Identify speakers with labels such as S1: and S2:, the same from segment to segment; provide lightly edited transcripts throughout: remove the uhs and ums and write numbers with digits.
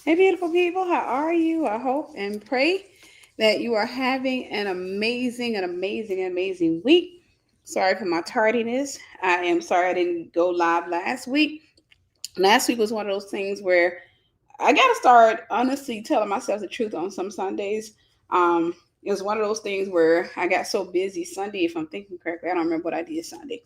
S1: Hey, beautiful people, how are you? I hope and pray that you are having an amazing week. Sorry for my tardiness. I am sorry I didn't go live last week. Last week was one of those things where I got to start honestly telling myself the truth on some Sundays. It was one of those things where I got so busy Sunday, if I'm thinking correctly. I don't remember what I did Sunday.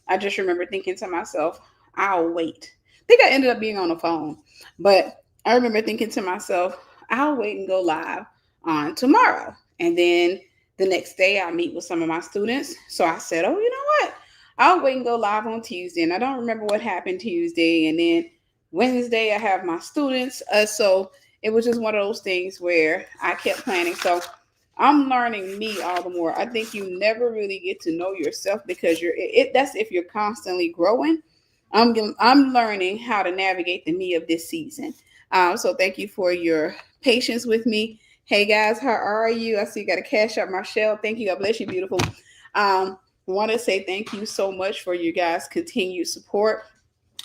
S1: I just remember thinking to myself, I'll wait. I think I ended up being on the phone, but I remember thinking to myself, I'll wait and go live on tomorrow. And then the next day, I meet with some of my students. So I said, oh, you know what? I'll wait and go live on Tuesday. And I don't remember what happened Tuesday. And then Wednesday, I have my students. So it was just one of those things where I kept planning. So I'm learning me all the more. I think you never really get to know yourself because that's if you're constantly growing. I'm learning how to navigate the me of this season. So thank you for your patience with me. Hey guys, how are you? I see you got a Cashapp, Marshall. Thank you. God bless you, beautiful. Want to say thank you so much for you guys' continued support.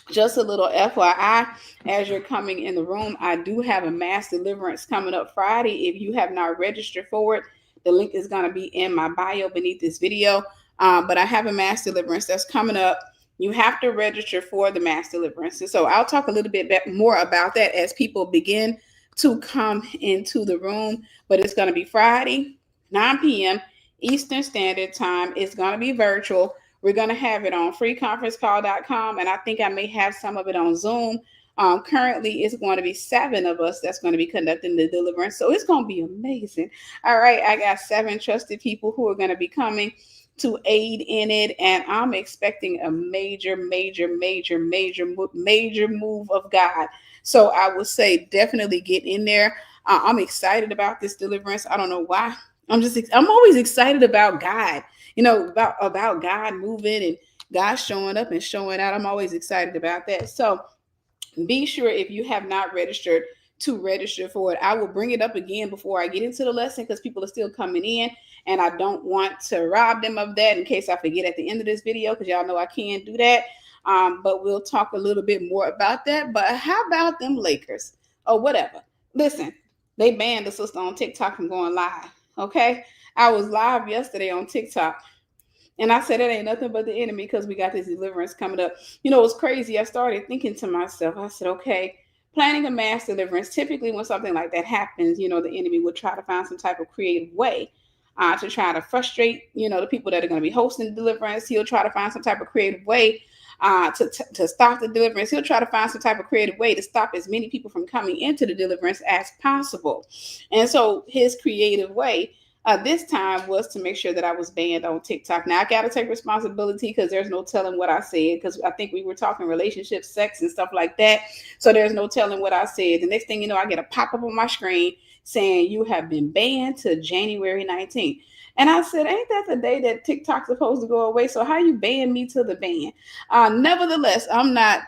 S1: Just a little FYI, as you're coming in the room, I do have a mass deliverance coming up Friday. If you have not registered for it, the link is going to be in my bio beneath this video. But I have a mass deliverance that's coming up. You have to register for the mass deliverance. And so I'll talk a little bit more about that as people begin to come into the room. But it's going to be Friday, 9 p.m. Eastern Standard Time. It's going to be virtual. We're going to have it on freeconferencecall.com, and I think I may have some of it on Zoom. Currently, it's going to be 7 of us that's going to be conducting the deliverance, so it's going to be amazing. All right, I got 7 trusted people who are going to be coming to aid in it, and I'm expecting a major move of God. So I would say definitely get in there. I'm excited about this deliverance. I don't know why. I'm always excited about God, about God moving and God showing up and showing out. I'm always excited about that. So be sure, if you have not registered, to register for it. I will bring it up again before I get into the lesson because people are still coming in and I don't want to rob them of that in case I forget at the end of this video, because y'all know I can't do that. But we'll talk a little bit more about that. But how about them Lakers or whatever? Listen, they banned the sister on TikTok from going live. Okay, I was live yesterday on TikTok, and I said it ain't nothing but the enemy because we got this deliverance coming up. It's crazy. I started thinking to myself, I said, okay, planning a mass deliverance, typically when something like that happens, the enemy would try to find some type of creative way to try to frustrate, the people that are going to be hosting the deliverance. He'll try to find some type of creative way to stop the deliverance. He'll try to find some type of creative way to stop as many people from coming into the deliverance as possible. And so his creative way this time was to make sure that I was banned on TikTok. Now I got to take responsibility because there's no telling what I said, because I think we were talking relationships, sex, and stuff like that. So there's no telling what I said. The next thing you know, I get a pop up on my screen saying you have been banned to January 19th. And I said, ain't that the day that TikTok's supposed to go away? So how you ban me to the ban? Nevertheless, I'm not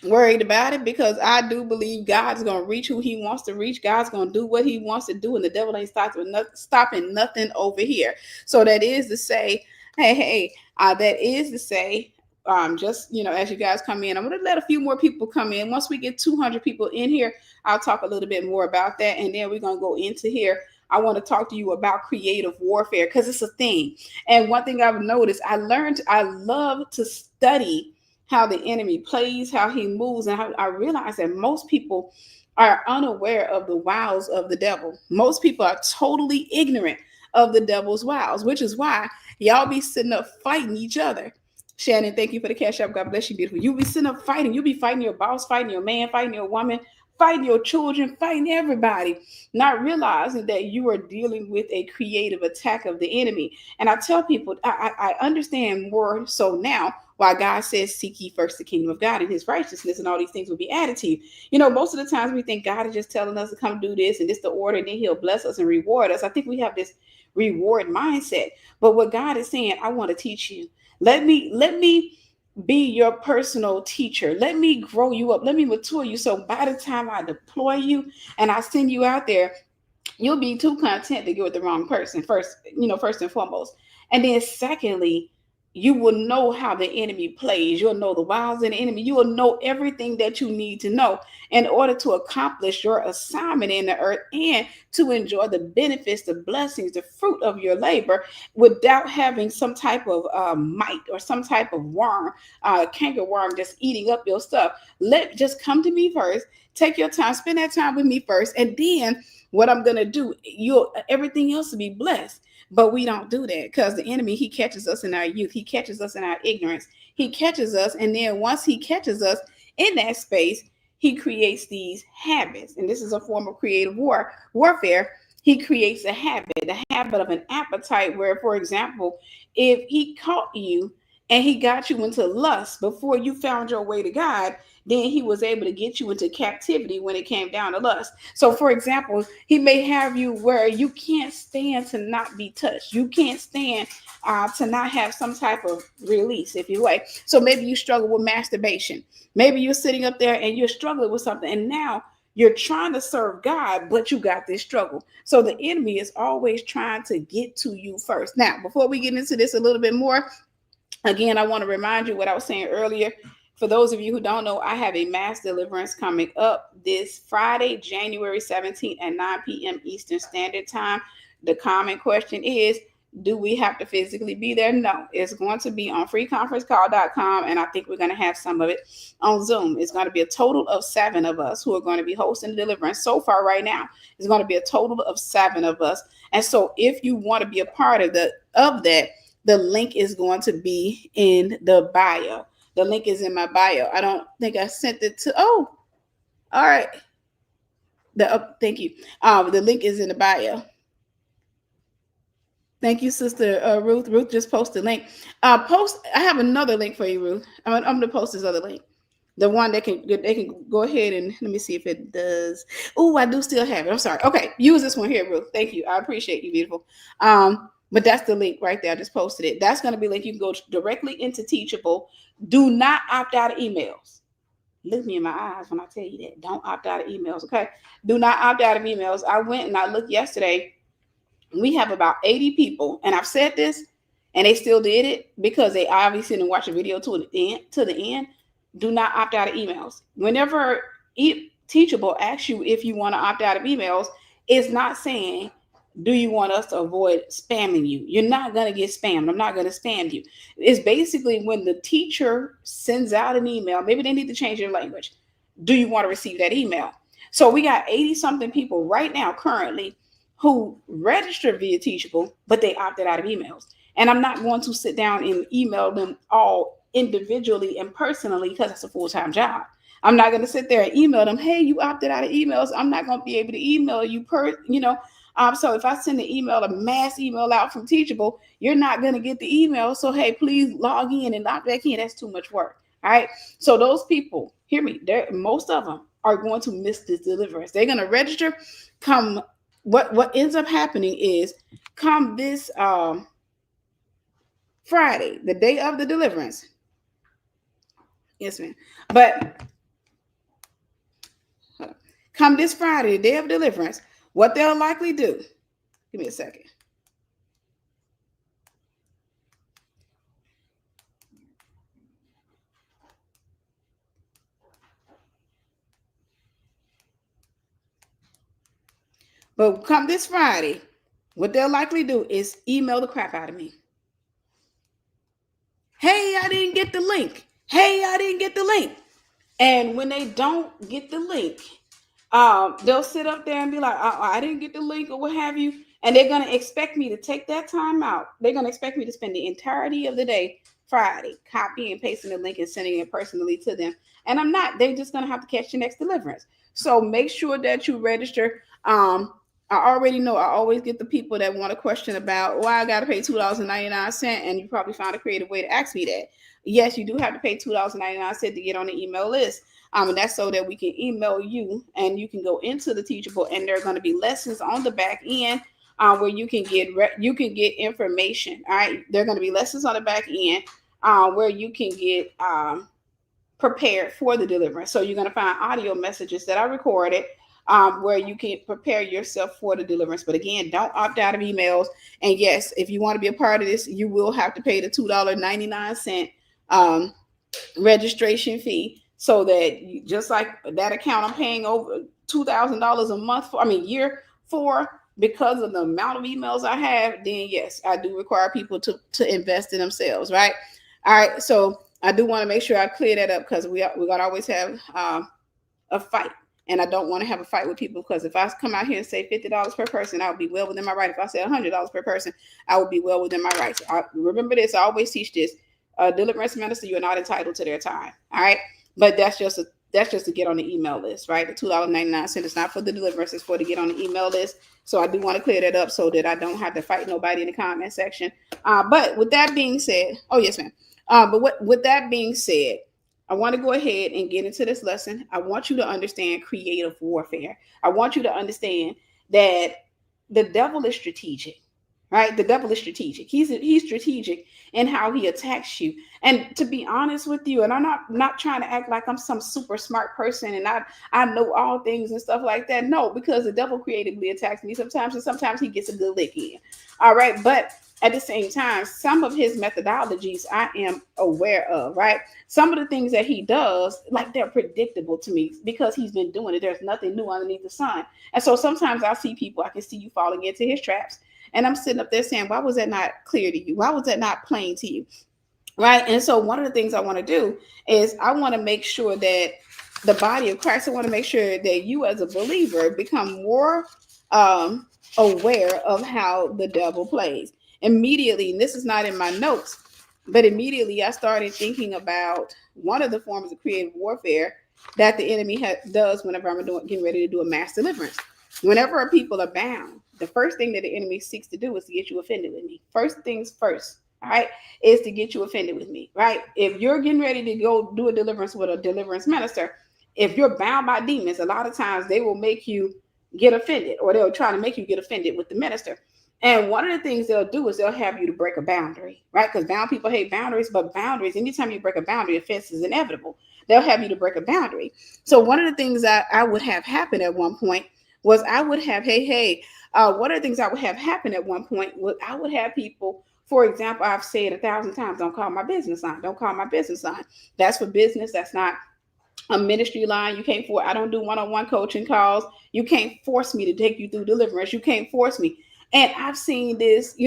S1: worried about it because I do believe God's going to reach who he wants to reach. God's going to do what he wants to do, and the devil ain't stopping nothing over here. So that is to say, that is to say, just, as you guys come in, I'm going to let a few more people come in. Once we get 200 people in here, I'll talk a little bit more about that. And then we're going to go into here. I want to talk to you about creative warfare because it's a thing. And one thing I've noticed, I love to study how the enemy plays, how he moves, and how I realize that most people are unaware of the wiles of the devil. Most people are totally ignorant of the devil's wiles, which is why y'all be sitting up fighting each other. Shannon, thank you for the cash app. God bless you, beautiful. You be sitting up fighting. You be fighting your boss, fighting your man, fighting your woman, fighting your children, fighting everybody, not realizing that you are dealing with a creative attack of the enemy. And I tell people, I understand more so now why God says, seek ye first the kingdom of God and his righteousness, and all these things will be added to you. Most of the times we think God is just telling us to come do this and this the order, and then he'll bless us and reward us. I think we have this reward mindset. But what God is saying, I want to teach you. Let me be your personal teacher. Let me grow you up. Let me mature you. So by the time I deploy you and I send you out there, you'll be too content to get with the wrong person first and foremost. And then secondly, you will know how the enemy plays. You'll know the wiles of the enemy. You will know everything that you need to know in order to accomplish your assignment in the earth and to enjoy the benefits, the blessings, the fruit of your labor without having some type of mite or some type of worm, canker worm just eating up your stuff. Just come to me first. Take your time, spend that time with me first, and then what I'm gonna do, everything else will be blessed. But we don't do that because the enemy, he catches us in our youth. He catches us in our ignorance. He catches us. And then once he catches us in that space, he creates these habits. And this is a form of creative warfare. He creates a habit of an appetite where, for example, if he caught you and he got you into lust before you found your way to God, then he was able to get you into captivity when it came down to lust. So, for example, he may have you where you can't stand to not be touched. You can't stand to not have some type of release, if you like. So maybe you struggle with masturbation. Maybe you're sitting up there and you're struggling with something, and now you're trying to serve God, but you got this struggle. So the enemy is always trying to get to you first. Now, before we get into this a little bit more, again, I want to remind you what I was saying earlier. For those of you who don't know, I have a mass deliverance coming up this Friday, January 17th at 9 p.m. Eastern Standard Time. The common question is, do we have to physically be there? No, it's going to be on freeconferencecall.com, and I think we're going to have some of it on Zoom. It's going to be a total of 7 of us who are going to be hosting deliverance. So far right now, it's going to be a total of 7 of us. And so if you want to be a part of that, the link is going to be in the bio. The link is in my bio. I don't think I sent it to, all right. Thank you. The link is in the bio. Thank you, Sister Ruth. Ruth just posted a link. I have another link for you, Ruth. I'm going to post this other link. The one that they can go ahead and let me see if it does. Oh, I do still have it. I'm sorry. Okay, use this one here, Ruth. Thank you. I appreciate you, beautiful. But that's the link right there. I just posted it. That's going to be like you can go directly into Teachable. Do not opt out of emails. Look me in my eyes when I tell you that. Don't opt out of emails, okay? Do not opt out of emails. I went and I looked yesterday. We have about 80 people, and I've said this, and they still did it because they obviously didn't watch the video to the end. Do not opt out of emails. Whenever Teachable asks you if you want to opt out of emails, it's not saying, do you want us to avoid spamming you? You're not going to get spammed. I'm not going to spam you. It's basically when the teacher sends out an email, maybe they need to change their language. Do you want to receive that email? So we got 80 something people right now currently who registered via Teachable, but they opted out of emails. And I'm not going to sit down and email them all individually and personally because it's a full-time job. I'm not going to sit there and email them, hey, you opted out of emails. I'm not going to be able to email you so if I send a mass email out from Teachable, you're not going to get the email. So, hey, please log in and log back in. That's too much work. All right. So those people, hear me, most of them are going to miss this deliverance. They're going to register. What ends up happening is come this Friday, the day of the deliverance. Yes, ma'am. But come this Friday, the day of deliverance, what they'll likely do, give me a second. But come this Friday, what they'll likely do is email the crap out of me. Hey, I didn't get the link. Hey, I didn't get the link. And when they don't get the link, they'll sit up there and be like, I didn't get the link or what have you. And they're going to expect me to take that time out. They're going to expect me to spend the entirety of the day, Friday, copying and pasting the link and sending it personally to them. And I'm not. They're just going to have to catch the next deliverance. So make sure that you register. I already know I always get the people that want to question about why I got to pay $2.99. And you probably found a creative way to ask me that. Yes, you do have to pay $2.99 to get on the email list. And that's so that we can email you and you can go into the Teachable, and there are going to be lessons on the back end where you can get information. All right. There are going to be lessons on the back end where you can get prepared for the deliverance. So you're going to find audio messages that I recorded where you can prepare yourself for the deliverance. But again, don't opt out of emails. And yes, if you want to be a part of this, you will have to pay the $2.99 registration fee, so that you, just like that account I'm paying over $2,000 a month for, I mean year for, because of the amount of emails I have, then yes, I do require people to invest in themselves, right? All right, so I do want to make sure I clear that up, because we gotta always have a fight. And I don't want to have a fight with people, because if I come out here and say $50 per person, I would be well within my right. If I say $100 per person, I would be well within my rights. Remember this, I always teach this. Deliverance minister, you're not entitled to their time. All right. But that's just to get on the email list, right? The $2.99 is not for the deliverance, it's for to get on the email list. So I do want to clear that up so that I don't have to fight nobody in the comment section. But with that being said, oh yes, ma'am. With that being said, I want to go ahead and get into this lesson. I want you to understand creative warfare. I want you to understand that the devil is strategic, right? The devil is strategic. He's strategic in how he attacks you. And to be honest with you, and I'm not trying to act like I'm some super smart person and I know all things and stuff like that. No, because the devil creatively attacks me sometimes, and sometimes he gets a good lick in. All right, but at the same time, some of his methodologies I am aware of, right? Some of the things that he does, like, they're predictable to me because he's been doing it. There's nothing new underneath the sun. And so sometimes I see people, I can see you falling into his traps. And I'm sitting up there saying, why was that not clear to you? Why was that not plain to you? Right? And so one of the things I want to do is I want to make sure that the body of Christ, I want to make sure that you as a believer become more aware of how the devil plays. Immediately, and this is not in my notes, but immediately I started thinking about one of the forms of creative warfare that the enemy does whenever I'm getting ready to do a mass deliverance. Whenever people are bound, the first thing that the enemy seeks to do is to get you offended with me. First things first, all right, is to get you offended with me, right? If you're getting ready to go do a deliverance with a deliverance minister, if you're bound by demons, a lot of times they will make you get offended, or they'll try to make you get offended with the minister. And one of the things they'll do is they'll have you to break a boundary, right? Because bound people hate boundaries, but boundaries, anytime you break a boundary, offense is inevitable. They'll have you to break a boundary. So one of the things that I would have happen at one point was I would have, one of the things I would have happen at one point was I would have people, for example, I've said 1,000 times, don't call my business line. Don't call my business line. That's for business. That's not a ministry line. You can't I don't do one-on-one coaching calls. You can't force me to take you through deliverance. You can't force me. And I've seen this,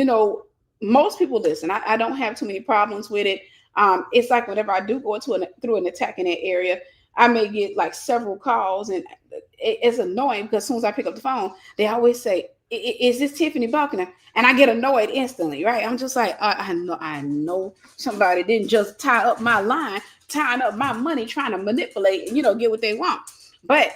S1: most people listen. I don't have too many problems with it. It's like whenever I do go through an attack in that area, I may get like several calls, and it's annoying because as soon as I pick up the phone, they always say, "Is this Tiffany Buckner?" And I get annoyed instantly, right? I'm just like, I know somebody didn't just tie up my line, tying up my money, trying to manipulate and get what they want. But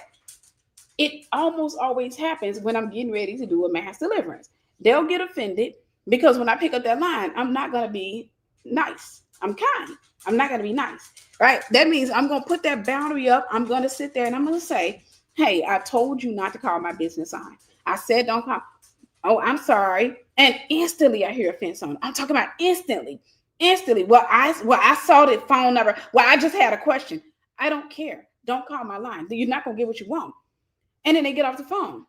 S1: it almost always happens when I'm getting ready to do a mass deliverance. They'll get offended because when I pick up that line, I'm not going to be nice. I'm kind. I'm not going to be nice, right? That means I'm going to put that boundary up. I'm going to sit there and I'm going to say, hey, I told you not to call my business line. I said don't call. Oh, I'm sorry. And instantly I hear offense on it. I'm talking about instantly. Well, I saw the phone number. Well, I just had a question. I don't care. Don't call my line. You're not going to get what you want. And then they get off the phone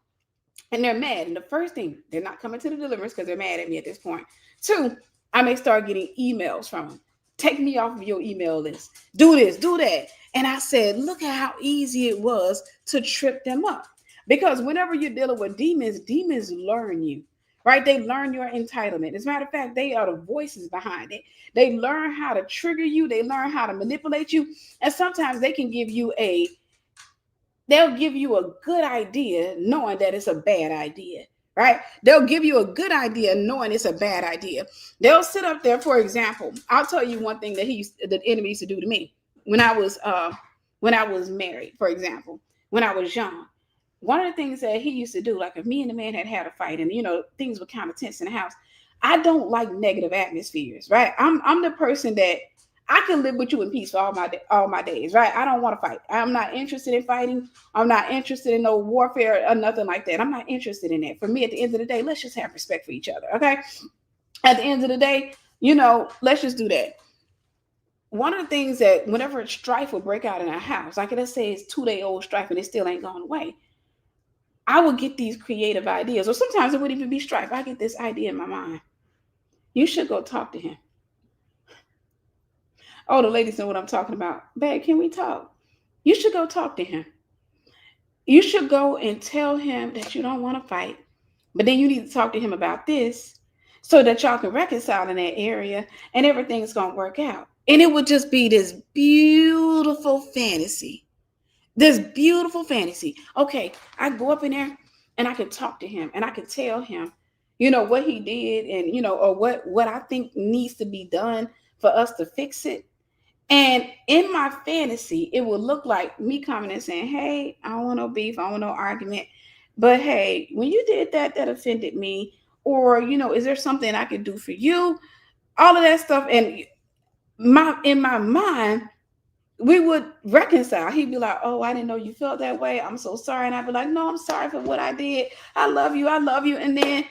S1: and they're mad. And the first thing, they're not coming to the deliverance because they're mad at me at this point. 2, I may start getting emails from them. Take me off of your email list. Do this, do that. And I said, look at how easy it was to trip them up. Because whenever you're dealing with demons, demons learn you, right? They learn your entitlement. As a matter of fact, they are the voices behind it. They learn how to trigger you. They learn how to manipulate you. And sometimes they can give you they'll give you a good idea knowing that it's a bad idea, right? They'll give you a good idea knowing it's a bad idea. They'll sit up there, for example, I'll tell you one thing that the enemy used to do to me when I was married, for example, when I was young. One of the things that he used to do, like if me and the man had a fight and, things were kind of tense in the house, I don't like negative atmospheres, right? I'm the person that I can live with you in peace for all my days, right? I don't want to fight. I'm not interested in fighting. I'm not interested in no warfare or nothing like that. I'm not interested in that. For me, at the end of the day, let's just have respect for each other, okay? At the end of the day, let's just do that. One of the things that whenever strife will break out in our house, like let's say it's 2-day-old strife and it still ain't gone away, I would get these creative ideas, or sometimes it would even be strife. I get this idea in my mind. You should go talk to him. Oh, the ladies know what I'm talking about. Babe, can we talk? You should go talk to him. You should go and tell him that you don't want to fight, but then you need to talk to him about this so that y'all can reconcile in that area and everything's going to work out. And it would just be this beautiful fantasy. This beautiful fantasy. Okay, I go up in there and I can talk to him and I can tell him, what he did, and or what I think needs to be done for us to fix it. And in my fantasy, it would look like me coming and saying, hey, I don't want no beef, I don't want no argument. But hey, when you did that, that offended me. Or, is there something I could do for you? All of that stuff. And in my mind, we would reconcile. He'd be like, oh, I didn't know you felt that way. I'm so sorry. And I'd be like, no, I'm sorry for what I did. I love you. I love you. And then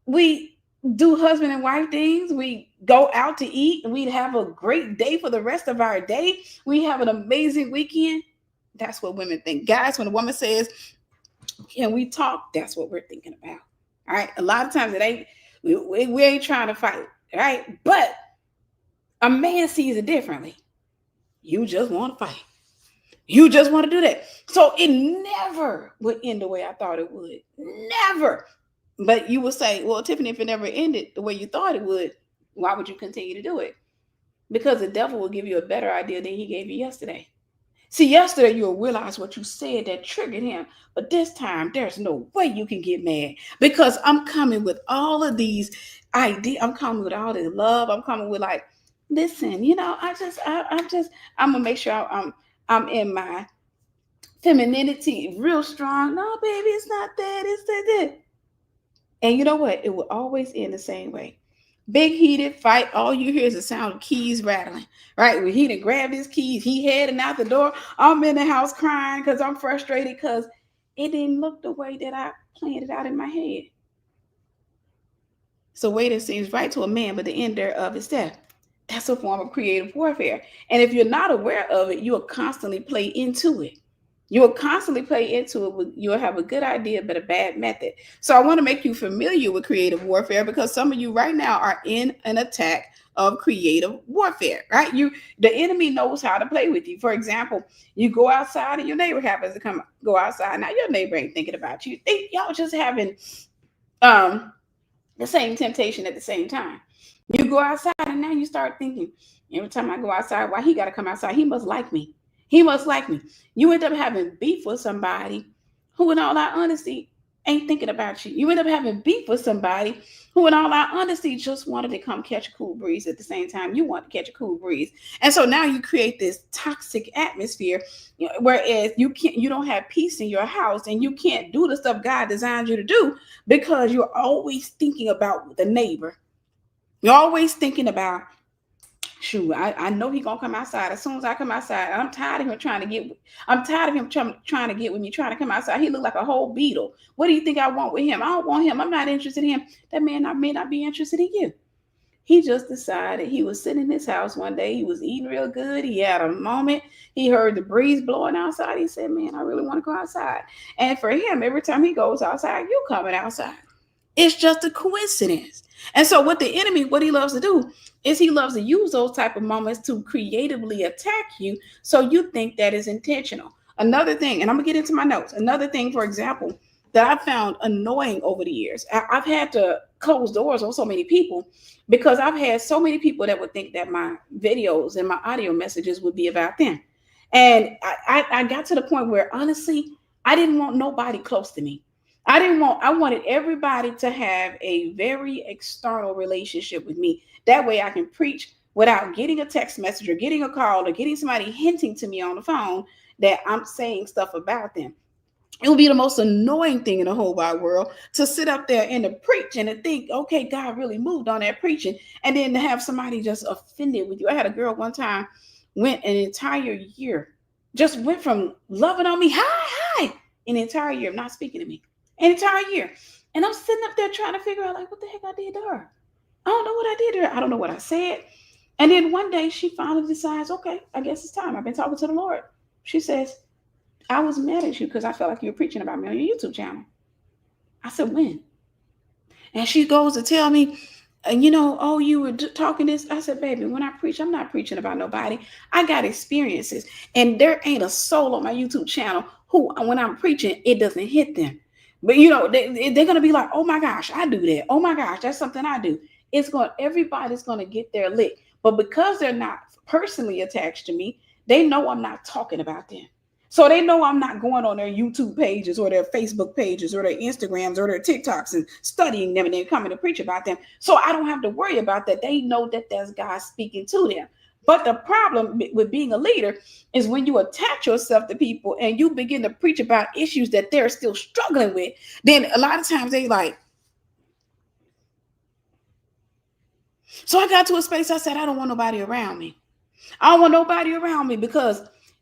S1: we do husband and wife things. We go out to eat and we'd have a great day for the rest of our day. We have an amazing weekend. That's what women think. Guys, when a woman says, can we talk? That's what we're thinking about. All right. A lot of times it ain't, we ain't trying to fight. All right. But a man sees it differently. You just want to fight. You just want to do that. So it never would end the way I thought it would. Never. But you would say, well, Tiffany, if it never ended the way you thought it would, why would you continue to do it? Because the devil will give you a better idea than he gave you yesterday. See, yesterday you'll realize what you said that triggered him. But this time, there's no way you can get mad because I'm coming with all of these ideas. I'm coming with all this love. I'm coming with like, listen, I'm gonna make sure I'm in my femininity real strong. No, baby, it's not that. It's that. And you know what? It will always end the same way. Big heated fight. All you hear is the sound of keys rattling. Right? When he done grabbed his keys, he heading out the door. I'm in the house crying because I'm frustrated because it didn't look the way that I planned it out in my head. It's a way that seems right to a man, but the end thereof is death. That's a form of creative warfare. And if you're not aware of it, you'll constantly play into it. You'll constantly play into it. You'll have a good idea, but a bad method. So I want to make you familiar with creative warfare because some of you right now are in an attack of creative warfare, right? The enemy knows how to play with you. For example, you go outside and your neighbor happens to go outside. Now your neighbor ain't thinking about you. Y'all just having the same temptation at the same time. You go outside and now you start thinking, every time I go outside, why he got to come outside? He must like me. He must like me. You end up having beef with somebody who, in all our honesty, ain't thinking about you. You end up having beef with somebody who, in all our honesty, just wanted to come catch a cool breeze at the same time you want to catch a cool breeze. And so now you create this toxic atmosphere, whereas you don't have peace in your house and you can't do the stuff God designed you to do because you're always thinking about the neighbor. You're always thinking about, shoot, I know he's gonna come outside as soon as I come outside. I'm tired of him trying to get with me, trying to come outside. He looked like a whole beetle. What do you think I want with him? I don't want him. I'm not interested in him. That man may not be interested in you. He just decided. He was sitting in his house one day. He was eating real good. He had a moment. He heard the breeze blowing outside. He said, man, I really want to go outside. And for him, every time he goes outside, you coming outside. It's just a coincidence. And so what the enemy, what he loves to do is he loves to use those type of moments to creatively attack you. So you think that is intentional. Another thing, and I'm gonna get into my notes. Another thing, for example, that I found annoying over the years. I've had to close doors on so many people because I've had so many people that would think that my videos and my audio messages would be about them. And I got to the point where honestly, I didn't want nobody close to me. I wanted everybody to have a very external relationship with me. That way I can preach without getting a text message or getting a call or getting somebody hinting to me on the phone that I'm saying stuff about them. It would be the most annoying thing in the whole wide world to sit up there and to preach and to think, okay, God really moved on that preaching, and then to have somebody just offended with you. I had a girl one time went an entire year, just went from loving on me, hi, an entire year of not speaking to me. An entire year. And I'm sitting up there trying to figure out, like, what the heck I did to her? I don't know what I did to her. I don't know what I said. And then one day she finally decides, okay, I guess it's time. I've been talking to the Lord. She says, I was mad at you because I felt like you were preaching about me on your YouTube channel. I said, when? And she goes to tell me, oh, you were talking this. I said, baby, when I preach, I'm not preaching about nobody. I got experiences. And there ain't a soul on my YouTube channel who, when I'm preaching, it doesn't hit them. But, they're going to be like, oh my gosh, I do that. Oh my gosh, that's something I do. Everybody's going to get their lick. But because they're not personally attached to me, they know I'm not talking about them. So they know I'm not going on their YouTube pages or their Facebook pages or their Instagrams or their TikToks and studying them and then coming to preach about them. So I don't have to worry about that. They know that there's God speaking to them. But the problem with being a leader is when you attach yourself to people and you begin to preach about issues that they're still struggling with, then a lot of times they like. So I got to a space, I said, I don't want nobody around me. I don't want nobody around me because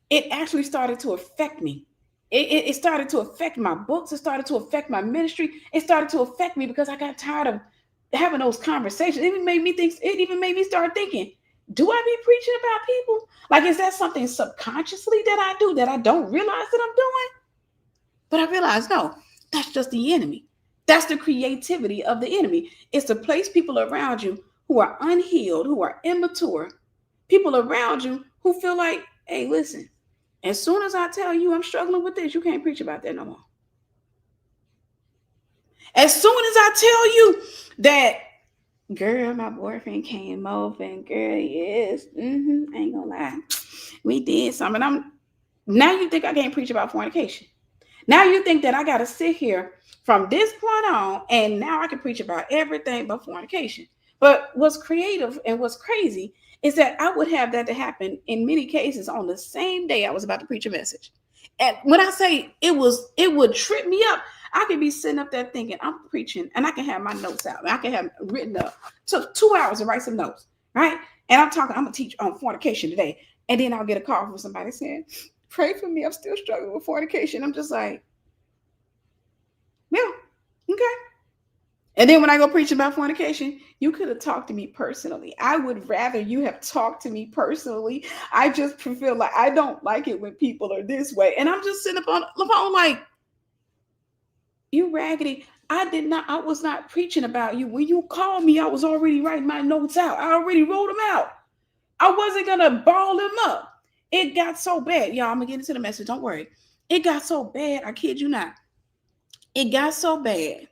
S1: it actually started to affect me. It started to affect my books. It started to affect my ministry. It started to affect me because I got tired of having those conversations. It even made me start thinking, do I be preaching about people? Like, is that something subconsciously that I do that I don't realize that I'm doing? But I realized, no, that's just the enemy. That's the creativity of the enemy. It's to place people around you who are unhealed, who are immature, people around you who feel like, hey, listen, as soon as I tell you I'm struggling with this, you can't preach about that no more. As soon as I tell you that, girl, my boyfriend came over and girl, yes, ain't gonna lie, we did something. Now you think I can't preach about fornication. Now you think that I got to sit here from this point on and now I can preach about everything but fornication. But what's creative and what's crazy is that I would have that to happen in many cases on the same day I was about to preach a message. And when I say it would trip me up. I could be sitting up there thinking I'm preaching and I can have my notes out. I can have written up. Took 2 hours to write some notes, right? And I'm gonna teach on fornication today. And then I'll get a call from somebody saying, pray for me. I'm still struggling with fornication. I'm just like, yeah, okay. And then when I go preach about fornication, you could have talked to me personally. I would rather you have talked to me personally. I just feel like I don't like it when people are this way. And I'm just sitting up on the phone like, you raggedy. I was not preaching about you. When you called me, I was already writing my notes out. I already wrote them out. I wasn't going to ball them up. It got so bad. Y'all, I'm going to get into the message. Don't worry. It got so bad. I kid you not. It got so bad.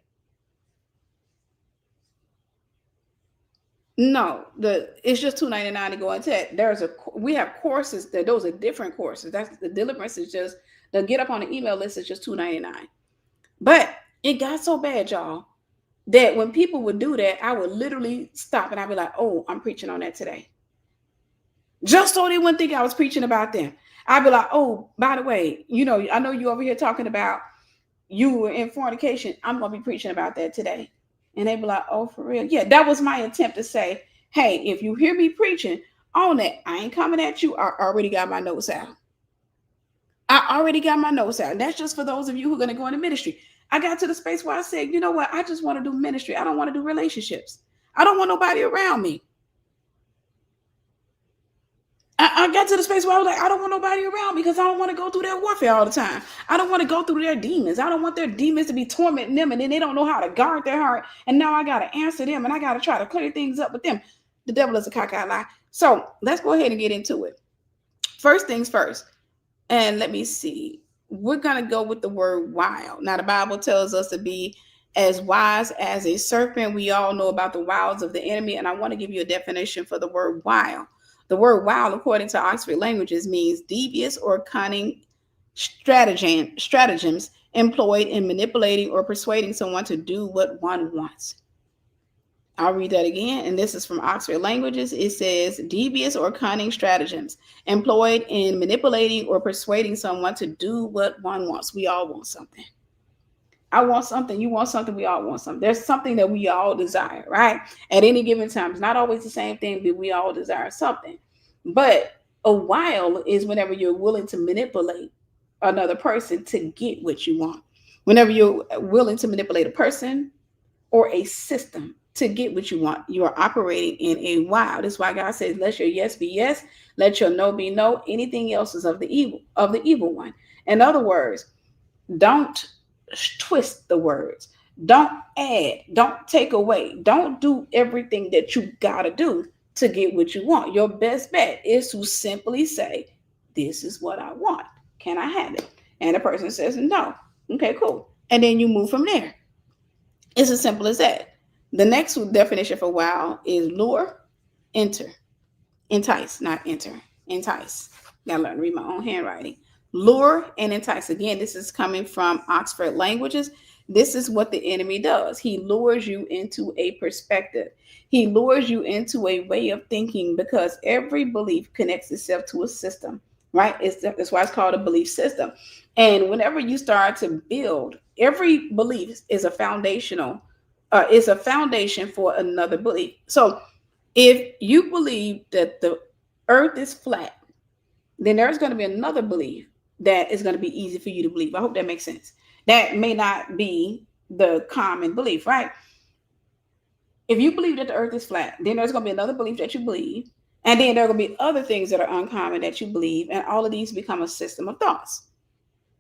S1: No, it's just $2.99 to go into that. We have courses that those are different courses. That's the Deliverance is just the get up on the email list is just $2.99. But it got so bad, y'all, that when people would do that, I would literally stop and I'd be like, oh, I'm preaching on that today. Just so they wouldn't think I was preaching about them. I'd be like, oh, by the way, I know you over here talking about you were in fornication. I'm going to be preaching about that today. And they'd be like, oh, for real? Yeah, that was my attempt to say, hey, if you hear me preaching on that, I ain't coming at you. I already got my notes out. And that's just for those of you who are going to go into ministry. I got to the space where I said, you know what? I just want to do ministry. I don't want to do relationships. I don't want nobody around me. I got to the space where I was like, I don't want nobody around me because I don't want to go through that warfare all the time. I don't want to go through their demons. I don't want their demons to be tormenting them and then they don't know how to guard their heart. And now I got to answer them and I got to try to clear things up with them. The devil is a cockeyed lie. So let's go ahead and get into it. First things first. And let me see. We're going to go with the word wild. Now, the Bible tells us to be as wise as a serpent. We all know about the wiles of the enemy. And I want to give you a definition for the word wild. The word wild, according to Oxford Languages, means devious or cunning stratagems employed in manipulating or persuading someone to do what one wants. I'll read that again, and this is from Oxford Languages. It says devious or cunning stratagems employed in manipulating or persuading someone to do what one wants. We all want something. I want something. You want something. We all want something. There's something that we all desire, right? At any given time. It's not always the same thing, but we all desire something. But a wild is whenever you're willing to manipulate another person to get what you want. Whenever you're willing to manipulate a person or a system to get what you want. You are operating in a wow. That's why God says, let your yes be yes, let your no be no. Anything else is of the evil one. In other words, don't twist the words. Don't add. Don't take away. Don't do everything that you gotta do to get what you want. Your best bet is to simply say, this is what I want. Can I have it? And the person says no. Okay, cool. And then you move from there. It's as simple as that. The next definition for wow is lure, enter, entice, not enter, entice. Gotta learn to read my own handwriting. Lure and entice. Again, this is coming from Oxford Languages. This is what the enemy does. He lures you into a perspective. He lures you into a way of thinking, because every belief connects itself to a system, right? That's why it's called a belief system. And whenever you start to build, every belief is a foundation for another belief. So if you believe that the earth is flat, then there's going to be another belief that is going to be easy for you to believe. I hope that makes sense. That may not be the common belief, right? If you believe that the earth is flat, then there's going to be another belief that you believe. And then there are going to be other things that are uncommon that you believe. And all of these become a system of thoughts.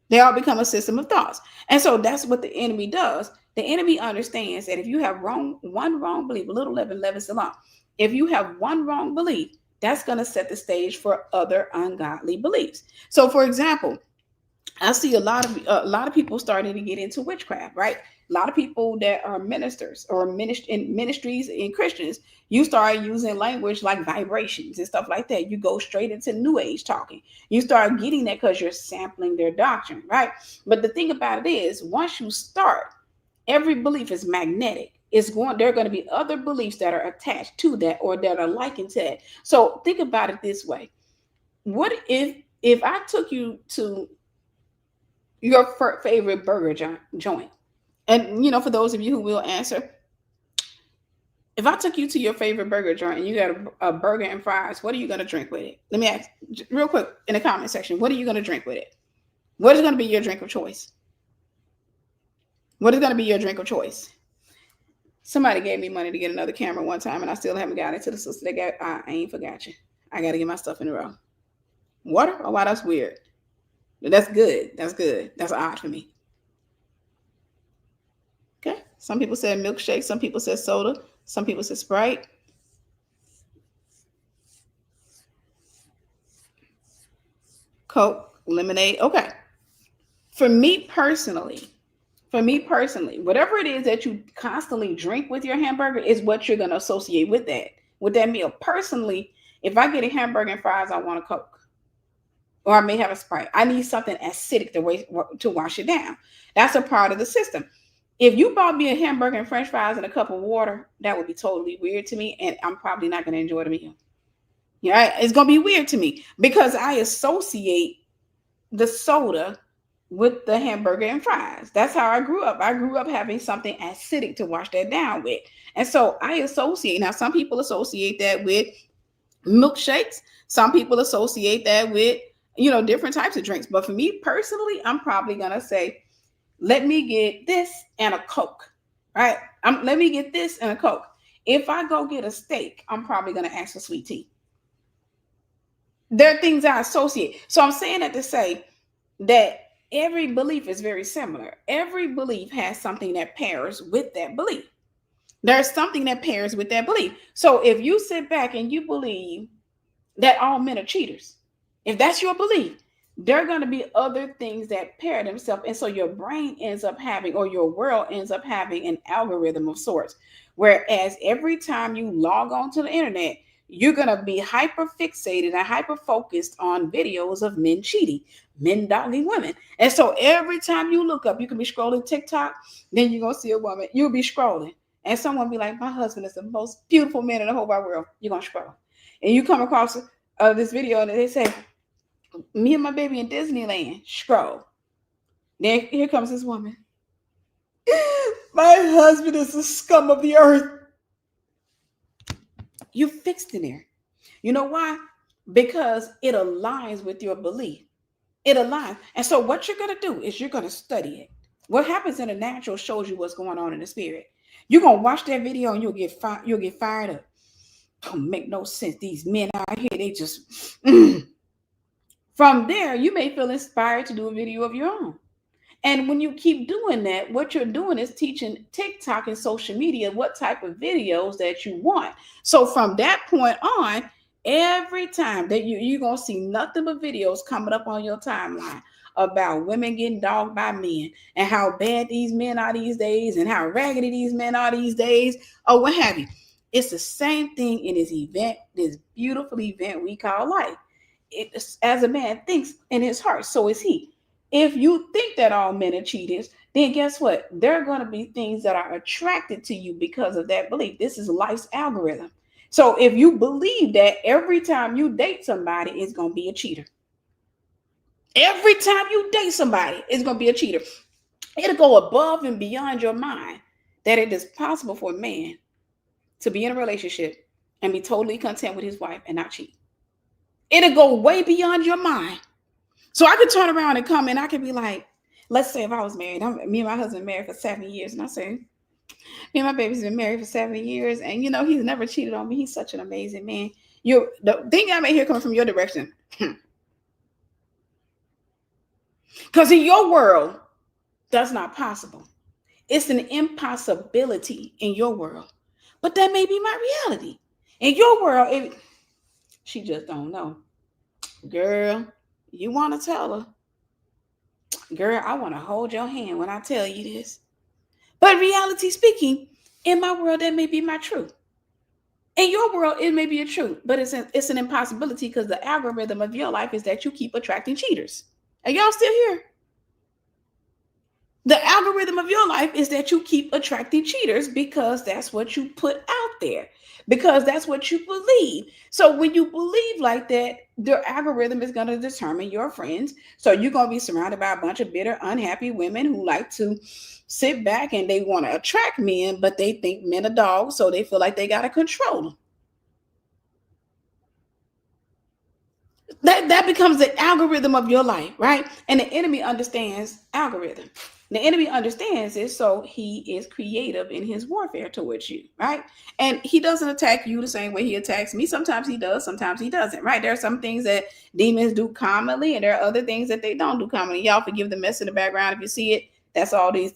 S1: They all become a system of thoughts. And so that's what the enemy does. The enemy understands that if you have one wrong belief, a little leaven leavens the lump. If you have one wrong belief, that's going to set the stage for other ungodly beliefs. So, for example, I see a lot of people starting to get into witchcraft, right? A lot of people that are ministers or in ministries and Christians, you start using language like vibrations and stuff like that. You go straight into New Age talking. You start getting that because you're sampling their doctrine, right? But the thing about it is, once you start, every belief is magnetic. There are going to be other beliefs that are attached to that or that are likened to that. So think about it this way. What if I took you to your favorite burger joint? And, for those of you who will answer, if I took you to your favorite burger joint and you got a burger and fries, what are you going to drink with it? Let me ask real quick in the comment section. What are you going to drink with it? What is going to be your drink of choice? What is going to be your drink of choice? Somebody gave me money to get another camera one time, and I still haven't got it. To the sister that I ain't forgot you. I got to get my stuff in a row. Water? Oh, wow, that's weird. That's good. That's good. That's odd for me. Okay. Some people said milkshake. Some people said soda. Some people said Sprite. Coke, lemonade. Okay. For me personally, whatever it is that you constantly drink with your hamburger is what you're going to associate with that meal. Personally, if I get a hamburger and fries, I want a Coke. Or I may have a Sprite. I need something acidic to wash it down. That's a part of the system. If you bought me a hamburger and french fries and a cup of water, that would be totally weird to me. And I'm probably not going to enjoy the meal. Yeah, it's going to be weird to me because I associate the soda with the hamburger and fries. That's how I grew up. I grew up having something acidic to wash that down with. And so I associate. Now, some people associate that with milkshakes. Some people associate that with, different types of drinks. But for me personally, I'm probably going to say, let me get this and a Coke, right? Let me get this and a Coke. If I go get a steak, I'm probably going to ask for sweet tea. There are things I associate. So I'm saying that to say that every belief is very similar. Every belief has something that pairs with that belief. There's something that pairs with that belief. So if you sit back and you believe that all men are cheaters, if that's your belief, there are going to be other things that pair themselves. And so your brain ends up having, or your world ends up having an algorithm of sorts. Whereas every time you log on to the internet, you're going to be hyper fixated and hyper focused on videos of men cheating, men dogging women. And so every time you look up, you can be scrolling TikTok, then you're going to see a woman, you'll be scrolling. And someone be like, my husband is the most beautiful man in the whole wide world. You're going to scroll. And you come across this video and they say, me and my baby in Disneyland, scroll. Then here comes this woman. My husband is the scum of the earth. You fixed in there. You know why? Because it aligns with your belief. It aligns. And so what you're going to do is you're going to study it. What happens in the natural shows you what's going on in the spirit. You're gonna watch that video and you'll get fired up. Don't make no sense. These men out here, they just from there, you may feel inspired to do a video of your own. And when you keep doing that, what you're doing is teaching TikTok and social media what type of videos that you want. So from that point on, every time that you're going to see nothing but videos coming up on your timeline about women getting dogged by men and how bad these men are these days and how raggedy these men are these days or what have you. It's the same thing in this event, this beautiful event we call life. As a man thinks in his heart, so is he. If you think that all men are cheaters, then guess what? There are going to be things that are attracted to you because of that belief. This is life's algorithm. So if you believe that every time you date somebody, it's going to be a cheater. Every time you date somebody, it's going to be a cheater. It'll go above and beyond your mind that it is possible for a man to be in a relationship and be totally content with his wife and not cheat. It'll go way beyond your mind. So I could turn around and come and I could be like, let's say if I was married, me and my husband married for 7 years. And I say, me and my baby's been married for 7 years. And, he's never cheated on me. He's such an amazing man. The thing I may hear coming from your direction. Because in your world, that's not possible. It's an impossibility in your world. But that may be my reality. In your world, she just don't know. Girl, you want to tell her, girl, I want to hold your hand when I tell you this. But reality speaking, in my world, that may be my truth. In your world, it may be a truth, but it's an impossibility because the algorithm of your life is that you keep attracting cheaters. Are y'all still here? The algorithm of your life is that you keep attracting cheaters because that's what you put out there, because that's what you believe. So when you believe like that, the algorithm is going to determine your friends. So you're going to be surrounded by a bunch of bitter, unhappy women who like to sit back and they want to attract men, but they think men are dogs, so they feel like they got to control them. That becomes the algorithm of your life, right? And the enemy understands algorithm. The enemy understands it, so he is creative in his warfare towards you, right? And he doesn't attack you the same way he attacks me. Sometimes he does, sometimes he doesn't, right? There are some things that demons do commonly, and there are other things that they don't do commonly. Y'all forgive the mess in the background if you see it. That's all these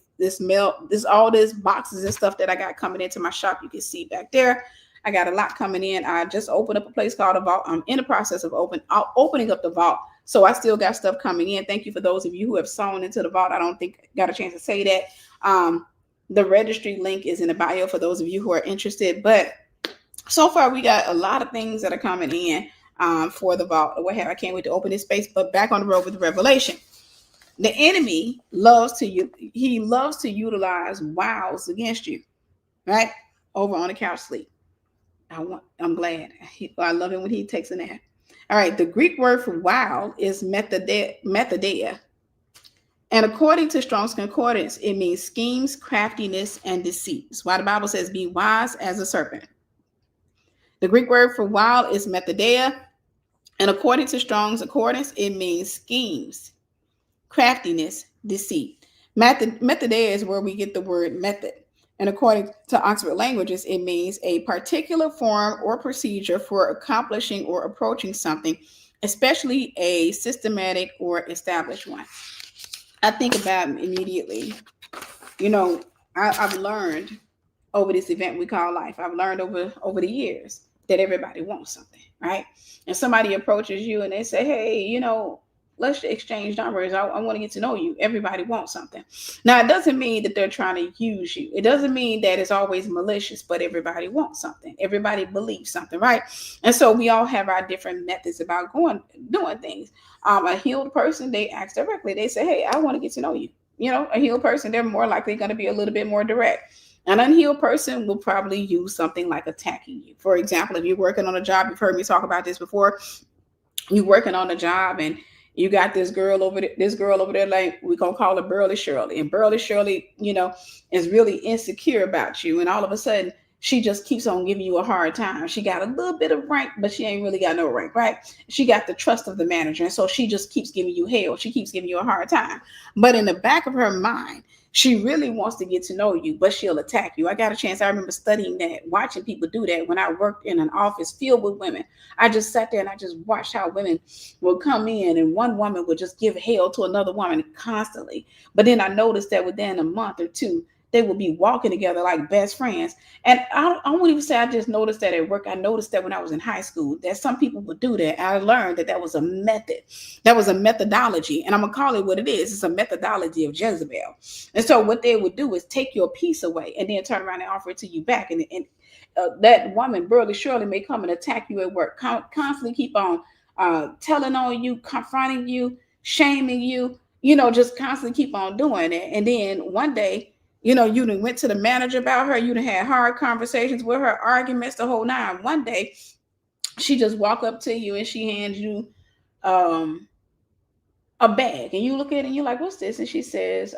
S1: boxes and stuff that I got coming into my shop. You can see back there. I got a lot coming in. I just opened up a place called a vault. I'm in the process of opening up the vault. So I still got stuff coming in. Thank you for those of you who have sewn into the vault. I don't think I got a chance to say that. The registry link is in the bio for those of you who are interested. But so far, we got a lot of things that are coming in for the vault. I can't wait to open this space. But back on the road with the revelation. The enemy loves to utilize wiles against you, right? Over on the couch sleep. I'm glad. I love it when he takes a nap. All right. The Greek word for wild is methodeia. And according to Strong's Concordance, it means schemes, craftiness, and deceit. That's why the Bible says, be wise as a serpent. The Greek word for wild is methodeia. And according to Strong's Concordance, it means schemes, craftiness, deceit. Methodeia is where we get the word method. And according to Oxford Languages, it means a particular form or procedure for accomplishing or approaching something, especially a systematic or established one. I think about immediately, I've learned over this event we call life. I've learned over the years that everybody wants something, right? And somebody approaches you and they say, hey, let's exchange numbers. I want to get to know you. Everybody wants something. Now, it doesn't mean that they're trying to use you. It doesn't mean that it's always malicious, but everybody wants something. Everybody believes something, right? And so we all have our different methods about doing things. A healed person, they ask directly. They say, hey, I want to get to know you. A healed person, they're more likely going to be a little bit more direct. An unhealed person will probably use something like attacking you. For example, if you're working on a job, you've heard me talk about this before. You're working on a job and you got this girl over there, like we're going to call her Burly Shirley. And Burly Shirley, is really insecure about you. And all of a sudden, she just keeps on giving you a hard time. She got a little bit of rank, but she ain't really got no rank, right? She got the trust of the manager. And so she just keeps giving you hell. She keeps giving you a hard time. But in the back of her mind, She really wants to get to know you, but she'll attack you. I got a chance. I remember studying that, watching people do that when I worked in an office filled with women. I just sat there and I just watched how women would come in, and one woman would just give hell to another woman constantly. But then I noticed that within a month or two, they would be walking together like best friends. And I won't even say I just noticed that at work. I noticed that when I was in high school, that some people would do that. I learned that that was a method. That was a methodology. And I'm going to call it what it is. It's a methodology of Jezebel. And so what they would do is take your peace away and then turn around and offer it to you back. And that woman, Burley Shirley, may come and attack you at work, constantly keep on telling on you, confronting you, shaming you, just constantly keep on doing it. And then one day, you done went to the manager about her. You done had hard conversations with her, arguments, the whole nine. One day, she just walk up to you and she hands you a bag. And you look at it and you're like, what's this? And she says,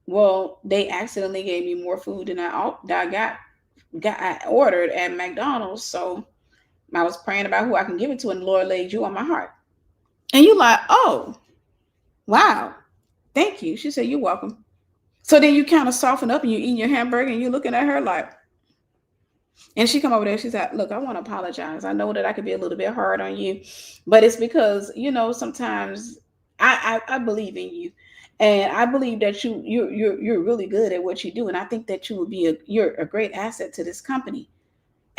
S1: well, they accidentally gave me more food than I ordered at McDonald's. So I was praying about who I can give it to, and the Lord laid you on my heart. And you're like, oh, wow, thank you. She said, you're welcome. So then you kind of soften up and you're eating your hamburger and you're looking at her like, and she come over there. She's like, look, I want to apologize. I know that I could be a little bit hard on you, but it's because, sometimes I believe in you. And I believe that you're really good at what you do. And I think that you're a great asset to this company.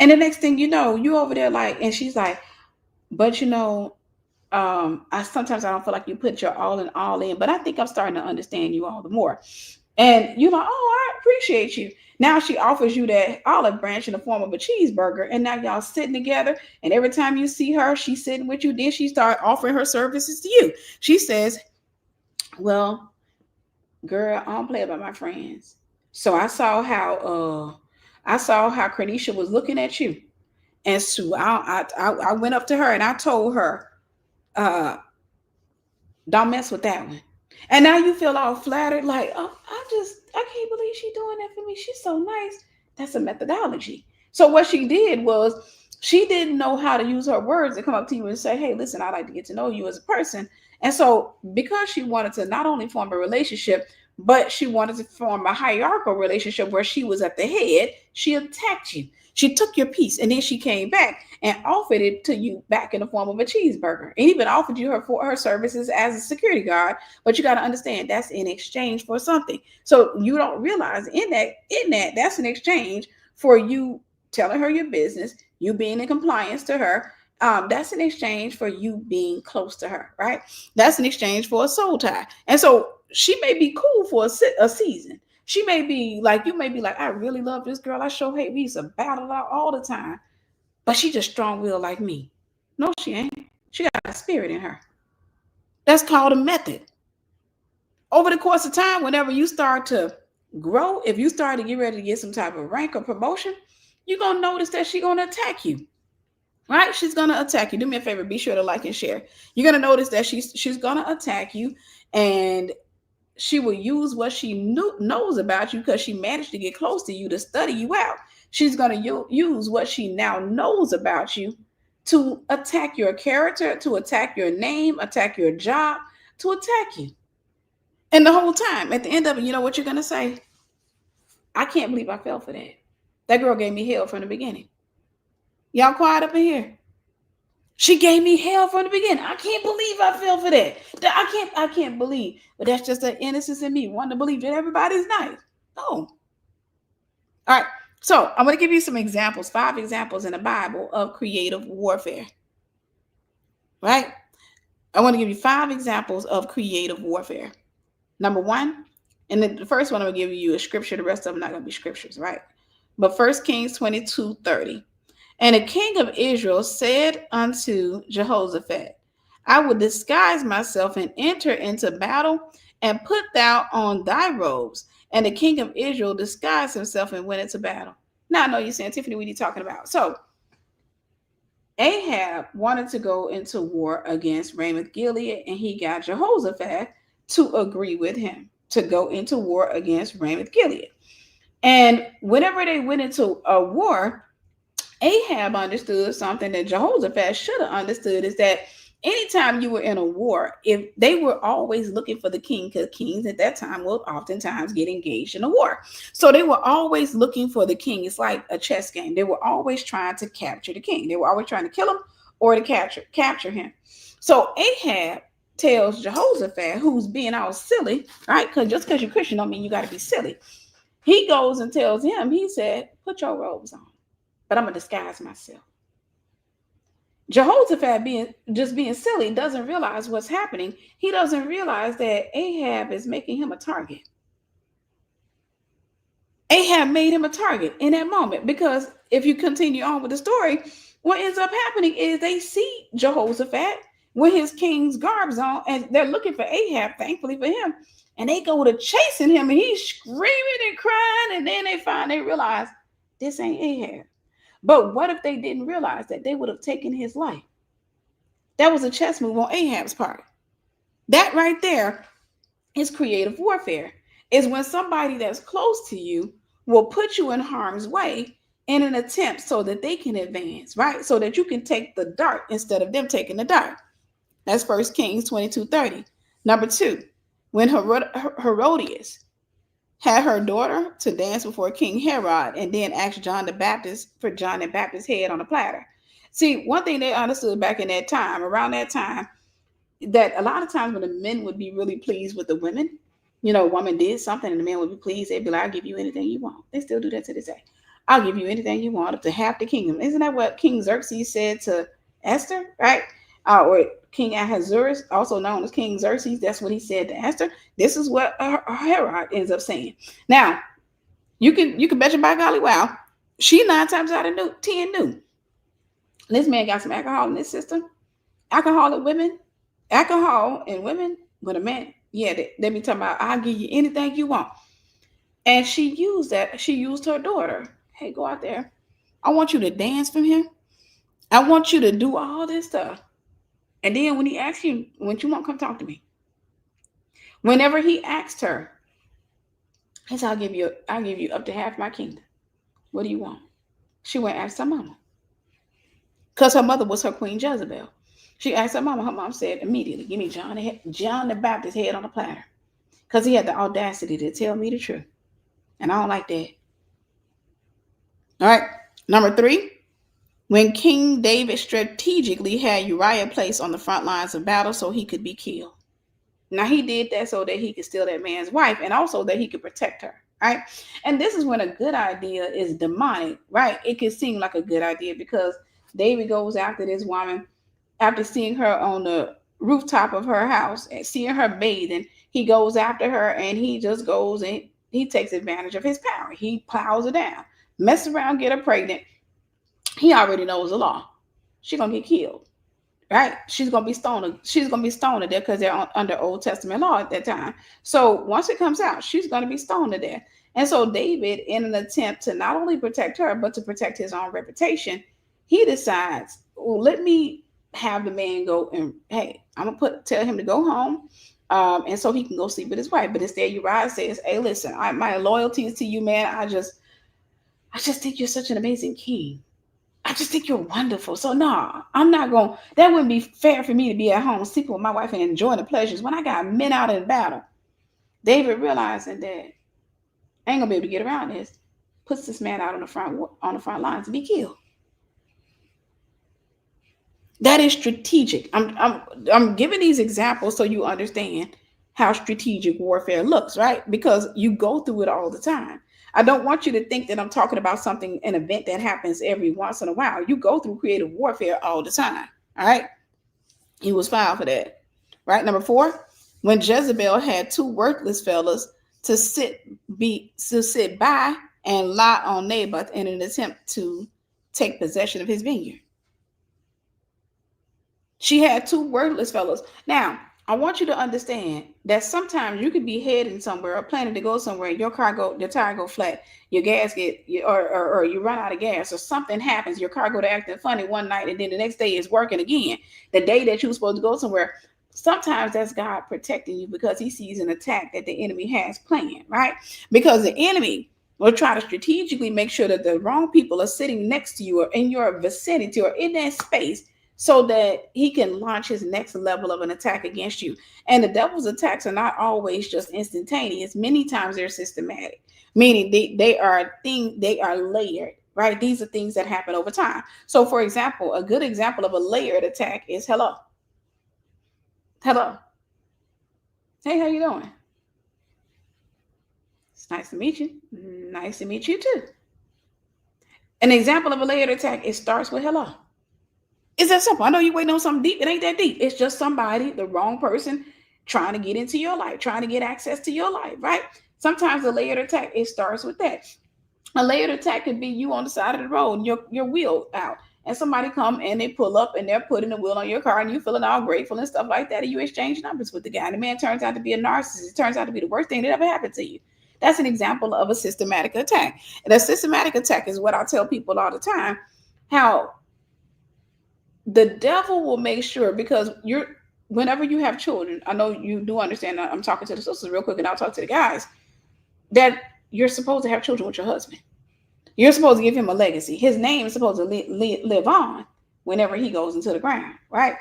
S1: And the next thing you know, you over there like, and she's like, but I sometimes I don't feel like you put your all in, but I think I'm starting to understand you all the more. And you're like, oh, I appreciate you. Now she offers you that olive branch in the form of a cheeseburger. And now y'all sitting together. And every time you see her, she's sitting with you. Then she start offering her services to you. She says, well, girl, I don't play about my friends. So I saw how Cornisha was looking at you. And so I went up to her and I told her, don't mess with that one. And now you feel all flattered, like, oh, I can't believe she's doing that for me. She's so nice. That's a methodology. So what she did was she didn't know how to use her words to come up to you and say, hey, listen, I'd like to get to know you as a person. And so because she wanted to not only form a relationship, but she wanted to form a hierarchical relationship where she was at the head, she attacked you. She took your piece and then she came back and offered it to you back in the form of a cheeseburger, and even offered you her services as a security guard. But you got to understand that's in exchange for something. So you don't realize in that that's an exchange for you telling her your business, you being in compliance to her. That's an exchange for you being close to her, right? That's an exchange for a soul tie. And so she may be cool for a season. She may be like, you may be like, I really love this girl. I sure hate, we used to battle out all the time. But she just strong-willed like me. No, she ain't. She got a spirit in her. That's called a method. Over the course of time, whenever you start to grow, if you start to get ready to get some type of rank or promotion, you're going to notice that she's going to attack you. Right? She's going to attack you. Do me a favor. Be sure to like and share. You're going to notice that she's going to attack you, and she will use what she knows about you because she managed to get close to you to study you out. She's going to use what she now knows about you to attack your character, to attack your name, attack your job, to attack you. And the whole time, at the end of it, you know what you're going to say? I can't believe I fell for that. That girl gave me hell from the beginning. Y'all quiet up in here. She gave me hell from the beginning. I can't believe I fell for that. I can't believe. But that's just the innocence in me, wanting to believe that everybody's nice. No. All right. So I'm going to give you some examples, 5 examples in the Bible of creative warfare. Right? I want to give you 5 examples of creative warfare. Number 1, and the first one I'm going to give you is scripture. The rest of them are not going to be scriptures, right? But 1 Kings 22:30. And the king of Israel said unto Jehoshaphat, I will disguise myself and enter into battle, and put thou on thy robes. And the king of Israel disguised himself and went into battle. Now I know you're saying, Tiffany, what are you talking about? So Ahab wanted to go into war against Ramoth Gilead, and he got Jehoshaphat to agree with him to go into war against Ramoth Gilead. And whenever they went into a war, Ahab understood something that Jehoshaphat should have understood, is that anytime you were in a war, if they were always looking for the king, because kings at that time will oftentimes get engaged in a war. So they were always looking for the king. It's like a chess game. They were always trying to capture the king. They were always trying to kill him or to capture him. So Ahab tells Jehoshaphat, who's being all silly, right? Because just because you're Christian don't mean you got to be silly. He goes and tells him, he said, put your robes on, but I'm going to disguise myself. Jehoshaphat being silly doesn't realize what's happening. He doesn't realize that Ahab is making him a target. Ahab made him a target in that moment, because if you continue on with the story, what ends up happening is they see Jehoshaphat with his king's garbs on, and they're looking for Ahab, thankfully for him, and they go to chasing him, and he's screaming and crying, and then they realize this ain't Ahab. But what if they didn't realize that they would have taken his life? That was a chess move on Ahab's part. That right there is creative warfare. Is when somebody that's close to you will put you in harm's way in an attempt so that they can advance, right? So that you can take the dart instead of them taking the dart. That's 1 Kings 22:30. Number 2, when Herodias had her daughter to dance before King Herod and then asked John the Baptist for John the Baptist's head on a platter. See, one thing they understood back in that time, around that time, that a lot of times when the men would be really pleased with the women, a woman did something and the man would be pleased, they'd be like, I'll give you anything you want. They still do that to this day. I'll give you anything you want, up to half the kingdom. Isn't that what King Xerxes said to Esther, right? Or King Ahasuerus, also known as King Xerxes, that's what he said to Esther. This is what Herod ends up saying. Now, you can bet your by golly, wow, she 9 times out of 10 knew. This man got some alcohol in his system. Alcohol and women, with a man, yeah, they be talking about, I'll give you anything you want. And she used that. She used her daughter. Hey, go out there. I want you to dance from him. I want you to do all this stuff. And then when he asks you, when you want, come talk to me. Whenever he asked her, he said, I'll give you up to half my kingdom. What do you want? She went and asked her mama. Because her mother was her queen Jezebel. She asked her mama. Her mom said immediately, give me John the Baptist's head on a platter. Because he had the audacity to tell me the truth. And I don't like that. All right. Number 3. When King David strategically had Uriah placed on the front lines of battle so he could be killed. Now, he did that so that he could steal that man's wife and also that he could protect her, right? And this is when a good idea is demonic, right? It can seem like a good idea because David goes after this woman after seeing her on the rooftop of her house and seeing her bathing. He goes after her and he just goes and he takes advantage of his power. He plows her down, messes around, get her pregnant. He already knows the law. She's gonna get killed, right? She's gonna be stoned. She's gonna be stoned to death because they're under Old Testament law at that time. So once it comes out, she's gonna be stoned to death. And so David, in an attempt to not only protect her but to protect his own reputation, he decides, well, let me have the man go and hey, I'm gonna tell him to go home, and so he can go sleep with his wife. But instead, Uriah says, "Hey, listen, my loyalty is to you, man. I just think you're such an amazing king. I just think you're wonderful. So no, I'm not going, that wouldn't be fair for me to be at home sleeping with my wife and enjoying the pleasures when I got men out in battle." David realizing that I ain't gonna be able to get around this, puts this man out on the front lines to be killed. That is strategic. I'm giving these examples so you understand how strategic warfare looks, right? Because you go through it all the time. I don't want you to think that I'm talking about an event that happens every once in a while. You go through creative warfare all the time. All right. He was filed for that. Right. Number 4, when Jezebel had 2 worthless fellas to sit by and lie on Naboth in an attempt to take possession of his vineyard. She had 2 worthless fellows. Now, I want you to understand that sometimes you could be heading somewhere or planning to go somewhere, your tire go flat, your gas or you run out of gas, or something happens, your car go to acting funny one night, and then the next day it's working again. The day that you were supposed to go somewhere, sometimes that's God protecting you because he sees an attack that the enemy has planned, right? Because the enemy will try to strategically make sure that the wrong people are sitting next to you or in your vicinity or in that space, so that he can launch his next level of an attack against you. And the devil's attacks are not always just instantaneous. Many times they're systematic, meaning they are layered, right? These are things that happen over time. So for example, a good example of a layered attack is hello. Hello. Hey, how you doing? It's nice to meet you. Nice to meet you too. An example of a layered attack, it starts with hello. It's that simple. I know you're waiting on something deep. It ain't that deep. It's just somebody, the wrong person, trying to get into your life, trying to get access to your life, right? Sometimes a layered attack, it starts with that. A layered attack could be you on the side of the road and your wheel out. And somebody come and they pull up and they're putting the wheel on your car and you feeling all grateful and stuff like that. And you exchange numbers with the guy. And the man turns out to be a narcissist. It turns out to be the worst thing that ever happened to you. That's an example of a systematic attack. And a systematic attack is what I tell people all the time, how the devil will make sure, because whenever you have children, I know you do understand that I'm talking to the sisters real quick and I'll talk to the guys, that you're supposed to have children with your husband. You're supposed to give him a legacy. His name is supposed to live on whenever he goes into the ground, right?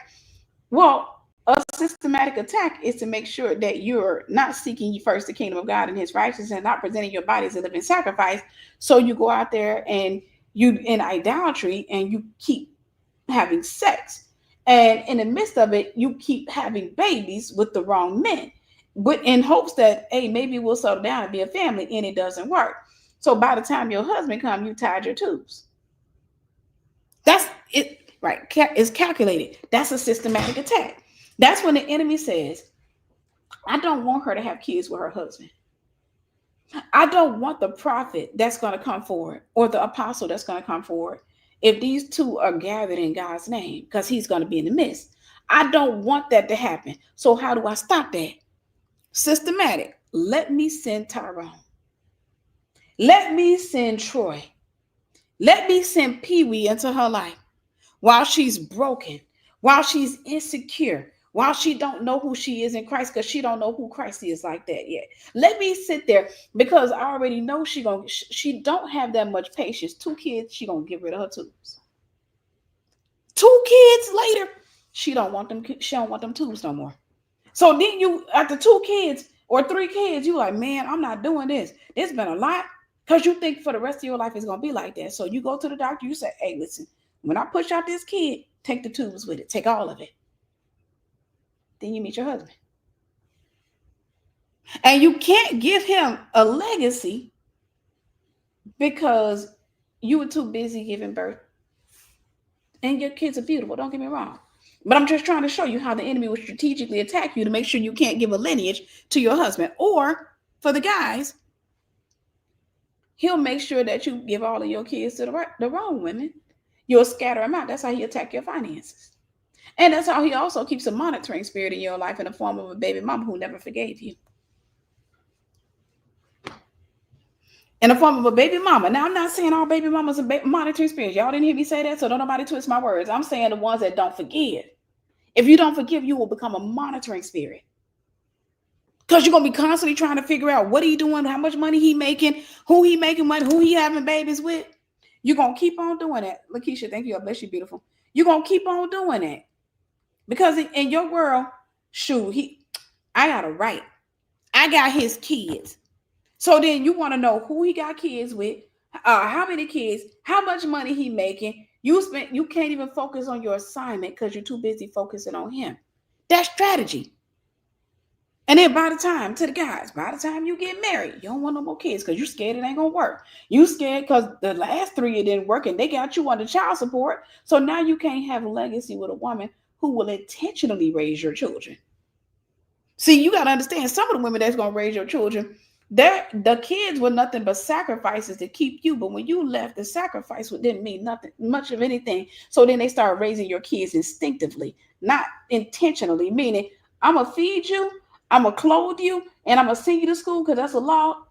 S1: Well, a systematic attack is to make sure that you're not seeking first the kingdom of God and his righteousness and not presenting your body as a living sacrifice. So you go out there and you in idolatry and you keep having sex. And in the midst of it, you keep having babies with the wrong men, but in hopes that, hey, maybe we'll settle down and be a family, and it doesn't work. So by the time your husband comes, you tied your tubes. That's it, right? It's calculated. That's a systematic attack. That's when the enemy says, I don't want her to have kids with her husband. I don't want the prophet that's going to come forward or the apostle that's going to come forward if these two are gathered in God's name, because he's going to be in the midst. I don't want that to happen. So how do I stop that? Systematic. Let me send Tyrone. Let me send Troy. Let me send Pee Wee into her life while she's broken, while she's insecure, while she don't know who she is in Christ, because she don't know who Christ is like that yet. Let me sit there, because I already know she don't have that much patience. 2 kids, she gonna get rid of her tubes. 2 kids later, she don't want them tubes no more. So then you, after 2 kids or 3 kids, you like, man, I'm not doing this. It's been a lot, because you think for the rest of your life it's gonna be like that. So you go to the doctor, you say, hey, listen, when I push out this kid, take the tubes with it, take all of it. Then you meet your husband. And you can't give him a legacy because you were too busy giving birth. And your kids are beautiful, don't get me wrong. But I'm just trying to show you how the enemy will strategically attack you to make sure you can't give a lineage to your husband. Or for the guys, he'll make sure that you give all of your kids to the wrong women. You'll scatter them out. That's how he attack your finances. And that's how he also keeps a monitoring spirit in your life in the form of a baby mama who never forgave you. In the form of a baby mama. Now, I'm not saying all baby mamas are monitoring spirits. Y'all didn't hear me say that, so don't nobody twist my words. I'm saying the ones that don't forgive. If you don't forgive, you will become a monitoring spirit. Because you're going to be constantly trying to figure out what he doing, how much money he making, who he making money, who he having babies with. You're going to keep on doing that. Lakeisha, thank you. God bless you, beautiful. You're going to keep on doing that. Because in your world, shoot, I got a right. I got his kids. So then you want to know who he got kids with, how many kids, how much money he making. You can't even focus on your assignment because you're too busy focusing on him. That's strategy. And then by the time you get married, you don't want no more kids because you're scared it ain't gonna work. You scared because the last 3 it didn't work and they got you under child support. So now you can't have a legacy with a woman who will intentionally raise your children. See, you got to understand, some of the women that's gonna raise your children, the kids were nothing but sacrifices to keep you. But when you left, the sacrifice didn't mean nothing, much of anything. So then they start raising your kids instinctively, not intentionally, meaning I'm gonna feed you, I'm gonna clothe you, and I'm gonna send you to school because that's a law,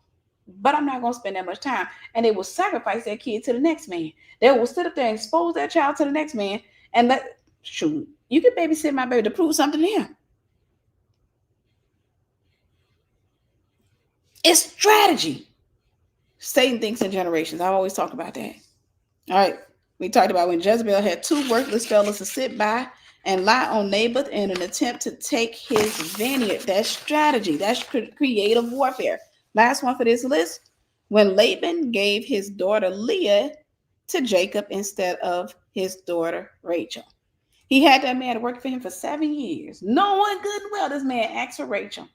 S1: but I'm not gonna spend that much time. And they will sacrifice their kid to the next man. They will sit up there and expose that child to the next man and you can babysit my baby to prove something to him. It's strategy. Satan thinks in generations. I've always talked about that. All right. We talked about when Jezebel had two worthless fellows to sit by and lie on Naboth in an attempt to take his vineyard. That's strategy. That's creative warfare. Last one for this list. When Laban gave his daughter Leah to Jacob instead of his daughter Rachel. He had that man to work for him for 7 years. Knowing good and well this man asked for Rachel.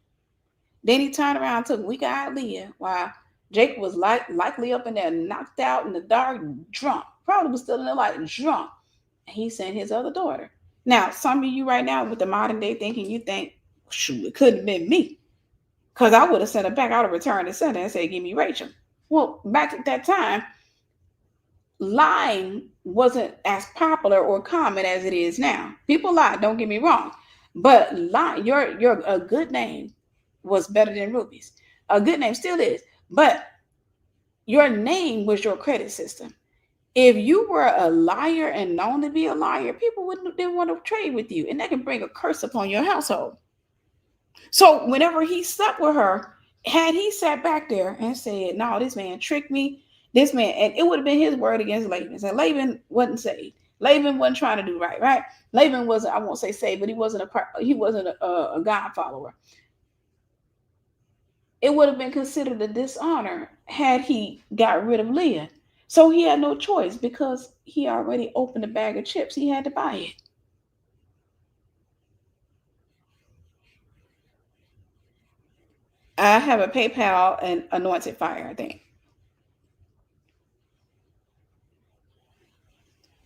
S1: Then he turned around and took weak-eyed Leah while Jacob was likely up in there, knocked out in the dark, drunk. Probably was still in the light, drunk. He sent his other daughter. Now, some of you right now with the modern day thinking, you think, shoot, it couldn't have been me. Because I would have sent her back. I would have returned the sender and said, give me Rachel. Well, back at that time, lying wasn't as popular or common as it is now. People lie, don't get me wrong. But lie, your a good name was better than rubies. A good name still is. But your name was your credit system. If you were a liar and known to be a liar, people didn't want to trade with you, and that can bring a curse upon your household. So whenever he slept with her, had he sat back there and said, no, this man tricked me, this man, and it would have been his word against Laban. So Laban wasn't saved. Laban wasn't trying to do right? Laban wasn't, I won't say saved, but he wasn't a God follower. It would have been considered a dishonor had he got rid of Leah. So he had no choice because he already opened a bag of chips. He had to buy it. I have a PayPal and anointed fire, I think.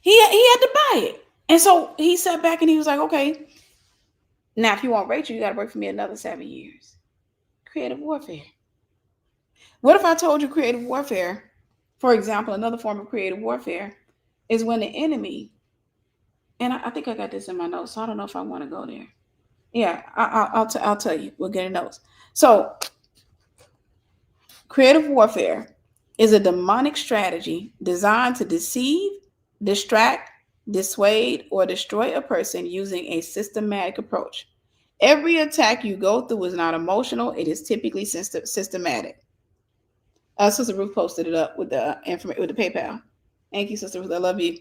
S1: He had to buy it. And so he sat back and he was like, okay, now if you want Rachel, you got to work for me another 7 years. Creative warfare. What if I told you creative warfare, for example, another form of creative warfare is when the enemy, and I think I got this in my notes, so I don't know if I want to go there. Yeah, I'll tell you. We'll get in notes. So creative warfare is a demonic strategy designed to deceive, distract, dissuade, or destroy a person using a systematic approach. Every attack you go through is not emotional. It is typically systematic. Sister Ruth posted it up with the information with the PayPal. Thank you, Sister Ruth. I love you.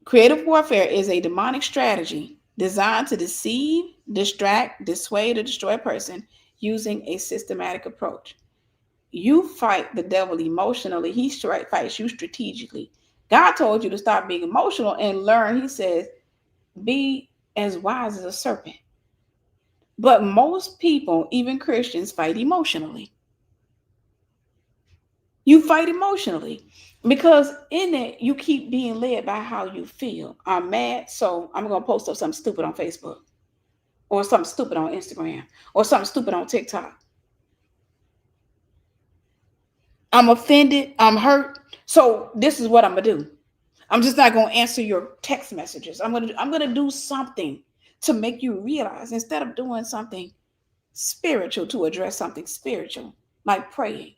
S1: Creative warfare is a demonic strategy designed to deceive, distract, dissuade, or destroy a person using a systematic approach. You fight the devil emotionally. He fights you strategically. God told you to stop being emotional and learn. He says, be as wise as a serpent. But most people, even Christians, fight emotionally. You fight emotionally because in it, you keep being led by how you feel. I'm mad, so I'm going to post up something stupid on Facebook or something stupid on Instagram or something stupid on TikTok. I'm offended. I'm hurt. So this is what I'm going to do. I'm just not going to answer your text messages. I'm going to do something to make you realize instead of doing something spiritual to address something spiritual, like praying.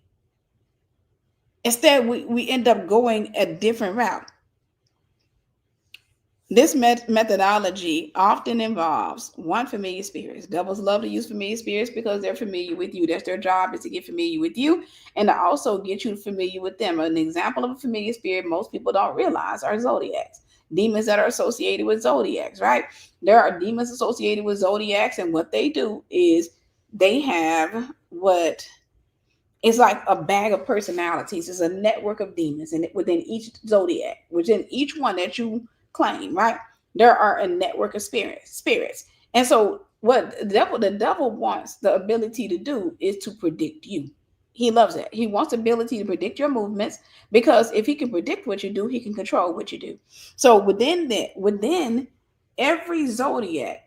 S1: Instead, we end up going a different route. This methodology often involves one familiar spirits. Devils love to use familiar spirits because they're familiar with you. That's their job, is to get familiar with you and to also get you familiar with them. An example of a familiar spirit most people don't realize are zodiacs. Demons that are associated with zodiacs, right? There are demons associated with zodiacs, and what they do is they have what it's like a bag of personalities. It's a network of demons, and within each zodiac, within each one that you claim, right, there are a network of spirits. And so what the devil wants the ability to do is to predict you. He loves it. He wants the ability to predict your movements, because if he can predict what you do, he can control what you do. So within every zodiac,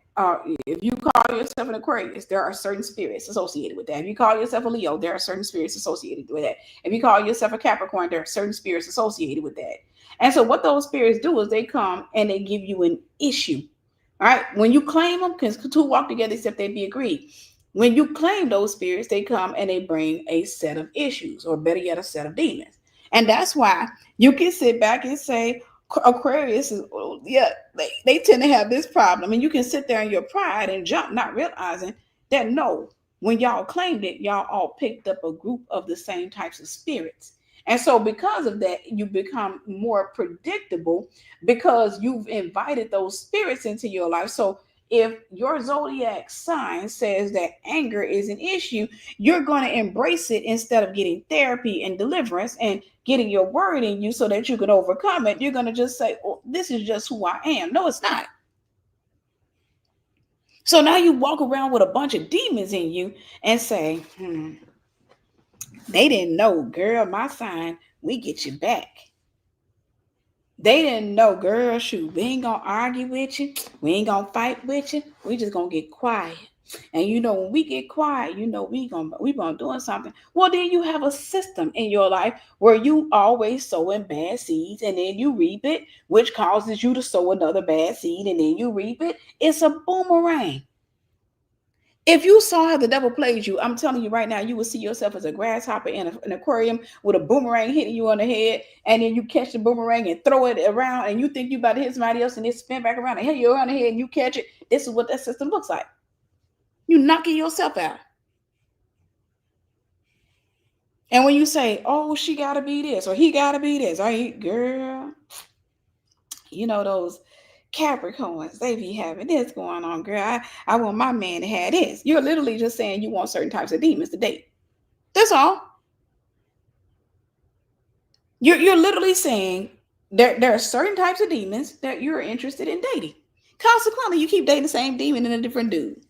S1: if you call yourself an Aquarius, there are certain spirits associated with that. If you call yourself a Leo, there are certain spirits associated with that. If you call yourself a Capricorn, there are certain spirits associated with that. And so what those spirits do is they come and they give you an issue. All right. When you claim them, because two walk together except they be agreed. When you claim those spirits, they come and they bring a set of issues, or better yet, a set of demons. And that's why you can sit back and say, Aquarius is, they tend to have this problem. And you can sit there in your pride and jump, not realizing that no, when y'all claimed it, y'all all picked up a group of the same types of spirits. And so because of that, you become more predictable because you've invited those spirits into your life. So if your zodiac sign says that anger is an issue, you're going to embrace it instead of getting therapy and deliverance and getting your word in you so that you can overcome it. You're going to just say, oh, this is just who I am. No, it's not. So now you walk around with a bunch of demons in you and say, they didn't know, girl, my sign, we get you back. They didn't know, girl, shoot, we ain't gonna argue with you. We ain't gonna fight with you. We just gonna get quiet. And when we get quiet, we gonna doing something. Well, then you have a system in your life where you always sowing bad seeds and then you reap it, which causes you to sow another bad seed and then you reap it. It's a boomerang. If you saw how the devil plays you, I'm telling you right now, you will see yourself as a grasshopper in an aquarium with a boomerang hitting you on the head, and then you catch the boomerang and throw it around, and you think you about to hit somebody else, and it spin back around and hit you on the head, and you catch it. This is what that system looks like. You knocking yourself out. And when you say, "Oh, she gotta be this," or "He gotta be this," or girl, those Capricorns, they be having this going on, girl. I want my man to have this. You're literally just saying you want certain types of demons to date. That's all. You're literally saying there are certain types of demons that you're interested in dating. Consequently, you keep dating the same demon in a different dude.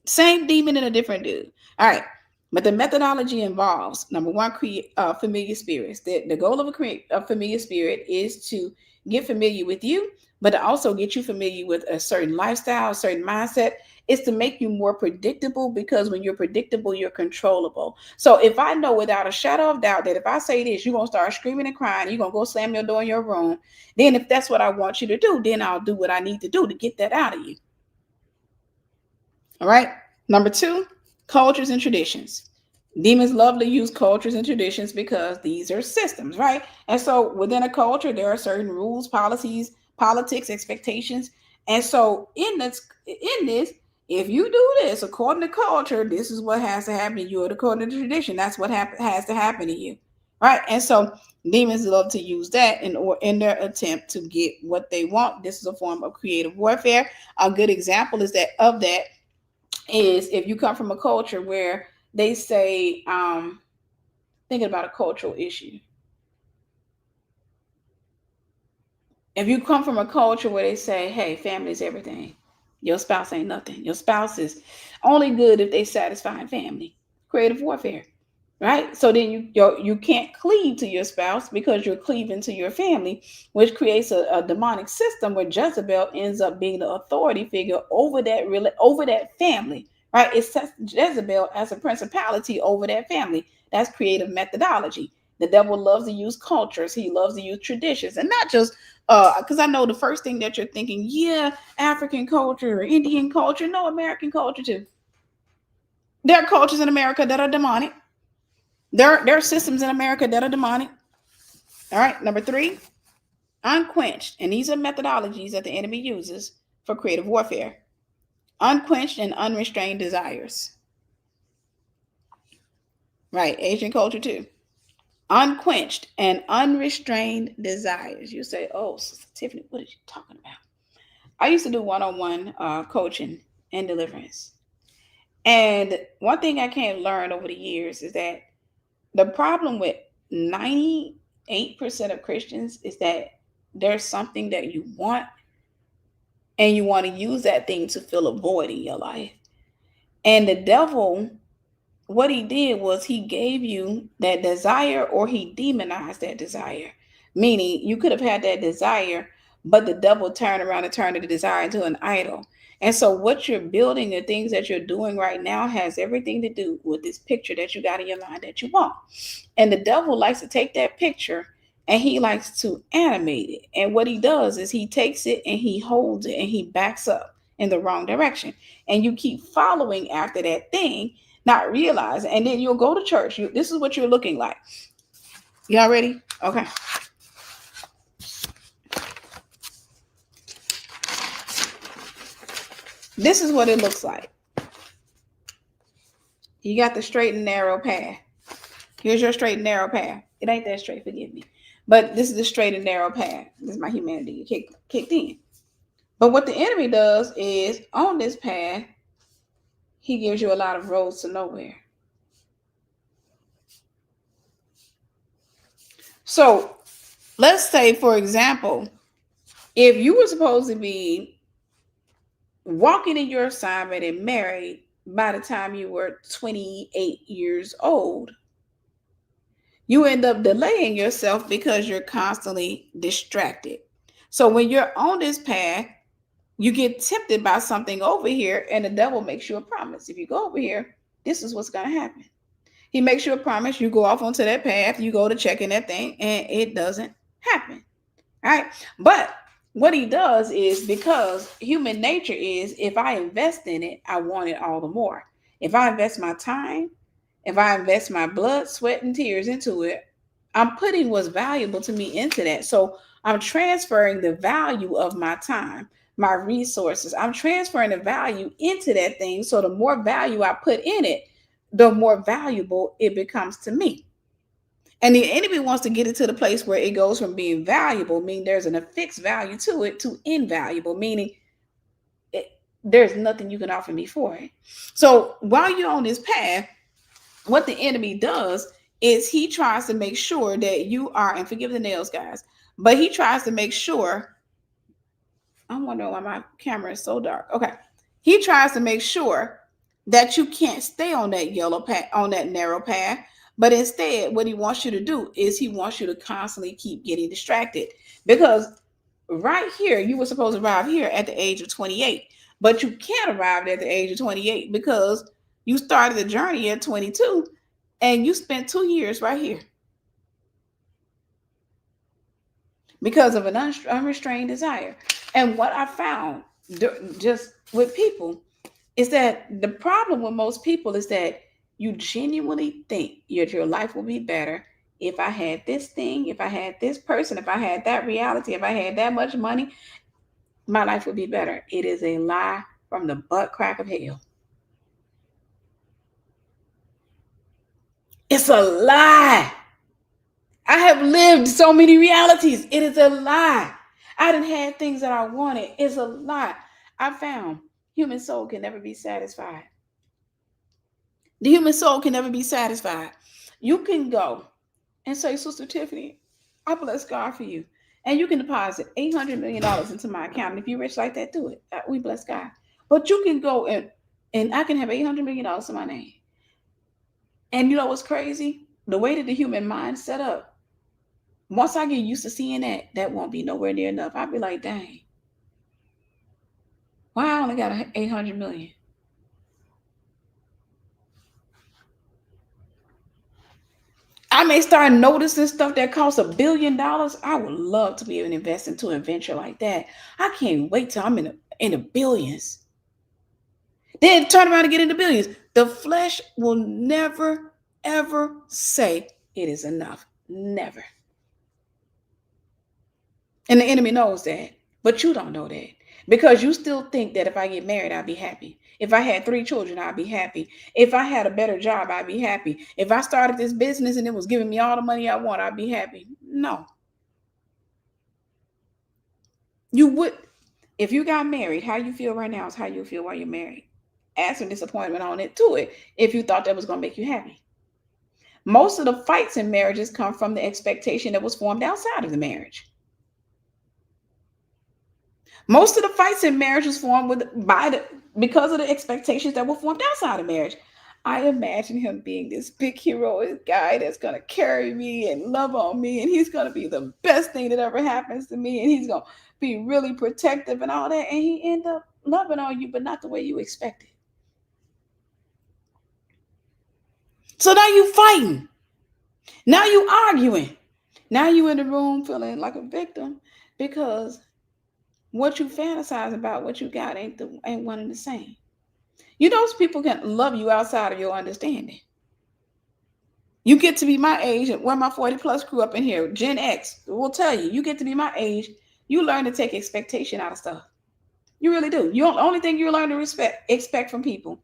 S1: Same demon in a different dude. All right. But the methodology involves, number one, create familiar spirits. The goal of a familiar spirit is to get familiar with you, but to also get you familiar with a certain lifestyle, a certain mindset. Is to make you more predictable, because when you're predictable, you're controllable. So if I know without a shadow of doubt that if I say this, you're going to start screaming and crying, you're going to go slam your door in your room, then if that's what I want you to do, then I'll do what I need to do to get that out of you. All right. Number two, cultures and traditions. Demons love to use cultures and traditions because these are systems, right? And so within a culture, there are certain rules, policies, politics, expectations. And so in this, if you do this according to culture, this is what has to happen to you. According to tradition, that's what has to happen to you, right? And so demons love to use that in their attempt to get what they want. This is a form of creative warfare. A good example is if you come from a culture where they say, thinking about a cultural issue. If you come from a culture where they say, hey, family is everything, your spouse ain't nothing. Your spouse is only good if they satisfy family. Creative warfare, right? So then you can't cleave to your spouse because you're cleaving to your family, which creates a demonic system where Jezebel ends up being the authority figure over that family. Right? It sets Jezebel as a principality over that family. That's creative methodology. The devil loves to use cultures. He loves to use traditions, and not just because I know the first thing that you're thinking, yeah, African culture or Indian culture. No, American culture too. There are cultures in America that are demonic. There are systems in America that are demonic. All right, number three, unquenched, and these are methodologies that the enemy uses for creative warfare. Unquenched and unrestrained desires. Right, Asian culture too. Unquenched and unrestrained desires. You say, oh, Sister Tiffany, what are you talking about? I used to do one-on-one coaching and deliverance. And one thing I came to learn over the years is that the problem with 98% of Christians is that there's something that you want, and you want to use that thing to fill a void in your life. And the devil, what he did was he gave you that desire, or he demonized that desire. Meaning you could have had that desire, but the devil turned around and turned the desire into an idol. And so what you're building, the things that you're doing right now, has everything to do with this picture that you got in your mind that you want. And the devil likes to take that picture and he likes to animate it. And what he does is he takes it and he holds it and he backs up in the wrong direction. And you keep following after that thing, not realizing. And then you'll go to church. This is what you're looking like. Y'all ready? Okay. This is what it looks like. You got the straight and narrow path. Here's your straight and narrow path. It ain't that straight, forgive me. But this is the straight and narrow path. This is my humanity kicked in. But what the enemy does is on this path, he gives you a lot of roads to nowhere. So let's say, for example, if you were supposed to be walking in your assignment and married by the time you were 28 years old, you end up delaying yourself because you're constantly distracted. So when you're on this path, you get tempted by something over here, and the devil makes you a promise. If you go over here, this is what's going to happen. He makes you a promise. You go off onto that path, you go to checking that thing, and it doesn't happen. All right. But what he does is, because human nature is, if I invest in it, I want it all the more. If I invest my time, if I invest my blood, sweat, and tears into it, I'm putting what's valuable to me into that. So I'm transferring the value of my time, my resources. I'm transferring the value into that thing. So the more value I put in it, the more valuable it becomes to me. And the enemy wants to get it to the place where it goes from being valuable, meaning there's an affixed value to it, to invaluable, meaning there's nothing you can offer me for it. So while you're on this path, what the enemy does is he tries to make sure that you are, and forgive the nails, guys, but he tries to make sure, I'm wondering why my camera is so dark. Okay. He tries to make sure that you can't stay on that yellow path, on that narrow path. But instead, what he wants you to do is he wants you to constantly keep getting distracted. Because right here, you were supposed to arrive here at the age of 28, but you can't arrive at the age of 28 because you started the journey at 22 and you spent 2 years right here because of an unrestrained desire. And what I found just with people is that the problem with most people is that you genuinely think your life will be better if I had this thing, if I had this person, if I had that reality, if I had that much money, my life would be better. It is a lie from the butt crack of hell. It's a lie. I have lived so many realities. It is a lie. I didn't have things that I wanted. It's a lie. I found human soul can never be satisfied. The human soul can never be satisfied. You can go and say, Sister Tiffany, I bless God for you. And you can deposit $800 million into my account. And if you're rich like that, do it. We bless God. But you can go and I can have $800 million in my name. And you know what's crazy? The way that the human mind set up, once I get used to seeing that won't be nowhere near enough. I'll be like, dang, why I only got 800 million? I may start noticing stuff that costs $1 billion. I would love to be able to invest into a venture like that. I can't wait till I'm in the billions. Then turn around and get into billions. The flesh will never, ever say it is enough. Never. And the enemy knows that. But you don't know that. Because you still think that if I get married, I'll be happy. If I had 3 children, I'd be happy. If I had a better job, I'd be happy. If I started this business and it was giving me all the money I want, I'd be happy. No. You would, if you got married, how you feel right now is how you feel while you're married. Add some disappointment on it to it if you thought that was going to make you happy. Most of the fights in marriages come from the expectation that was formed outside of the marriage. Most of the fights in marriage was formed because of the expectations that were formed outside of marriage. I imagine him being this big heroic guy that's going to carry me and love on me, and he's going to be the best thing that ever happens to me, and he's going to be really protective and all that, and he end up loving on you, but not the way you expected. So now you fighting. Now you arguing. Now you in the room feeling like a victim because what you fantasize about, what you got ain't one and the same. You know, people can love you outside of your understanding. You get to be my age, and where my 40 plus crew up in here, Gen X will tell you, you get to be my age, you learn to take expectation out of stuff. You really do. The only thing you learn to expect from people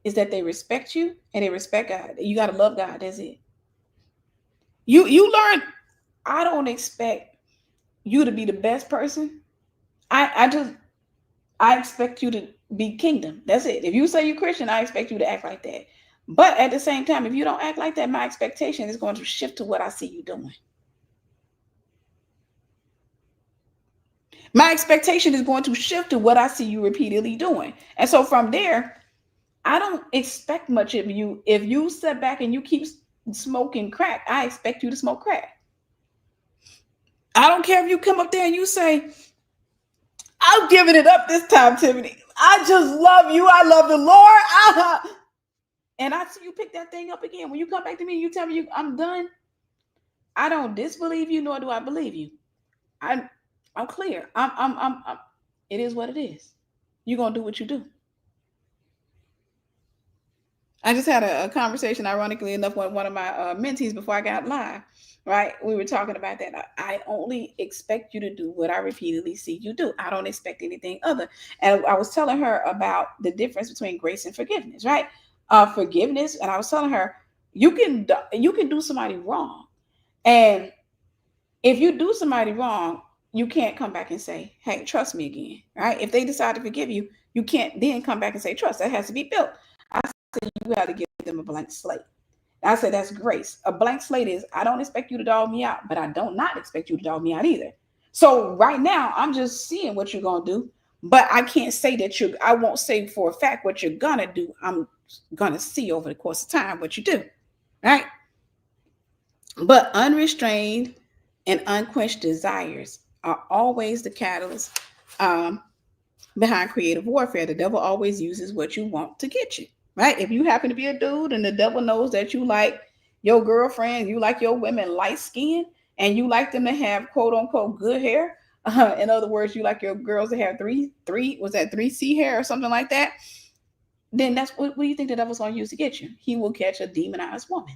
S1: is that they respect you and they respect God. You got to love God. That's it. You learn. I don't expect you to be the best person. I expect you to be kingdom. That's it. If you say you're Christian, I expect you to act like that. But at the same time, if you don't act like that, my expectation is going to shift to what I see you doing. My expectation is going to shift to what I see you repeatedly doing. And so from there, I don't expect much of you. If you sit back and you keep smoking crack, I expect you to smoke crack. I don't care if you come up there and you say, I'm giving it up this time, Tiffany. I just love you. I love the Lord. And I see you pick that thing up again. When you come back to me, you tell me I'm done. I don't disbelieve you, nor do I believe you. I'm clear. It is what it is. You're gonna do what you do. I just had a conversation, ironically enough, with one of my mentees before I got live. Right, we were talking about that. I only expect you to do what I repeatedly see you do. I don't expect anything other. And I was telling her about the difference between grace and forgiveness. Right, forgiveness, and I was telling her you can do somebody wrong, and if you do somebody wrong, you can't come back and say, hey, trust me again. Right, if they decide to forgive you, you can't then come back and say trust. That has to be built. I said you got to give them a blank slate. I said that's grace. A blank slate is I don't expect you to dog me out, but I don't not expect you to dog me out either. So right now I'm just seeing what you're gonna do, but I can't say that I won't say for a fact what you're gonna do. I'm gonna see over the course of time what you do. Right? But unrestrained and unquenched desires are always the catalyst behind creative warfare. The devil always uses what you want to get you. Right? If you happen to be a dude and the devil knows that you like your girlfriend, you like your women light skinned, and you like them to have quote unquote good hair. In other words, you like your girls to have three, was that 3C hair or something like that? Then that's what do you think the devil's going to use to get you? He will catch a demonized woman.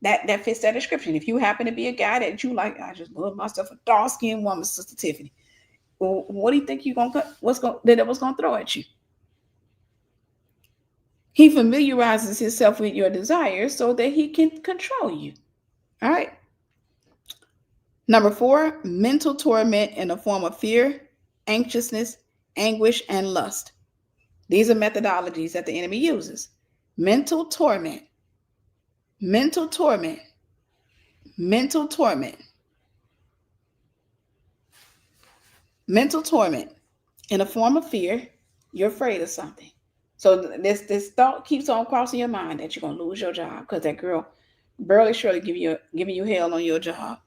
S1: That fits that description. If you happen to be a guy that you like, I just love myself a dark skinned woman, Sister Tiffany. Well, what do you think the devil's going to throw at you? He familiarizes himself with your desires so that he can control you. All right. Number 4, mental torment in the form of fear, anxiousness, anguish, and lust. These are methodologies that the enemy uses. Mental torment, mental torment, mental torment, mental torment in the form of fear. You're afraid of something. So this thought keeps on crossing your mind that you're gonna lose your job because that girl barely surely giving you hell on your job.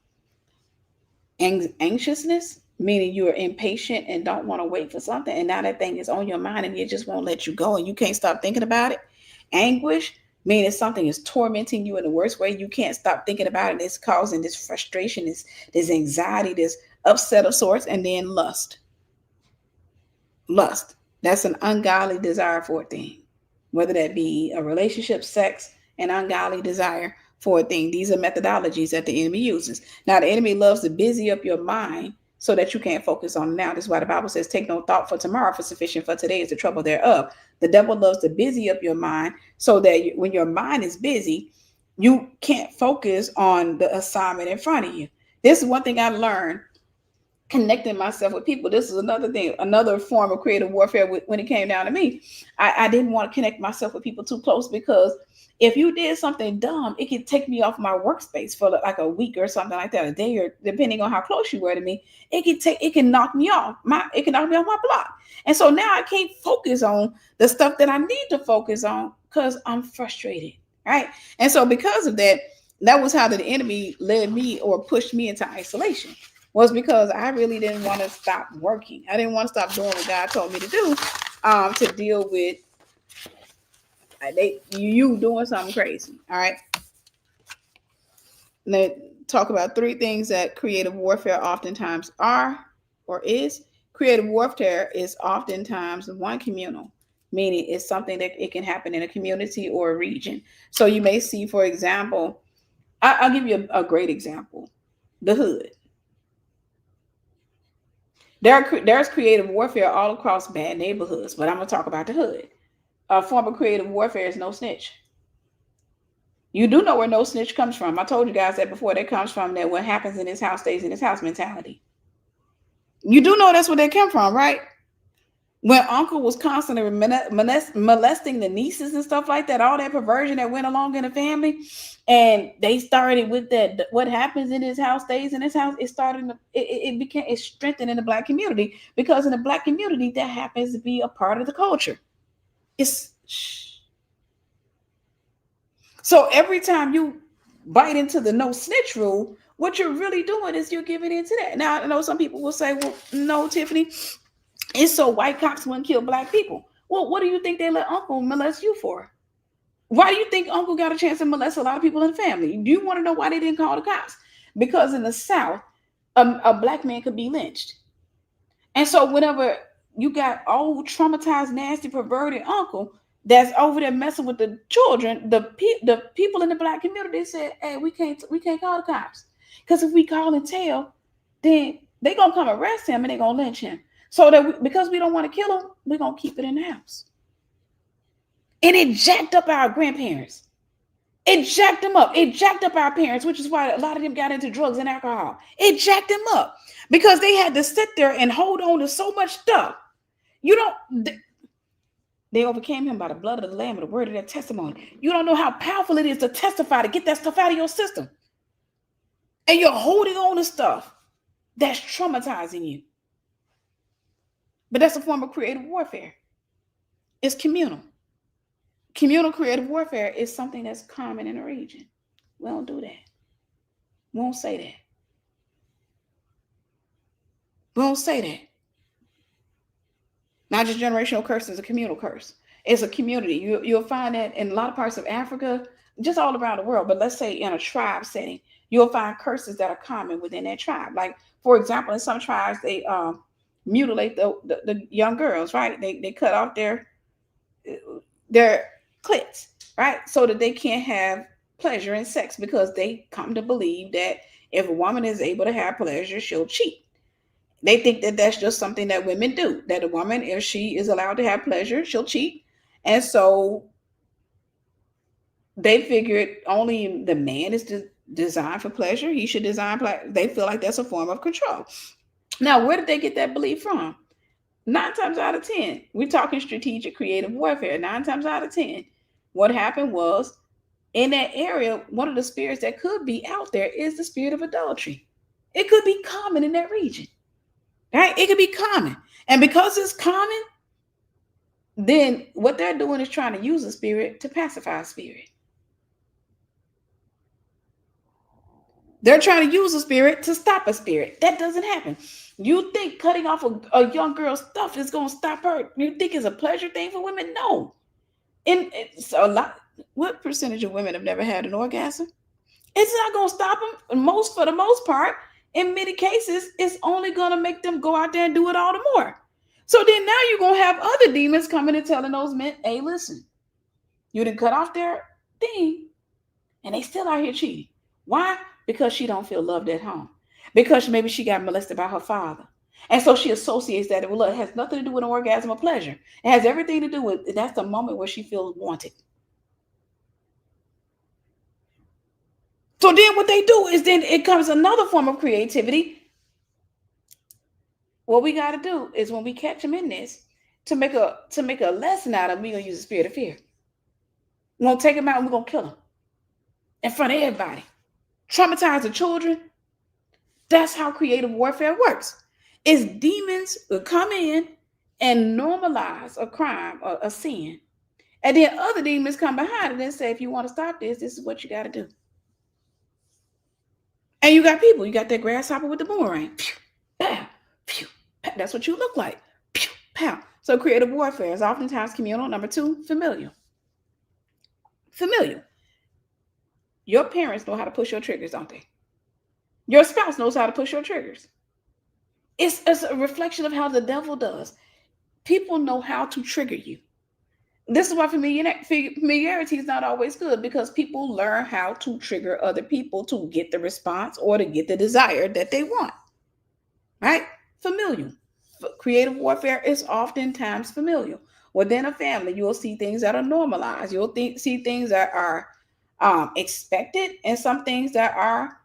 S1: Anxiousness, meaning you are impatient and don't want to wait for something, and now that thing is on your mind and it just won't let you go, and you can't stop thinking about it. Anguish, meaning something is tormenting you in the worst way. You can't stop thinking about it. It's causing this frustration, this anxiety, this upset of sorts. And then lust. Lust. That's an ungodly desire for a thing, whether that be a relationship, sex, an ungodly desire for a thing. These are methodologies that the enemy uses. Now, the enemy loves to busy up your mind so that you can't focus on now. This is why the Bible says, take no thought for tomorrow, for sufficient for today is the trouble thereof. The devil loves to busy up your mind so that when your mind is busy, you can't focus on the assignment in front of you. This is one thing I learned connecting myself with people. This is another thing, another form of creative warfare when it came down to me. I didn't want to connect myself with people too close, because if you did something dumb, it could take me off my workspace for like a week or something like that, a day, or depending on how close you were to me, it can knock me off my block. And so now I can't focus on the stuff that I need to focus on because I'm frustrated. Right. And so because of that, that was how the enemy led me or pushed me into isolation, was because I really didn't want to stop working. I didn't want to stop doing what God told me to do, to deal with you doing something crazy. All right. Let's talk about 3 things that creative warfare oftentimes are or is. Creative warfare is oftentimes one, communal, meaning it's something that it can happen in a community or a region. So you may see, for example, I'll give you a great example, the hood. There's creative warfare all across bad neighborhoods, but I'm going to talk about the hood. A form of creative warfare is no snitch. You do know where no snitch comes from. I told you guys that before. That comes from that what happens in this house stays in this house mentality. You do know that's where they come from, right? When uncle was constantly molesting the nieces and stuff like that, all that perversion that went along in the family, and they started with that, what happens in this house stays in this house. It started, it strengthened in the Black community, because in the Black community that happens to be a part of the culture. It's so every time you bite into the no snitch rule, what you're really doing is you're giving into that. Now, I know some people will say, well, no, Tiffany, it's so white cops wouldn't kill Black people. Well, what do you think they let uncle molest you for? Why do you think uncle got a chance to molest a lot of people in the family? Do you want to know why they didn't call the cops? Because in the South, a Black man could be lynched. And so whenever you got old, traumatized, nasty, perverted uncle that's over there messing with the children, the people in the Black community said, hey, we can't call the cops. Because if we call and tell, then they're going to come arrest him and they're going to lynch him. So that because we don't want to kill him, we're going to keep it in the house. And it jacked up our grandparents. It jacked them up. It jacked up our parents, which is why a lot of them got into drugs and alcohol. It jacked them up because they had to sit there and hold on to so much stuff. They overcame him by the blood of the Lamb and the word of their testimony. You don't know how powerful it is to testify, to get that stuff out of your system. And you're holding on to stuff that's traumatizing you. But that's a form of creative warfare. It's communal. Communal creative warfare is something that's common in the region. We don't do that. We won't say that. We won't say that. Not just generational curse is a communal curse. It's a community. You'll find that in a lot of parts of Africa, just all around the world. But let's say in a tribe setting, you'll find curses that are common within that tribe. Like, for example, in some tribes, they mutilate the young girls, right? They cut off their clits, right? So that they can't have pleasure in sex, because they come to believe that if a woman is able to have pleasure, she'll cheat. They think that that's just something that women do, that a woman, if she is allowed to have pleasure, she'll cheat. And so they figured only the man is designed for pleasure. He should design pleasure. They feel like that's a form of control. Now, where did they get that belief from? 9 times out of 10, we're talking strategic creative warfare. 9 times out of 10, what happened was, in that area, one of the spirits that could be out there is the spirit of adultery. It could be common in that region, right? It could be common. And because it's common, then what they're doing is trying to use a spirit to pacify a spirit. They're trying to use a spirit to stop a spirit. That doesn't happen. You think cutting off a young girl's stuff is going to stop her? You think it's a pleasure thing for women? No. And it's a lot. What percentage of women have never had an orgasm? It's not going to stop them. For the most part, in many cases, it's only going to make them go out there and do it all the more. So then now you're going to have other demons coming and telling those men, hey, listen, you didn't cut off their thing, and they still out here cheating. Why? Because she don't feel loved at home. Because maybe she got molested by her father. And so she associates that with love. It has nothing to do with an orgasm or pleasure. It has everything to do with, that's the moment where she feels wanted. So then what they do is then it comes another form of creativity. What we got to do is when we catch them in this, to make a lesson out of them, we're going to use the spirit of fear. We're going to take them out and we're going to kill them in front of everybody. Traumatize the children. That's how creative warfare works. It's demons will come in and normalize a crime or a sin. And then other demons come behind it and say, if you want to stop this, this is what you got to do. And you got people, you got that grasshopper with the boomerang. Pew, pow, pew, pow. That's what you look like. Pew, pow. So creative warfare is oftentimes communal. Number 2, familial. Familial. Your parents know how to push your triggers, don't they? Your spouse knows how to push your triggers. It's a reflection of how the devil does. People know how to trigger you. This is why familiarity is not always good, because people learn how to trigger other people to get the response or to get the desire that they want. Right? Familial. Creative warfare is oftentimes familial. Within a family, you'll see things that are normalized. You'll see things that are expected and some things that are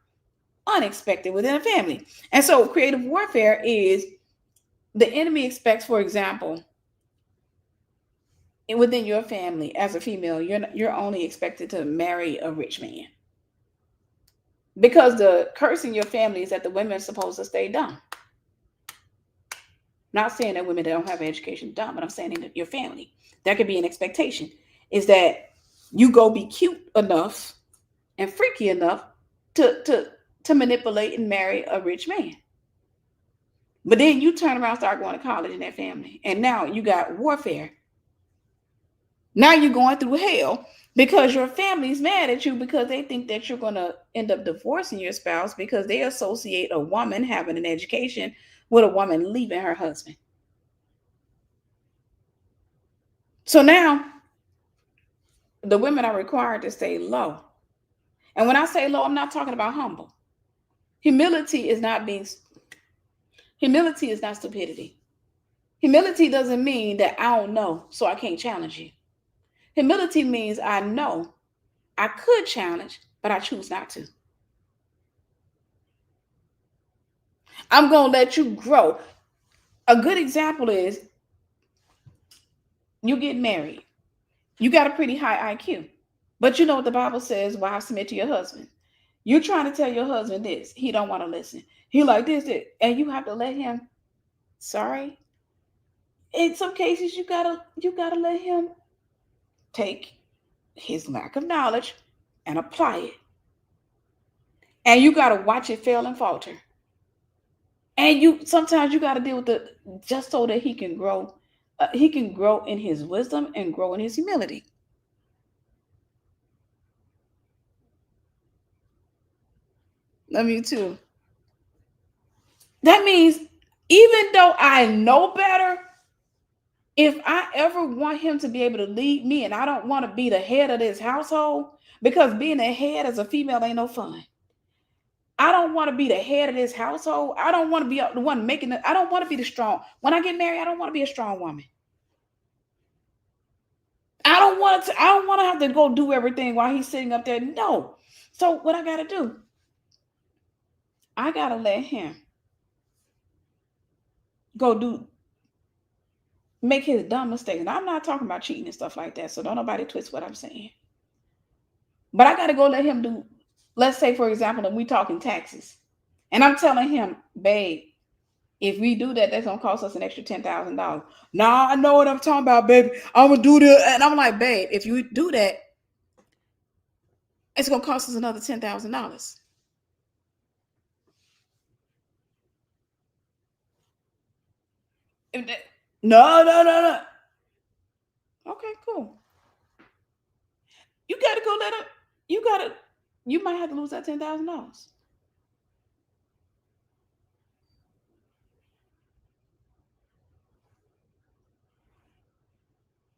S1: unexpected within a family. And so creative warfare is the enemy expects, for example, within your family as a female, you're only expected to marry a rich man. Because the curse in your family is that the women are supposed to stay dumb. Not saying that women that don't have an education dumb, but I'm saying in your family, there could be an expectation is that you go be cute enough and freaky enough to manipulate and marry a rich man. But then you turn around, start going to college in that family, and now you got warfare. Now you're going through hell because your family's mad at you because they think that you're going to end up divorcing your spouse because they associate a woman having an education with a woman leaving her husband. So now the women are required to stay low. And when I say low, I'm not talking about humble. Humility is not stupidity. Humility doesn't mean that I don't know, so I can't challenge you. Humility means I know I could challenge, but I choose not to. I'm going to let you grow. A good example is you get married. You got a pretty high IQ. But you know what the Bible says, wives, submit to your husband. You're trying to tell your husband this. He don't want to listen. He like this. And you have to let him. Sorry. In some cases, you gotta let him take his lack of knowledge and apply it. And you gotta watch it fail and falter. And sometimes you gotta deal with just so that he can grow. He can grow in his wisdom and grow in his humility. Love you too. That means even though I know better, if I ever want him to be able to lead me and I don't want to be the head of this household, because being the head as a female ain't no fun. I don't want to be the head of this household. I don't want to be the one making it. I don't want to be the strong. When I get married, I don't want to be a strong woman. I don't want to have to go do everything while he's sitting up there. No. So what I got to do? I got to let him make his dumb mistakes. And I'm not talking about cheating and stuff like that. So don't nobody twist what I'm saying. But I got to go let him do, let's say, for example, if we talking taxes. And I'm telling him, babe, if we do that, that's going to cost us an extra $10,000. Nah, I know what I'm talking about, baby. I'm going to do that. And I'm like, babe, if you do that, it's going to cost us another $10,000. No. Okay, cool. You got to go let him, you might have to lose that $10,000.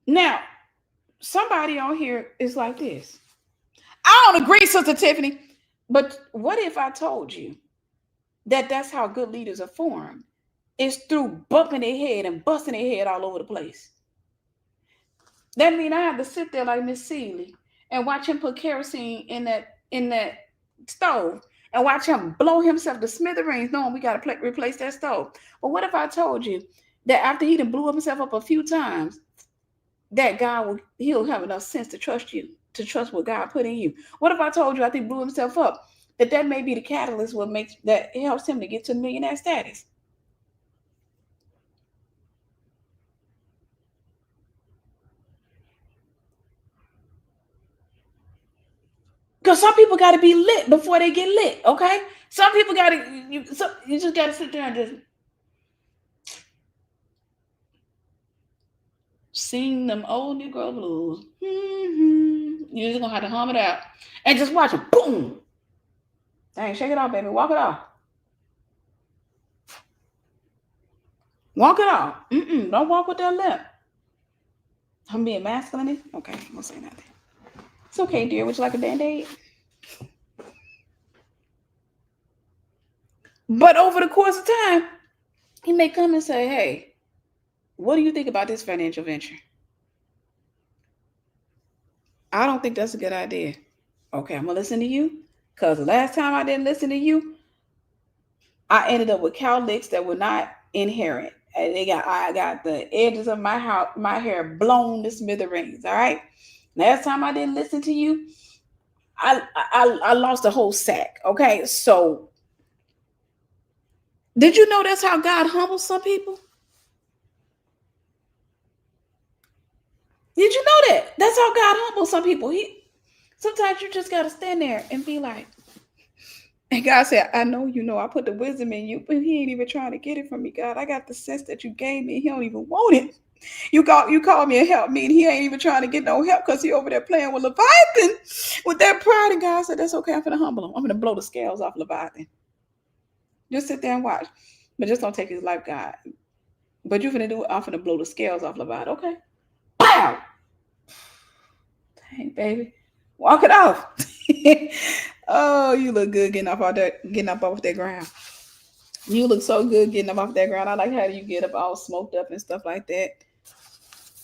S1: Now, somebody on here is like this. I don't agree, Sister Tiffany. But what if I told you that that's how good leaders are formed? It's through bumping their head and busting their head all over the place. That means I have to sit there like Miss Seeley and watch him put kerosene in that stove and watch him blow himself to smithereens, knowing we got to replace that stove. But what if I told you that after he done blew himself up a few times, that he'll have enough sense to trust you, to trust what God put in you? What if I told you after he blew himself up, that may be the catalyst that helps him to get to millionaire status? Because some people got to be lit before they get lit, okay? Some people got to, you just got to sit there and just sing them old Negro blues. Mm-hmm. You're just going to have to hum it out. And just watch it. Boom. Dang, shake it off, baby. Walk it off. Walk it off. Don't walk with that lip. I'm being masculine. Okay, I'm going to say nothing. It's okay, dear. Would you like a Band-Aid? But over the course of time, he may come and say, hey, what do you think about this financial venture? I don't think that's a good idea. Okay, I'm gonna listen to you. Cause the last time I didn't listen to you, I ended up with cowlicks that were not inherent. And I got the edges of my hair blown to smithereens. All right. Last time I didn't listen to you, I lost a whole sack. Okay. So did you know that's how God humbles some people? Did you know that? That's how God humbles some people. Sometimes you just gotta stand there and be like, and God said, I know you know I put the wisdom in you, but he ain't even trying to get it from me, God. I got the sense that you gave me. He don't even want it. You called me and help me, and he ain't even trying to get no help because he over there playing with Leviathan with that pride. And God said, that's okay. I'm gonna humble him. I'm gonna blow the scales off Leviathan. Just sit there and watch. But just don't take his life, God. But you're gonna do it. I'm gonna blow the scales off Leviathan. Okay. Pow! Dang, baby. Walk it off. Oh, you look good getting up off that ground. You look so good getting up off that ground. I like how you get up all smoked up and stuff like that.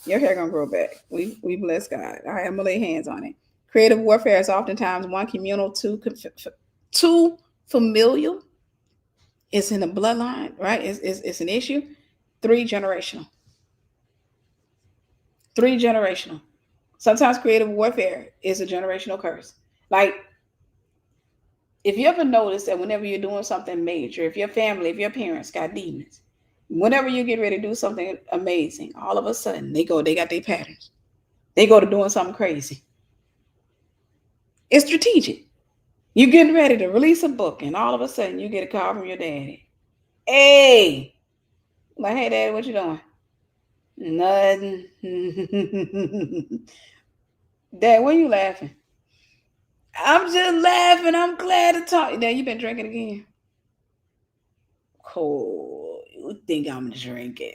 S1: Your hair gonna grow back. We bless God. All right, I'm gonna lay hands on it. Creative warfare is oftentimes one, communal, two, familial. It's in the bloodline, right? It's an issue. Three, generational. Three, generational. Sometimes creative warfare is a generational curse. Like, if you ever notice that whenever you're doing something major, if your family, if your parents got demons, whenever you get ready to do something amazing, all of a sudden they got their patterns. They go to doing something crazy. It's strategic. You're getting ready to release a book, and all of a sudden you get a call from your daddy. Hey, like, hey, Dad, what you doing? Nothing. Dad, why you laughing? I'm just laughing. I'm glad to talk. Dad, you been drinking again? Cool. You think I'm drinking?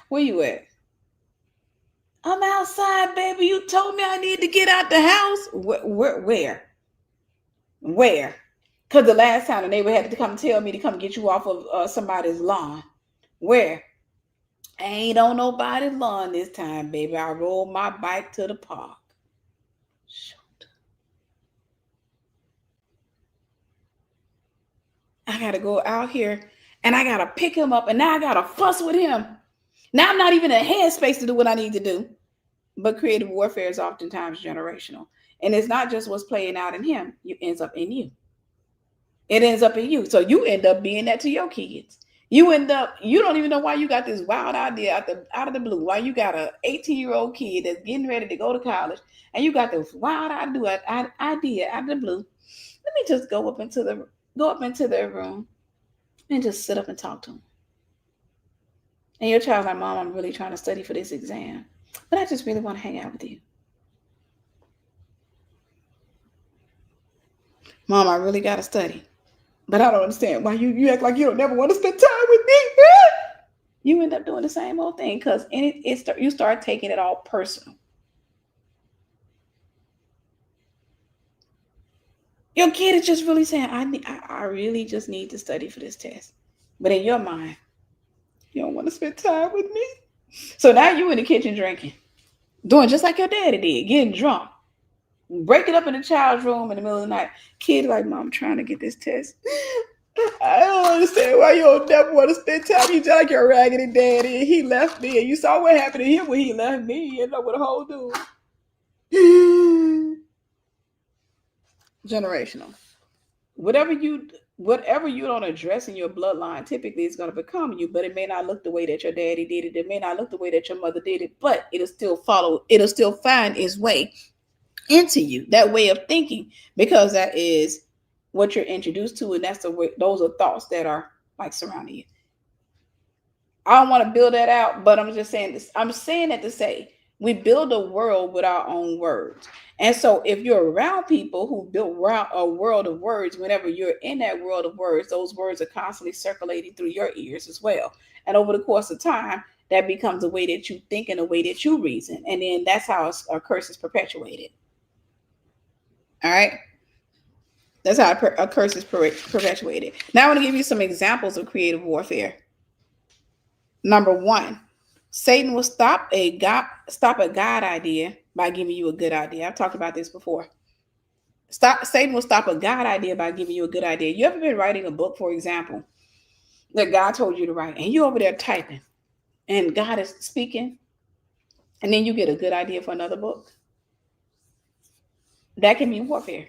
S1: Where you at? I'm outside, baby. You told me I need to get out the house. Where? Where? Because the last time the neighbor had to come tell me to come get you off of somebody's lawn. Where? I ain't on nobody's lawn this time, baby. I rode my bike to the park. Shoot. I got to go out here and I got to pick him up, and now I got to fuss with him. Now I'm not even in a headspace to do what I need to do. But creative warfare is oftentimes generational. And it's not just what's playing out in him, it ends up in you. It ends up in you. So you end up being that to your kids. You don't even know why you got this wild idea out of the blue. Why you got a 18-year-old kid that's getting ready to go to college, and you got this wild idea out of the blue. Let me just go up into their room and just sit up and talk to them. And your child's like, Mom, I'm really trying to study for this exam, but I just really want to hang out with you. Mom, I really got to study, but I don't understand why you act like you don't never want to spend time with me. You end up doing the same old thing because you start taking it all personal. Your kid is just really saying, I really just need to study for this test. But in your mind, you don't want to spend time with me. So now you in the kitchen drinking, doing just like your daddy did, getting drunk, breaking up in the child's room in the middle of the night. Kid like, Mom, I'm trying to get this test. I don't understand why you don't never want to spend time. You just like your raggedy daddy. He left me, and you saw what happened to him when he left me. You end up with a whole dude. Generational. Whatever you don't address in your bloodline, typically it's going to become you, but it may not look the way that your daddy did it. It may not look the way that your mother did it, but it'll still find its way into you, that way of thinking, because that is what you're introduced to, and that's the way, those are thoughts that are like surrounding you. I don't want to build that out, but I'm just saying this. I'm saying that to say we build a world with our own words. And so if you're around people who built a world of words, whenever you're in that world of words, those words are constantly circulating through your ears as well. And over the course of time, that becomes a way that you think and a way that you reason. And then that's how a curse is perpetuated. All right. That's how a curse is perpetuated. Now I want to give you some examples of creative warfare. Number one, Satan will stop a God idea by giving you a good idea. I've talked about this before. Satan will stop a God idea by giving you a good idea. You ever been writing a book, for example, that God told you to write, and you over there typing, and God is speaking, and then you get a good idea for another book? That can be warfare.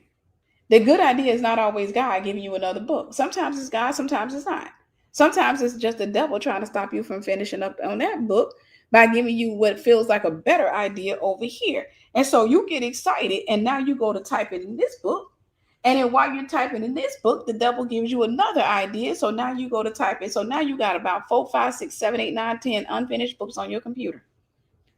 S1: The good idea is not always God giving you another book. Sometimes it's God, sometimes it's not. Sometimes it's just the devil trying to stop you from finishing up on that book by giving you what feels like a better idea over here. And so you get excited, and now you go to type it in this book. And then while you're typing in this book, the devil gives you another idea. So now you go to type it. So now you got about 4, 5, 6, 7, 8, 9, 10 unfinished books on your computer.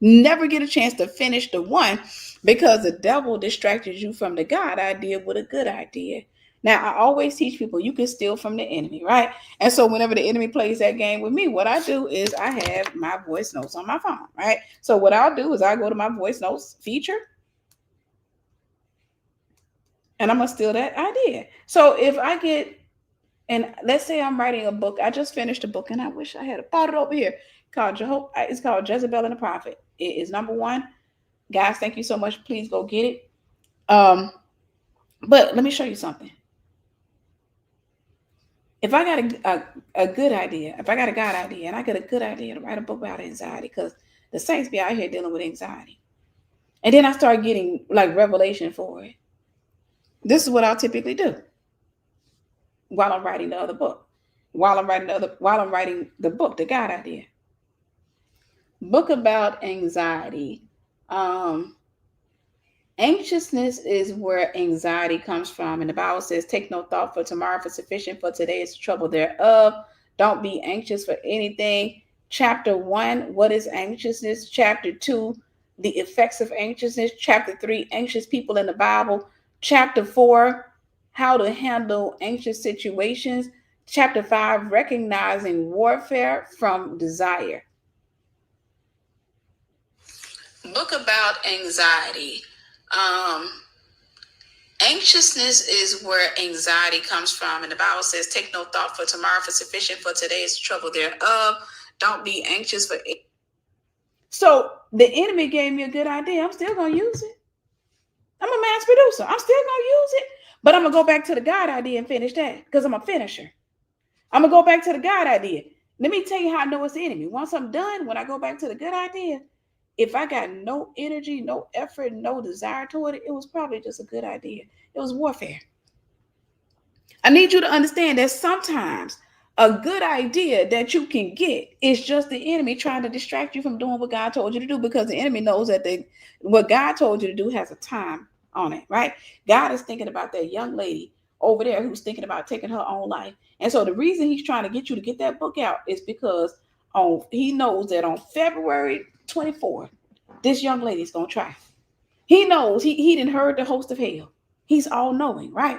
S1: Never get a chance to finish the one because the devil distracted you from the God idea with a good idea. Now, I always teach people you can steal from the enemy, right? And so whenever the enemy plays that game with me, what I do is I have my voice notes on my phone, right? So what I'll do is I go to my voice notes feature, and I'm going to steal that idea. So if I get, and let's say I'm writing a book, I just finished a book, and I wish I had bought it over here, called Jehovah. It's called Jezebel and the Prophet. It is #1. Guys, thank you so much. Please go get it. But let me show you something. If I got a good idea, if I got a God idea, and I get a good idea to write a book about anxiety, because the saints be out here dealing with anxiety, and then I start getting like revelation for it. This is what I'll typically do while I'm writing the other book. While I'm writing the book, the God idea. Book about anxiety. Anxiousness is where anxiety comes from. And the Bible says, take no thought for tomorrow, for sufficient for today is the trouble thereof. Don't be anxious for anything. Chapter 1, what is anxiousness? Chapter 2, the effects of anxiousness. Chapter 3, anxious people in the Bible. Chapter 4, how to handle anxious situations. Chapter 5, recognizing warfare from desire. Book about anxiety. Anxiousness is where anxiety comes from. And the Bible says, take no thought for tomorrow, for sufficient for today is the trouble thereof. Don't be anxious for it. So the enemy gave me a good idea. I'm still going to use it. I'm a mass producer. I'm still going to use it. But I'm going to go back to the God idea and finish that because I'm a finisher. I'm going to go back to the God idea. Let me tell you how I know it's the enemy. Once I'm done, when I go back to the good idea, if I got no energy, no effort, no desire toward it, it was probably just a good idea. It was warfare. I need you to understand that sometimes a good idea that you can get is just the enemy trying to distract you from doing what God told you to do, because the enemy knows that what God told you to do has a time on it, right? God is thinking about that young lady over there who's thinking about taking her own life. And so the reason he's trying to get you to get that book out is because he knows that on February 24th, this young lady's gonna try. He knows he didn't heard the host of hell. He's all knowing, right?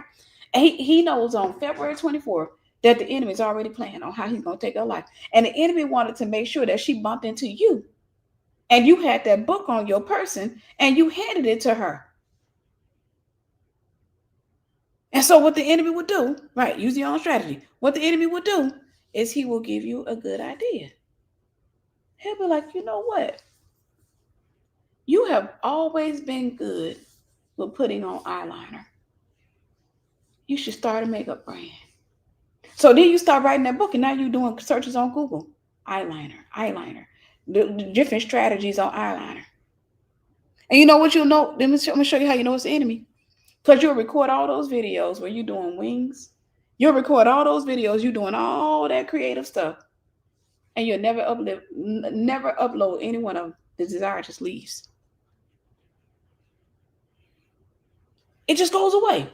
S1: And he knows on February 24th that the enemy's already planning on how he's gonna take her life. And the enemy wanted to make sure that she bumped into you, and you had that book on your person, and you handed it to her. And so what the enemy would do, right? Use your own strategy. What the enemy would do is he will give you a good idea. He'll be like, you know what? You have always been good with putting on eyeliner. You should start a makeup brand. So then you start writing that book, and now you're doing searches on Google. Eyeliner. The different strategies on eyeliner. And you know what you'll know? Let me show you how you know it's the enemy. Because you'll record all those videos where you're doing wings. You'll record all those videos, you're doing all that creative stuff. And you'll never upload any one of them. The desire just leaves. It just goes away.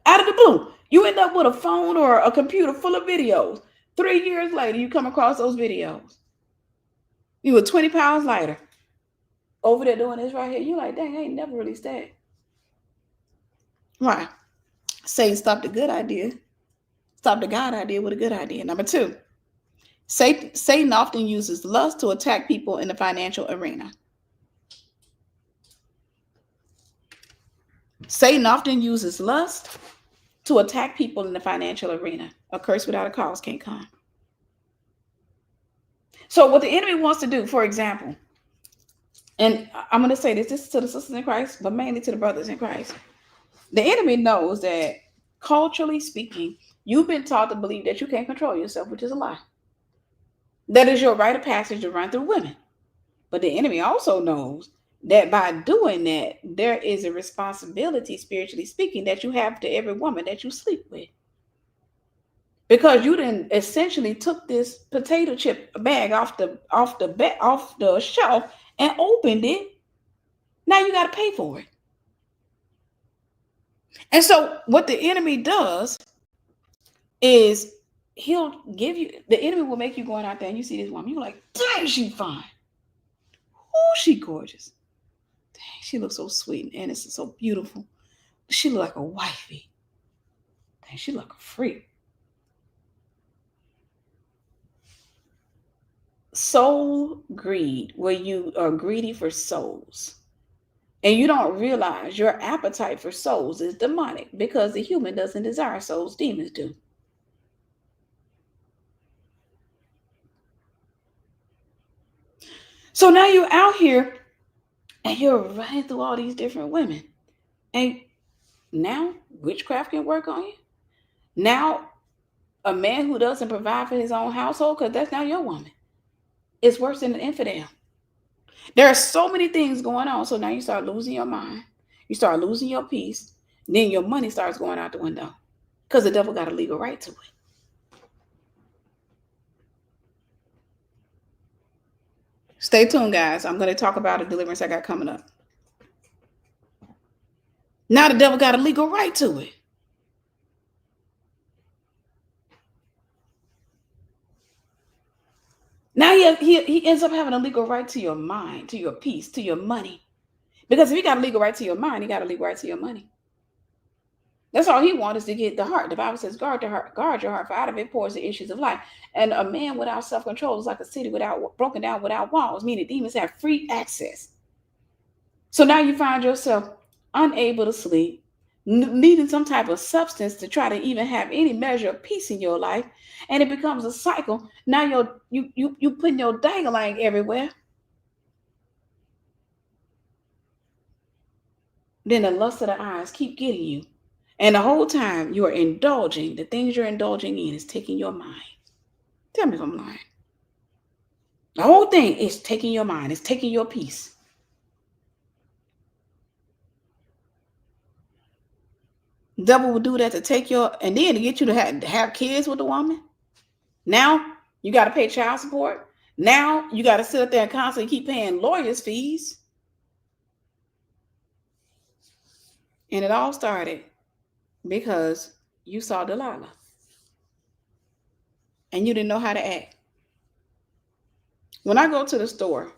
S1: Out of the blue. You end up with a phone or a computer full of videos. 3 years later, you come across those videos. You were 20 pounds lighter. Over there doing this right here. You're like, dang, I ain't never released that. Why? Satan stopped the good idea. Stop the God idea with a good idea. Number 2, Satan often uses lust to attack people in the financial arena. Satan often uses lust to attack people in the financial arena. A curse without a cause can't come. So what the enemy wants to do, for example, and I'm going to say this is to the sisters in Christ, but mainly to the brothers in Christ. The enemy knows that, culturally speaking, you've been taught to believe that you can't control yourself, which is a lie. That is your rite of passage to run through women. But the enemy also knows that by doing that, there is a responsibility, spiritually speaking, that you have to every woman that you sleep with. Because you then essentially took this potato chip bag off the shelf and opened it. Now you got to pay for it. And so what the enemy does is he'll give you, the enemy will make you going out there and you see this woman, you're like, dang, she fine. Oh, she gorgeous. Dang, she looks so sweet and innocent, so beautiful. She look like a wifey. Dang, she look like a freak. Soul greed, where you are greedy for souls. And you don't realize your appetite for souls is demonic, because the human doesn't desire souls, demons do. So now you're out here and you're running through all these different women. And now witchcraft can work on you. Now a man who doesn't provide for his own household, because that's not your woman, it's worse than an infidel. There are so many things going on. So now you start losing your mind. You start losing your peace. Then your money starts going out the window because the devil got a legal right to it. Stay tuned, guys. I'm going to talk about a deliverance I got coming up. Now the devil got a legal right to it. Now he ends up having a legal right to your mind, to your peace, to your money. Because if he got a legal right to your mind, he got a legal right to your money. That's all he wants, is to get the heart. The Bible says, guard your heart, for out of it pours the issues of life. And a man without self-control is like a city broken down without walls, meaning demons have free access. So now you find yourself unable to sleep, needing some type of substance to try to even have any measure of peace in your life, and it becomes a cycle. Now you putting your dangling everywhere. Then the lust of the eyes keep getting you. And the whole time you are indulging, the things you're indulging in is taking your mind. Tell me if I'm lying. The whole thing is taking your mind. It's taking your peace. The devil will do that to take your, and then to get you to have kids with the woman. Now you got to pay child support. Now you got to sit up there and constantly keep paying lawyers' fees. And it all started because you saw Delilah and you didn't know how to act. When I go to the store,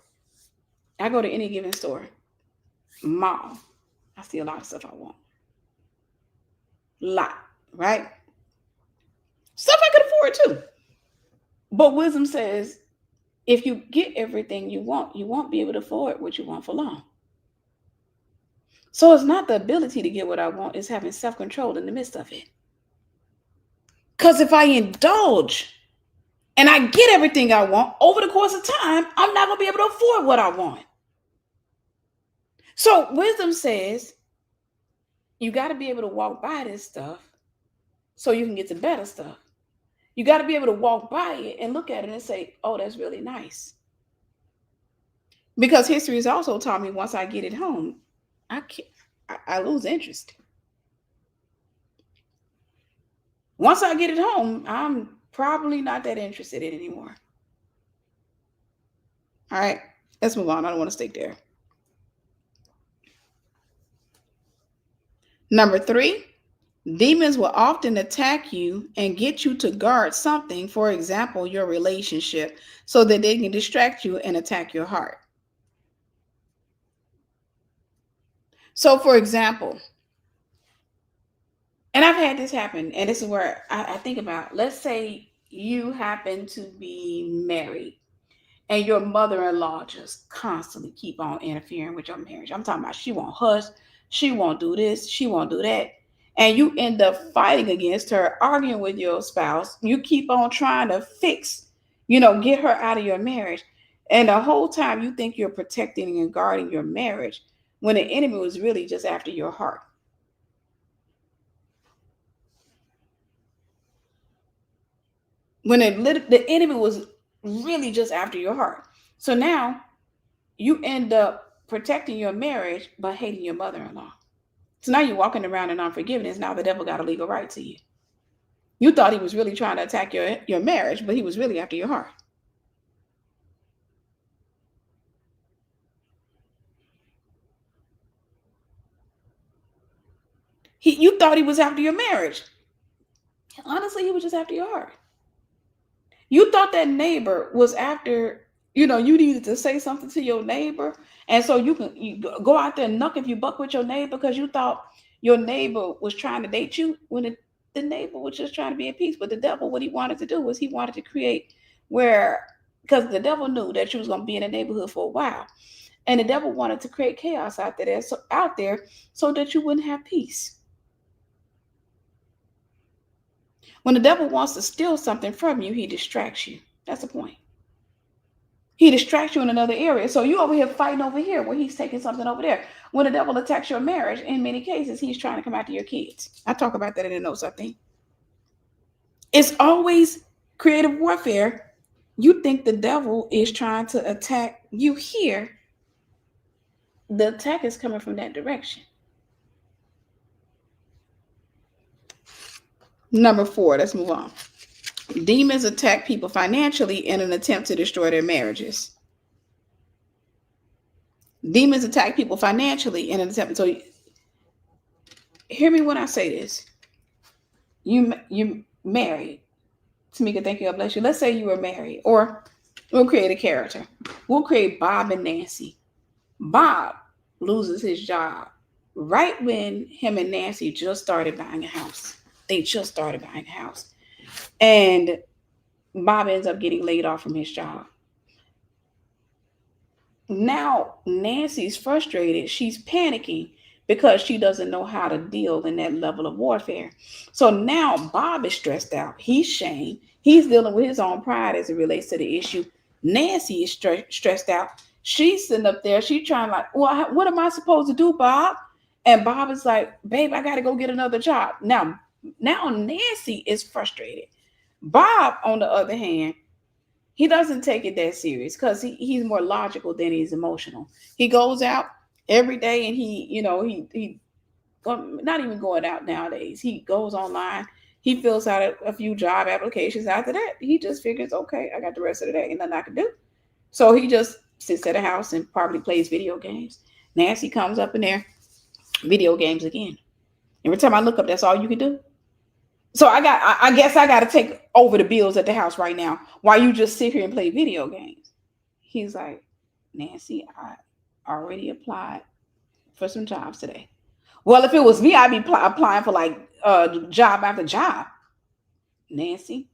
S1: I go to any given store, mall, I see a lot of stuff I want. Lot, right? Stuff I could afford too. But wisdom says, if you get everything you won't be able to afford what you want for long. So it's not the ability to get what I want, it's having self-control in the midst of it. Because if I indulge and I get everything I want over the course of time, I'm not going to be able to afford what I want. So wisdom says you got to be able to walk by this stuff so you can get the better stuff. You got to be able to walk by it and look at it and say, oh, that's really nice. Because history has also taught me, once I get it home, I lose interest. Once I get it home, I'm probably not that interested in it anymore. All right, let's move on. I don't want to stay there. Number 3, demons will often attack you and get you to guard something, for example, your relationship, so that they can distract you and attack your heart. So, for example, and I've had this happen, and this is where I think about, let's say you happen to be married and your mother-in-law just constantly keep on interfering with your marriage. I'm talking about she won't hush, she won't do this, she won't do that. And you end up fighting against her, arguing with your spouse. You keep on trying to get her out of your marriage. And the whole time you think you're protecting and guarding your marriage, when the enemy was really just after your heart. when the enemy was really just after your heart. So now you end up protecting your marriage but hating your mother-in-law. So now you're walking around in unforgiveness. Now the devil got a legal right to you. You thought he was really trying to attack your marriage, but he was really after your heart. You thought he was after your marriage. Honestly, he was just after your heart. You thought that neighbor was after, you needed to say something to your neighbor. And so you go out there and knock if you buck with your neighbor because you thought your neighbor was trying to date you when the neighbor was just trying to be at peace. But the devil, what he wanted to do was he wanted to create because the devil knew that you was going to be in the neighborhood for a while. And the devil wanted to create chaos out there so that you wouldn't have peace. When the devil wants to steal something from you, he distracts you. That's the point. He distracts you in another area. So you over here fighting over here where he's taking something over there. When the devil attacks your marriage, in many cases, he's trying to come after your kids. I talk about that in the notes, I think. It's always creative warfare. You think the devil is trying to attack you here. The attack is coming from that direction. Number 4, let's move on. Demons attack people financially in an attempt to destroy their marriages. Demons attack people financially in an attempt. So hear me when I say this. You married. Tamika, thank you. God bless you. Let's say you were married, or we'll create a character. We'll create Bob and Nancy. Bob loses his job right when him and Nancy just started buying a house. They just started buying a house. And Bob ends up getting laid off from his job. Now Nancy's frustrated. She's panicking because she doesn't know how to deal in that level of warfare. So now Bob is stressed out. He's shamed. He's dealing with his own pride as it relates to the issue. Nancy is stressed out. She's sitting up there. She's trying like, well, what am I supposed to do, Bob? And Bob is like, babe, I got to go get another job. Now Nancy is frustrated. Bob, on the other hand, he doesn't take it that serious because he's more logical than he's emotional. He goes out every day and he not even going out nowadays. He goes online. He fills out a few job applications. After that, he just figures, okay, I got the rest of the day. Ain't nothing I can do. So he just sits at a house and probably plays video games. Nancy comes up in there, video games again. Every time I look up, that's all you can do. So I guess I got to take over the bills at the house right now while you just sit here and play video games. He's like, Nancy, I already applied for some jobs today. Well, if it was me, I'd be applying for like job after job. Nancy,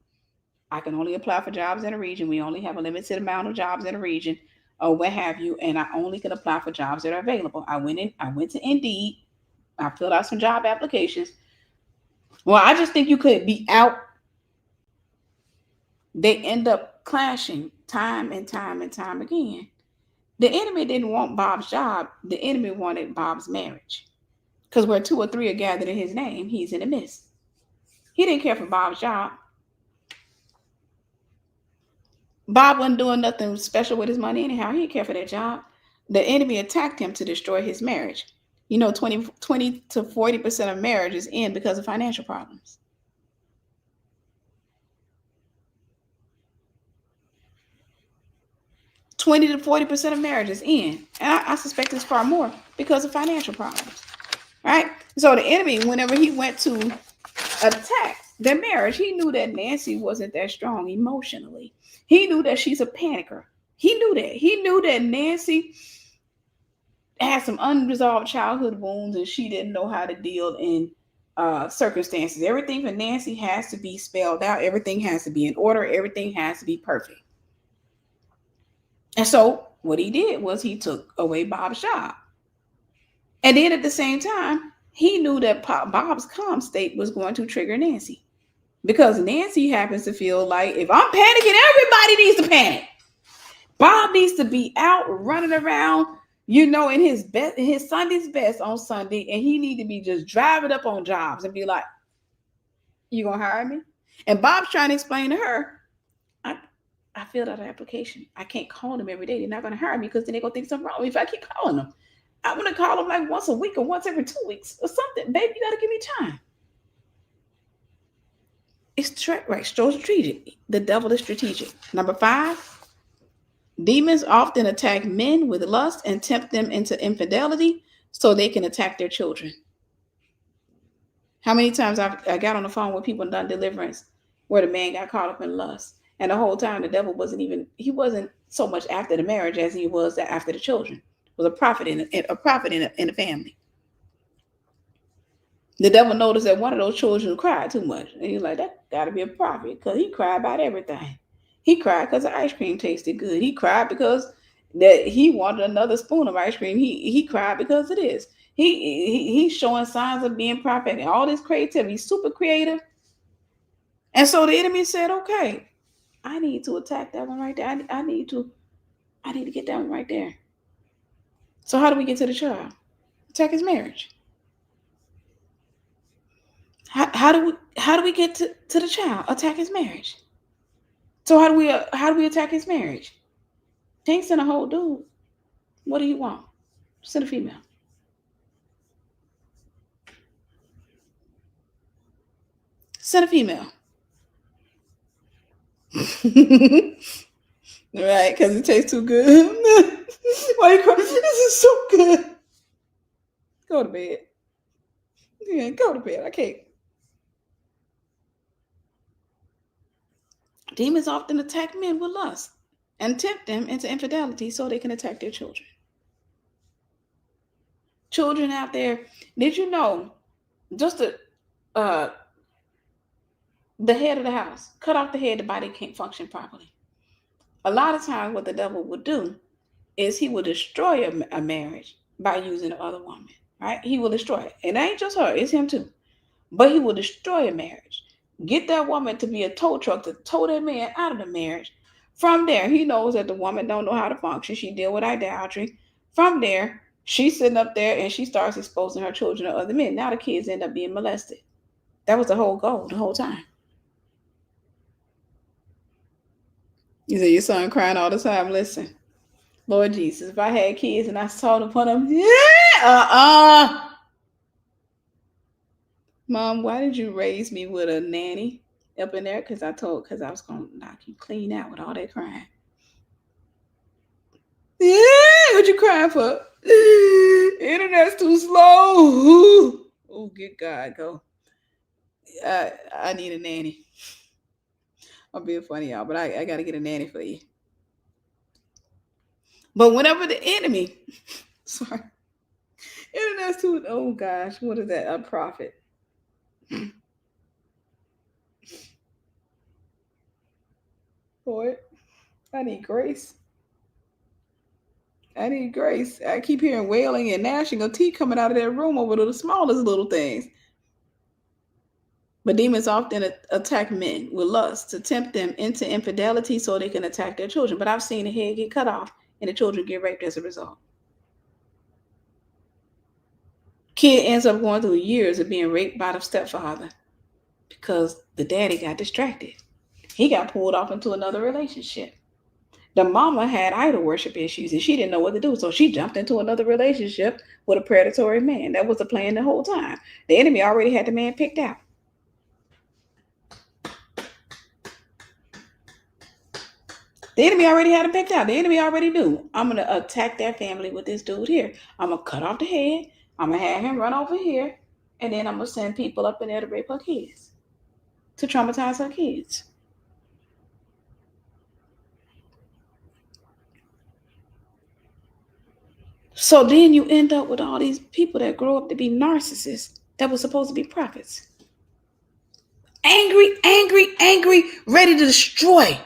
S1: I can only apply for jobs in a region. We only have a limited amount of jobs in a region or what have you. And I only can apply for jobs that are available. I went to Indeed. I filled out some job applications. Well, I just think you could be out. They end up clashing time and time and time again. The enemy didn't want Bob's job. The enemy wanted Bob's marriage. Because where 2 or 3 are gathered in his name, he's in the midst. He didn't care for Bob's job. Bob wasn't doing nothing special with his money anyhow. He didn't care for that job. The enemy attacked him to destroy his marriage. 20 to 40% of marriages end because of financial problems. $20 to 40% of marriages end. And I suspect it's far more because of financial problems. Right? So the enemy, whenever he went to attack their marriage, he knew that Nancy wasn't that strong emotionally. He knew that she's a panicker. He knew that. He knew that Nancy had some unresolved childhood wounds and she didn't know how to deal in circumstances. Everything for Nancy has to be spelled out. Everything has to be in order. Everything has to be perfect. And so what he did was he took away Bob's job. And then at the same time, he knew that Bob's calm state was going to trigger Nancy. Because Nancy happens to feel like if I'm panicking, everybody needs to panic. Bob needs to be out running around, in his Sunday's best on Sunday, and he need to be just driving up on jobs and be like, you gonna hire me? And Bob's trying to explain to her, I filled out an application. I can't call them every day. They're not going to hire me because then they're going to think something wrong if I keep calling them. I'm going to call them like once a week or once every 2 weeks or something. Baby, you got to give me time. It's strategic. The devil is strategic. Number 5, demons often attack men with lust and tempt them into infidelity so they can attack their children. How many times I got on the phone with people and done deliverance where the man got caught up in lust, and the whole time the devil wasn't so much after the marriage as he was after the children. It was a prophet in the family. The devil noticed that one of those children cried too much, and he's like, that got to be a prophet because he cried about everything. He cried because the ice cream tasted good. He cried because that he wanted another spoon of ice cream. He cried because it is. He's showing signs of being prophetic. All this creativity. He's super creative. And so the enemy said, okay, I need to attack that one right there. I need to get that one right there. So how do we get to the child? Attack his marriage. How do we get to the child? Attack his marriage. So how do we attack his marriage? Can't send a whole dude. What do you want? Send a female. Send a female. Right, because it tastes too good. Why you crying? This is so good. Go to bed. Yeah, go to bed. I can't. Demons often attack men with lust and tempt them into infidelity so they can attack their children. Children out there, did you know just the head of the house, cut off the head, the body can't function properly. A lot of times what the devil would do is he will destroy a marriage by using the other woman, right? He will destroy it. And it ain't just her, it's him too. But he will destroy a marriage. Get that woman to be a tow truck to tow that man out of the marriage. From there, he knows that the woman don't know how to function. She deal with idolatry. From there, she's sitting up there and she starts exposing her children to other men. Now the kids end up being molested. That was the whole goal the whole time. You say your son crying all the time. Listen, Lord Jesus, if I had kids and I saw them put them, Mom, why did you raise me with a nanny up in there? Because I was going to knock you clean out with all that crying. Yeah, what you crying for? Internet's too slow. Oh, good God, go. I need a nanny. I'm being funny, y'all, but I got to get a nanny for you. But whenever the enemy, sorry, internet's too, oh gosh, what is that? A prophet. Lord, I need grace. I need grace. I keep hearing wailing and gnashing of teeth coming out of that room over the smallest little things. But demons often attack men with lust to tempt them into infidelity so they can attack their children. But I've seen the head get cut off and the children get raped as a result. Kid ends up going through years of being raped by the stepfather because the daddy got distracted. He got pulled off into another relationship. The mama had idol worship issues and she didn't know what to do. So she jumped into another relationship with a predatory man. That was the plan the whole time. The enemy already had the man picked out. The enemy already had him picked out. The enemy already knew. I'm going to attack that family with this dude here. I'm going to cut off the head. I'm going to have him run over here. And then I'm going to send people up in there to rape her kids. To traumatize her kids. So then you end up with all these people that grow up to be narcissists that were supposed to be prophets. Angry, ready to destroy.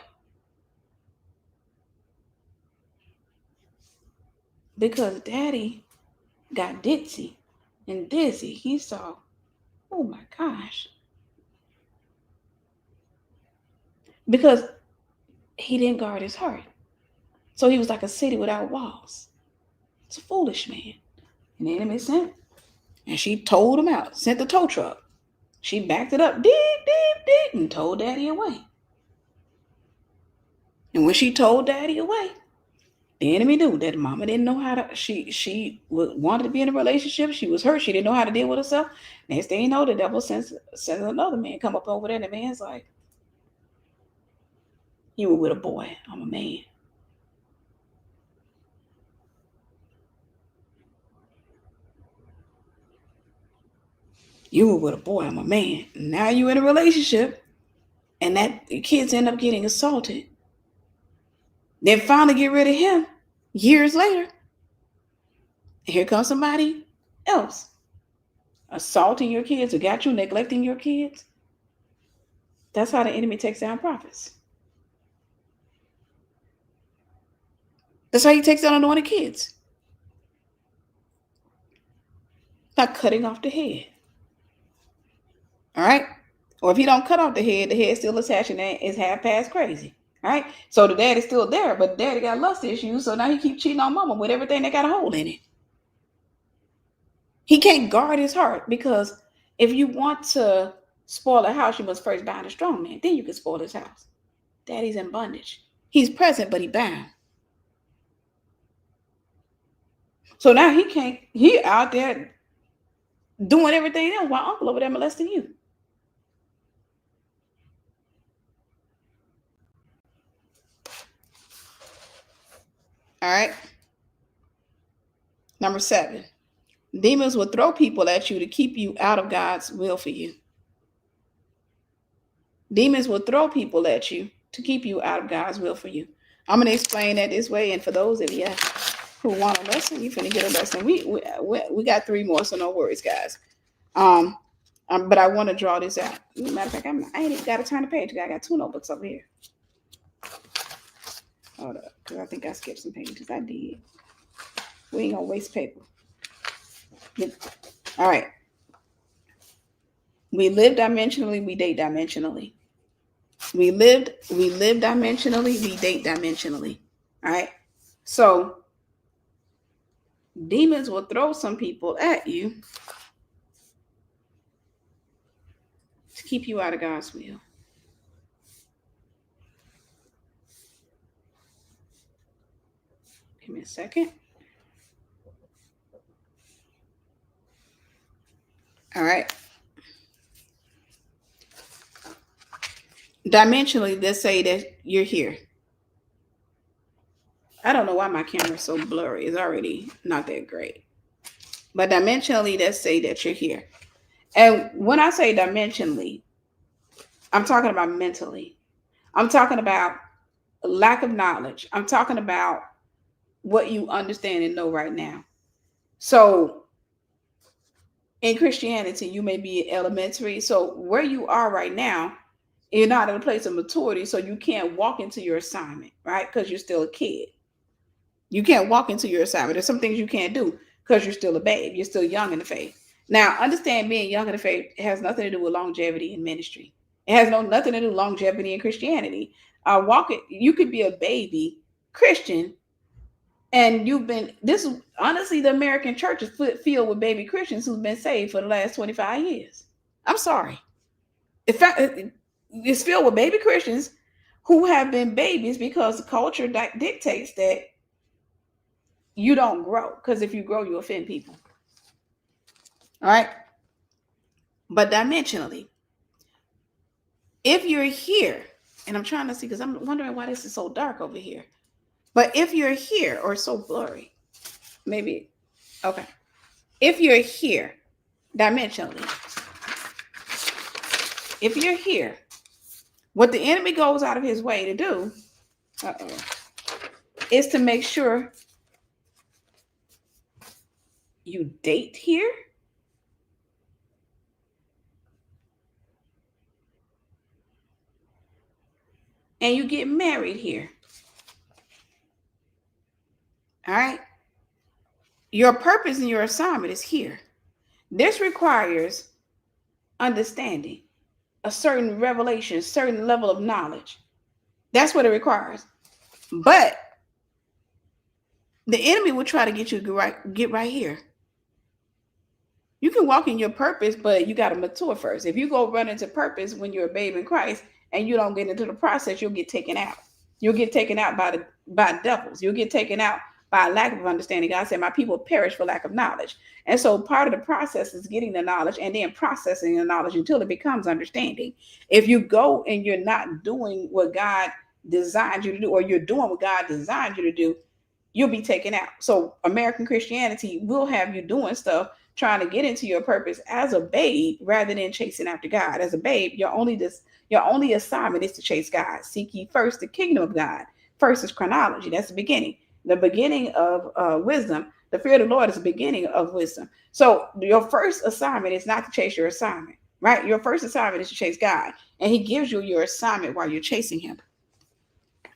S1: Because daddy got ditzy and dizzy. He saw, oh my gosh. Because he didn't guard his heart. So he was like a city without walls. It's a foolish man. And the enemy sent. And she towed him out. Sent the tow truck. She backed it up deep, and towed daddy away. And when she told daddy away, the enemy knew that mama didn't know how to. She wanted to be in a relationship. She was hurt. She didn't know how to deal with herself. Next thing you know, the devil sends another man come up over there. And the man's like, "You were with a boy. I'm a man. You were with a boy. I'm a man. Now you in a relationship, and that the kids end up getting assaulted. Then finally get rid of him. Years later, here comes somebody else assaulting your kids or got you neglecting your kids. That's how the enemy takes down prophets. That's how he takes down anointed kids. By cutting off the head. All right? Or if he don't cut off the head still attached and is half past crazy. All right? So the daddy's still there, but daddy got lust issues, so now he keep cheating on mama with everything that got a hole in it. He can't guard his heart because if you want to spoil a house, you must first bind a strong man. Then you can spoil his house. Daddy's in bondage. He's present, but he bound. So now he out there doing everything else while uncle over there molesting you. All right. Number 7. Demons will throw people at you to keep you out of God's will for you. Demons will throw people at you to keep you out of God's will for you. I'm going to explain that this way. And for those of you who want a lesson, you're finna get a lesson. We got 3 more, so no worries, guys. But I want to draw this out. Matter of fact, I ain't even got to turn the page. I got 2 notebooks over here. Hold up, because I think I skipped some pages. I did. We ain't gonna waste paper. All right. We live dimensionally, we date dimensionally. We live dimensionally, we date dimensionally. All right. So demons will throw some people at you to keep you out of God's will. Give me a second. All right. Dimensionally, let's say that you're here. I don't know why my camera's so blurry. It's already not that great. But dimensionally, let's say that you're here. And when I say dimensionally, I'm talking about mentally. I'm talking about lack of knowledge. I'm talking about what you understand and know right now. So in Christianity, you may be elementary. So where you are right now, you're not in a place of maturity, so you can't walk into your assignment, right? Because you're still a kid. You can't walk into your assignment. There's some things you can't do because you're still a babe. You're still young in the faith. Now, understand being young in the faith has nothing to do with longevity in ministry. It has nothing to do with longevity in Christianity. You could be a baby Christian, and this is honestly, the American church is filled with baby Christians who've been saved for the last 25 years. I'm sorry. In fact, it's filled with baby Christians who have been babies because the culture dictates that you don't grow, because if you grow, you offend people. All right. But dimensionally, if you're here, and I'm trying to see because I'm wondering why this is so dark over here. But if you're here, or so blurry, maybe, okay. If you're here dimensionally, if you're here, what the enemy goes out of his way to do is to make sure you date here, and you get married here. All right. Your purpose and your assignment is here. This requires understanding, a certain revelation, a certain level of knowledge. That's what it requires. But the enemy will try to get you to get right here. You can walk in your purpose, but you got to mature first. If you go run into purpose when you're a babe in Christ and you don't get into the process, you'll get taken out. You'll get taken out by devils. You'll get taken out by a lack of understanding. God said, my people perish for lack of knowledge. And so part of the process is getting the knowledge and then processing the knowledge until it becomes understanding. If you go and you're not doing what God designed you to do, or you're doing what God designed you to do, you'll be taken out. So American Christianity will have you doing stuff trying to get into your purpose as a babe rather than chasing after God. As a babe, your only assignment is to chase God. Seek ye first the kingdom of God. First is chronology. That's the beginning of wisdom. The fear of the Lord is the beginning of wisdom. So your first assignment is not to chase your assignment, right? Your first assignment is to chase God, and he gives you your assignment while you're chasing him.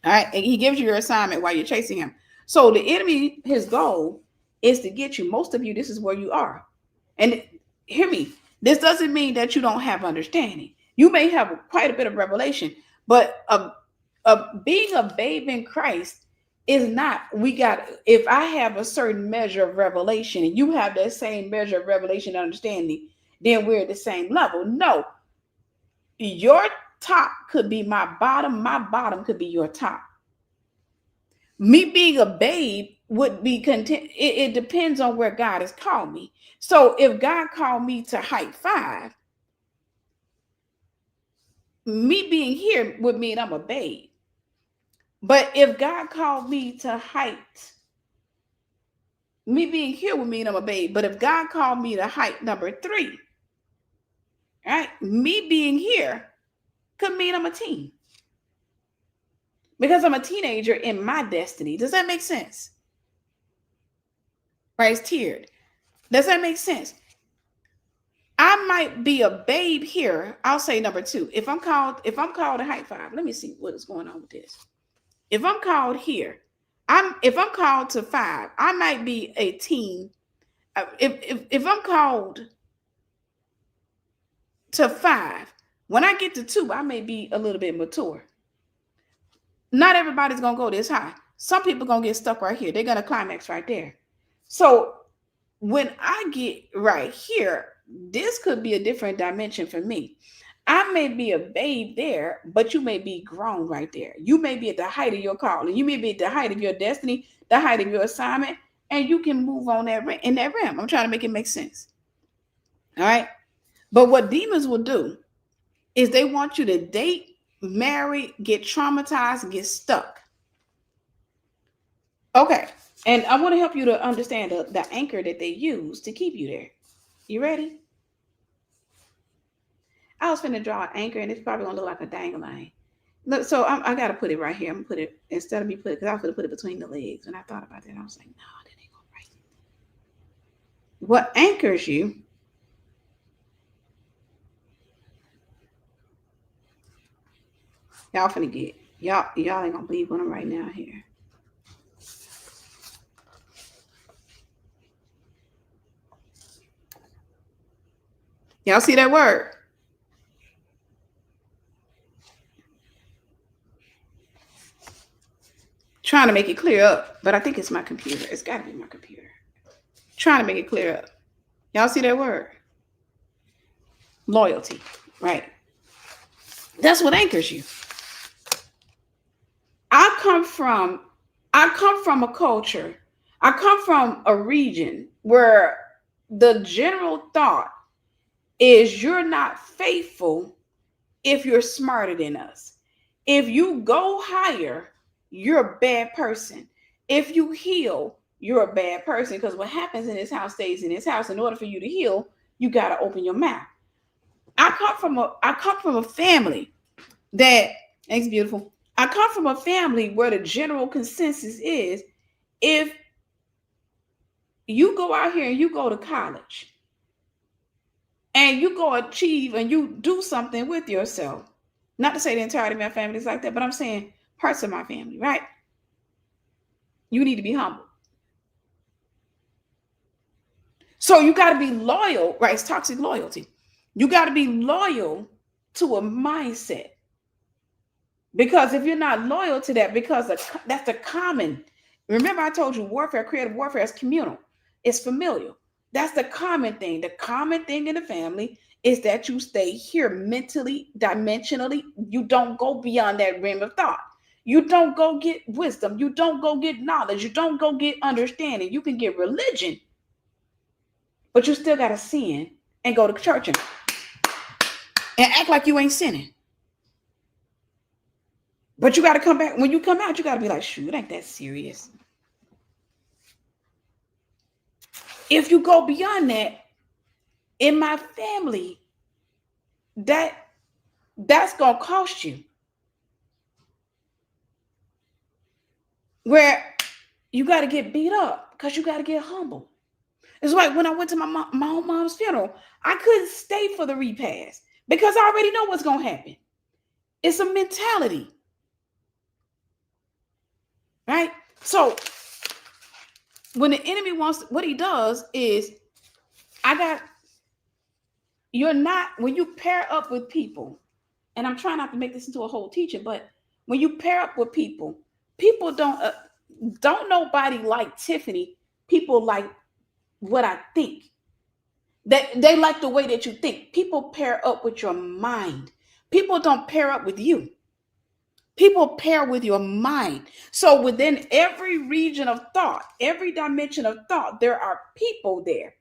S1: All right. And he gives you your assignment while you're chasing him. So the enemy, his goal is to get you. Most of you, this is where you are. And hear me, this doesn't mean that you don't have understanding. You may have quite a bit of revelation, but being a babe in Christ is not, if I have a certain measure of revelation and you have that same measure of revelation and understanding, then we're at the same level. No, your top could be my bottom could be your top. Me being a babe would be content. It depends on where God has called me. So if God called me to height 5, me being here would mean I'm a babe. But if God called me to height, me being here would mean I'm a babe. But if God called me to height number 3, right, me being here could mean I'm a teen. Because I'm a teenager in my destiny. Does that make sense? Right, it's tiered. Does that make sense? I might be a babe here. I'll say number 2. If I'm called to height 5, let me see what is going on with this. If I'm called here, if I'm called to 5, I might be a teen. If I'm called to 5, when I get to 2, I may be a little bit mature. Not everybody's gonna go this high. Some people gonna get stuck right here. They're gonna climax right there. So when I get right here, this could be a different dimension for me. I may be a babe there, but you may be grown right there. You may be at the height of your calling. You may be at the height of your destiny, the height of your assignment, and you can move on in that realm. I'm trying to make it make sense. All right. But what demons will do is they want you to date, marry, get traumatized, and get stuck. Okay. And I want to help you to understand the anchor that they use to keep you there. You ready? I was finna draw an anchor, and it's probably gonna look like a dangling. Look, so I gotta put it right here. I'm gonna put it, instead of me put it, because I was gonna put it between the legs. When I thought about that, I was like, no, that ain't gonna right. What anchors you y'all finna get y'all ain't gonna believe what I'm writing now here. Y'all see that word? Trying to make it clear up, but I think it's my computer. It's got to be my computer. Trying to make it clear up. Y'all see that word? Loyalty, right? That's what anchors you. I come from a culture. I come from a region where the general thought is you're not faithful if you're smarter than us. If you go higher, you're a bad person. If you heal, you're a bad person, because what happens in this house stays in this house. In order for you to heal, you got to open your mouth. I come from a family that, thanks, beautiful. I come from a family where the general consensus is, if you go out here and you go to college and you go achieve and you do something with yourself, not to say the entirety of my family is like that, but I'm saying parts of my family, right? You need to be humble. So you got to be loyal, right? It's toxic loyalty. You got to be loyal to a mindset. Because if you're not loyal to that, because that's the common. Remember, I told you warfare, creative warfare is communal. It's familial. That's the common thing. The common thing in the family is that you stay here mentally, dimensionally. You don't go beyond that realm of thought. You don't go get wisdom. You don't go get knowledge. You don't go get understanding. You can get religion, but you still got to sin and go to church and act like you ain't sinning. But you got to come back. When you come out, you got to be like, shoot, it ain't that serious. If you go beyond that, in my family, that's going to cost you. Where you got to get beat up because you got to get humble. It's like when I went to my own mom's funeral, I couldn't stay for the repast because I already know what's going to happen. It's a mentality. Right? So when the enemy wants, what he does is, when you pair up with people, and I'm trying not to make this into a whole teaching, but when you pair up with people don't nobody like Tiffany. People like what I think. They like the way that you think. People pair up with your mind. People don't pair up with you. People pair with your mind. So within every region of thought, every dimension of thought, there are people there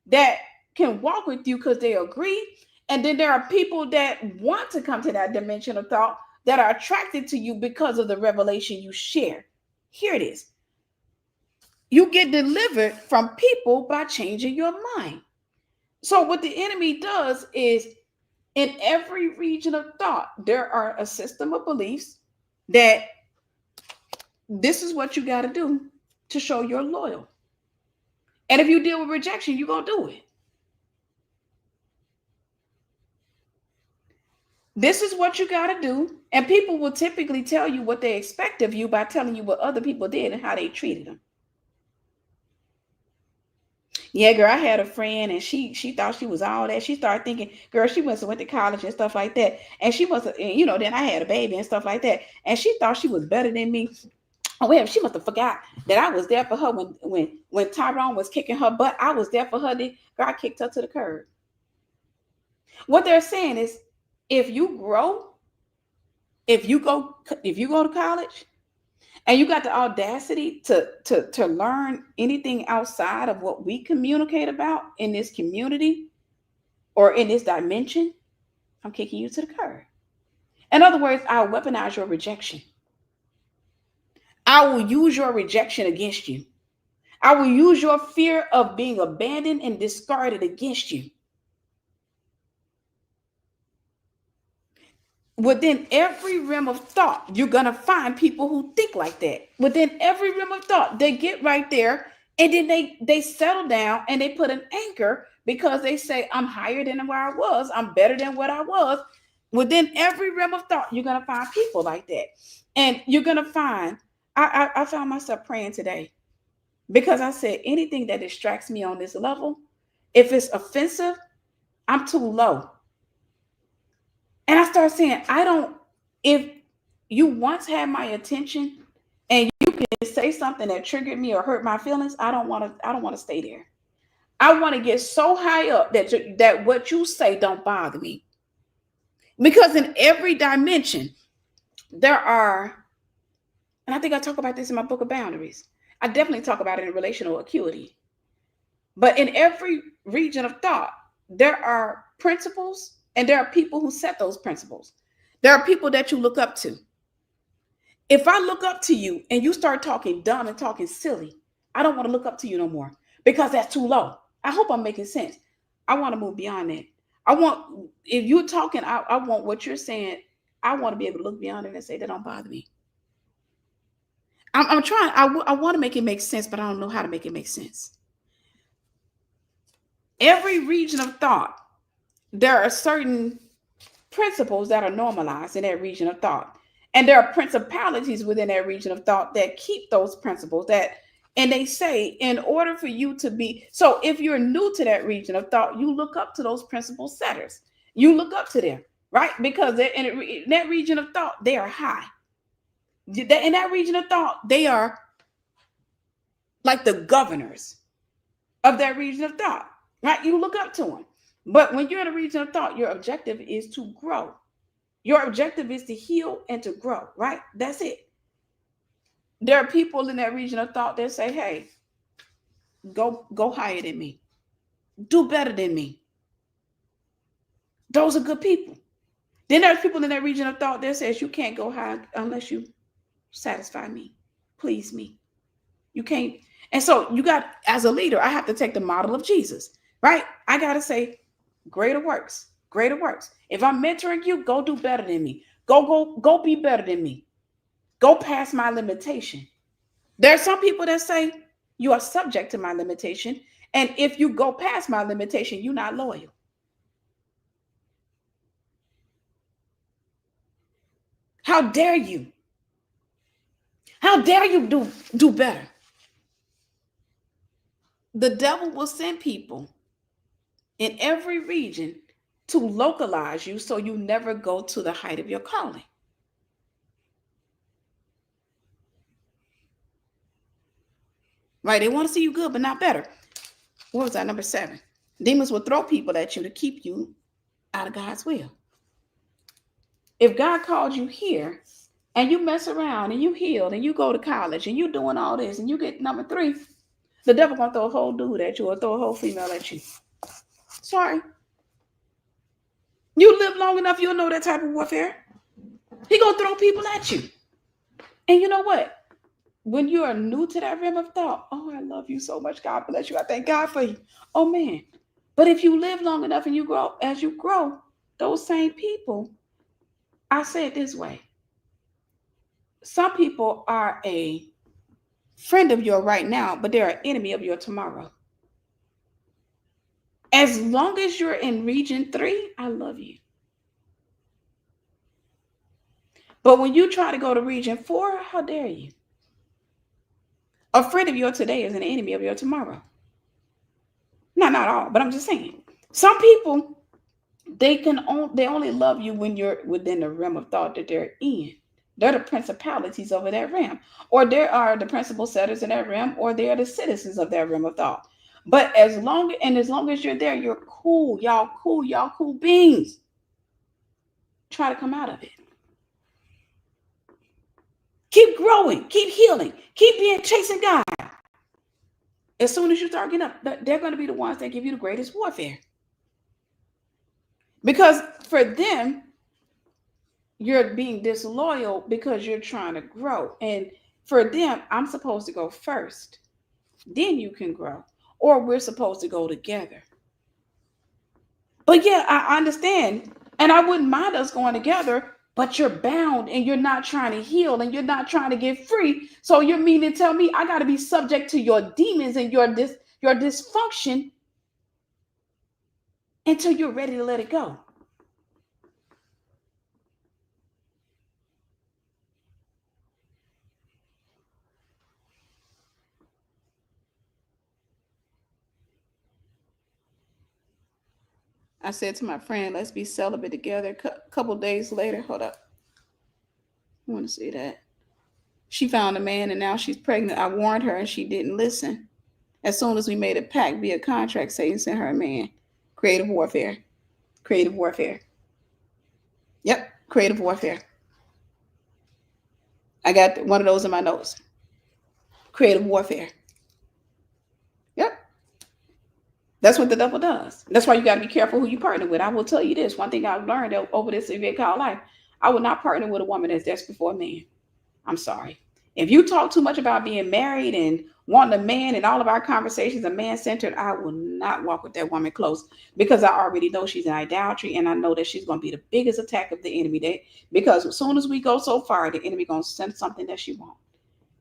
S1: that can walk with you because they agree. And then there are people that want to come to that dimension of thought that are attracted to you because of the revelation you share. Here it is. You get delivered from people by changing your mind. So what the enemy does is, in every region of thought, there are a system of beliefs that this is what you got to do to show you're loyal. And if you deal with rejection, you're going to do it. This is what you got to do. And people will typically tell you what they expect of you by telling you what other people did and how they treated them. Yeah, girl, I had a friend and she thought she was all that. She started thinking, girl, she went to college and stuff like that. And she must have, then I had a baby and stuff like that. And she thought she was better than me. Oh, well, she must have forgot that I was there for her when Tyrone was kicking her butt. I was there for her. God kicked her to the curb. What they're saying is, if you grow, if you go to college, and you got the audacity to learn anything outside of what we communicate about in this community or in this dimension, I'm kicking you to the curb. In other words, I'll weaponize your rejection. I will use your rejection against you. I will use your fear of being abandoned and discarded against you. Within every realm of thought, you're going to find people who think like that. Within every realm of thought, they get right there and then they settle down and they put an anchor because they say, I'm higher than where I was. I'm better than what I was. Within every realm of thought, you're going to find people like that. And you're going to find, I found myself praying today because I said, anything that distracts me on this level, if it's offensive, I'm too low. And I started saying, if you once had my attention and you can say something that triggered me or hurt my feelings, I don't want to stay there. I want to get so high up that what you say don't bother me. Because in every dimension, there are, and I think I talk about this in my book of boundaries. I definitely talk about it in relational acuity. But in every region of thought, there are principles. And there are people who set those principles. There are people that you look up to. If I look up to you and you start talking dumb and talking silly, I don't want to look up to you no more because that's too low. I hope I'm making sense. I want to move beyond that. If you're talking, I want what you're saying. I want to be able to look beyond it and say that don't bother me. I'm trying. I want to make it make sense, but I don't know how to make it make sense. Every region of thought, there are certain principles that are normalized in that region of thought. And there are principalities within that region of thought that keep those principles and they say, in order for you to be, so if you're new to that region of thought, you look up to those principle setters. You look up to them, right? Because in that region of thought, they are high. In that region of thought, they are like the governors of that region of thought, right? You look up to them. But when you're in a region of thought, your objective is to grow. Your objective is to heal and to grow, right? That's it. There are people in that region of thought that say, hey, go higher than me. Do better than me. Those are good people. Then there's people in that region of thought that says you can't go high unless you satisfy me, please me. You can't. And so you got, as a leader, I have to take the model of Jesus, right? I got to say, greater works, greater works. If I'm mentoring you, go do better than me. Go be better than me. Go past my limitation. There are some people that say you are subject to my limitation. And if you go past my limitation, you're not loyal. How dare you? How dare you do better? The devil will send people in every region to localize you so you never go to the height of your calling. Right? They want to see you good, but not better. What was that? Number 7. Demons will throw people at you to keep you out of God's will. If God called you here and you mess around and you healed and you go to college and you doing all this and you get number 3, the devil gonna throw a whole dude at you or throw a whole female at you. Sorry. You live long enough, you'll know that type of warfare. He gonna throw people at you. And you know what? When you are new to that realm of thought, oh, I love you so much. God bless you. I thank God for you. Oh, man. But if you live long enough and you grow, as you grow, those same people, I say it this way. Some people are a friend of yours right now, but they're an enemy of your tomorrow. As long as you're in region 3, I love you. But when you try to go to region 4, how dare you? A friend of yours today is an enemy of your tomorrow. Not all, but I'm just saying. Some people, they only love you when you're within the realm of thought that they're in. They're the principalities over that realm, or they are the principal setters in that realm, or they are the citizens of that realm of thought. But as long as you're there, you're cool. Y'all cool beings. Try to come out of it. Keep growing, keep healing, keep being chasing God. As soon as you start getting up, they're going to be the ones that give you the greatest warfare. Because for them, you're being disloyal because you're trying to grow. And for them, I'm supposed to go first. Then you can grow. Or we're supposed to go together. But yeah, I understand. And I wouldn't mind us going together, but you're bound and you're not trying to heal and you're not trying to get free. So you're meaning to tell me I got to be subject to your demons and your dysfunction until you're ready to let it go. I said to my friend, let's be celibate together. A couple days later, hold up. I want to see that. She found a man and now she's pregnant. I warned her and she didn't listen. As soon as we made a pact via contract, Satan sent her a man. Creative warfare. Creative warfare. Yep, creative warfare. I got one of those in my notes. Creative warfare. Yep. That's what the devil does. That's why you got to be careful who you partner with. I will tell you this. One thing I've learned over this event called life, I would not partner with a woman that's desperate for a man. I'm sorry. If you talk too much about being married and wanting a man and all of our conversations are man-centered, I will not walk with that woman close because I already know she's in idolatry and I know that she's going to be the biggest attack of the enemy. Because as soon as we go so far, the enemy going to send something that she wants.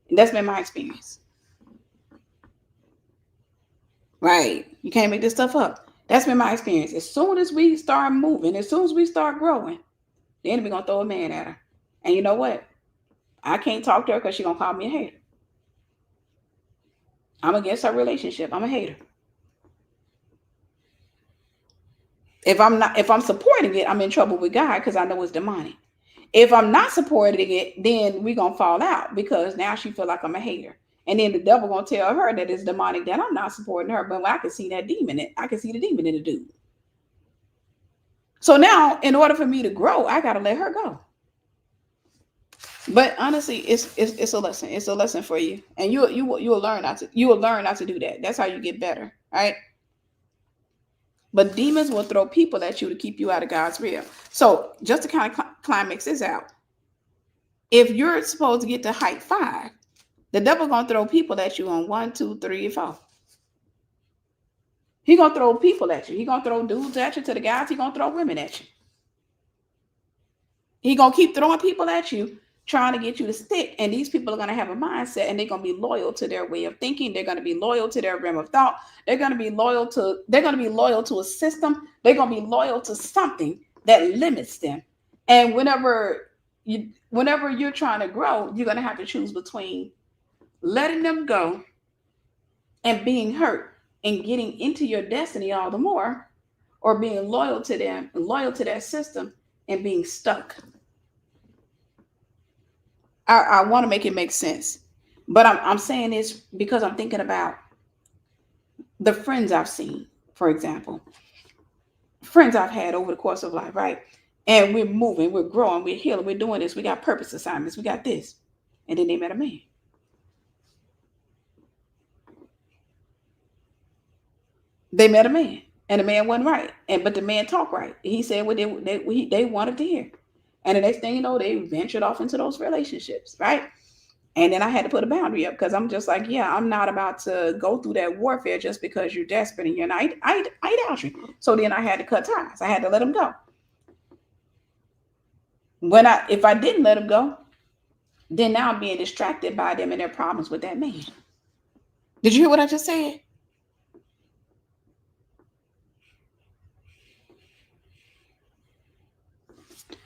S1: And that's been my experience. Right. You can't make this stuff up. That's been my experience. As soon as we start moving, as soon as we start growing, the enemy going to throw a man at her. And you know what? I can't talk to her because she's going to call me a hater. I'm against her relationship. I'm a hater. If I'm supporting it, I'm in trouble with God because I know it's demonic. If I'm not supporting it, then we're going to fall out because now she feel like I'm a hater. And then the devil going to tell her that it's demonic, that I'm not supporting her. But I can see that demon. I can see the demon in the dude. So now, in order for me to grow, I got to let her go. But honestly, it's a lesson. It's a lesson for you, and you will learn not to do that. That's how you get better, right? But demons will throw people at you to keep you out of God's will. So just to kind of climax this out, if you're supposed to get to height 5, the devil gonna throw people at you on 1, 2, 3, and 4. He gonna throw people at you. He gonna throw dudes at you. To the guys, he gonna throw women at you. He gonna keep throwing people at you, trying to get you to stick. And these people are gonna have a mindset, and they're gonna be loyal to their way of thinking. They're gonna be loyal to their realm of thought. They're gonna be loyal to a system. They're gonna be loyal to something that limits them. And whenever you're trying to grow, you're gonna have to choose between letting them go and being hurt and getting into your destiny all the more, or being loyal to them, loyal to that system, and being stuck. I want to make it make sense, but I'm saying this because I'm thinking about the friends I've seen, for example, friends I've had over the course of life, right? And we're moving, we're growing, we're healing, we're doing this, we got purpose assignments, we got this, and then they met a man. They met a man, and the man wasn't right, and but the man talked right. He said what they wanted to hear, and the next thing you know, they ventured off into those relationships, right? And then I had to put a boundary up because I'm just like, yeah, I'm not about to go through that warfare just because you're desperate and you're not idolatry. So then I had to cut ties. I had to let them go. If I didn't let them go, then now I'm being distracted by them and their problems with that man. Did you hear what I just said?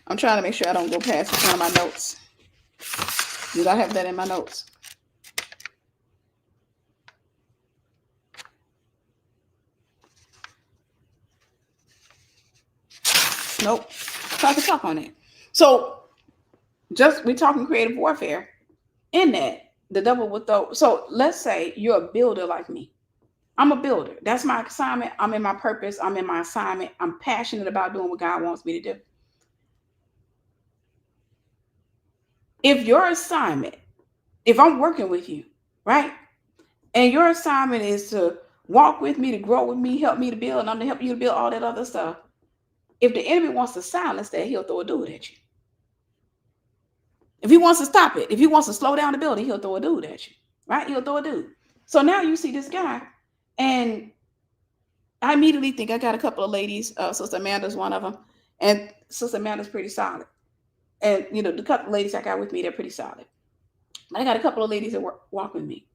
S1: I'm trying to make sure I don't go past one of my notes. Did I have that in my notes? Nope. So I can talk on it. So just we're talking creative warfare. In that, the devil would throw. So let's say you're a builder like me. I'm a builder. That's my assignment. I'm in my purpose. I'm in my assignment. I'm passionate about doing what God wants me to do. If your assignment, if I'm working with you, right? And your assignment is to walk with me, to grow with me, help me to build, and I'm to help you to build all that other stuff. If the enemy wants to silence that, he'll throw a dude at you. If he wants to stop it, if he wants to slow down the building, he'll throw a dude at you, right? He'll throw a dude. So now you see this guy, and I immediately think I got a couple of ladies. Sister Amanda's one of them, and Sister Amanda's pretty solid. And the couple of ladies I got with me, they're pretty solid. But I got a couple of ladies that walk with me.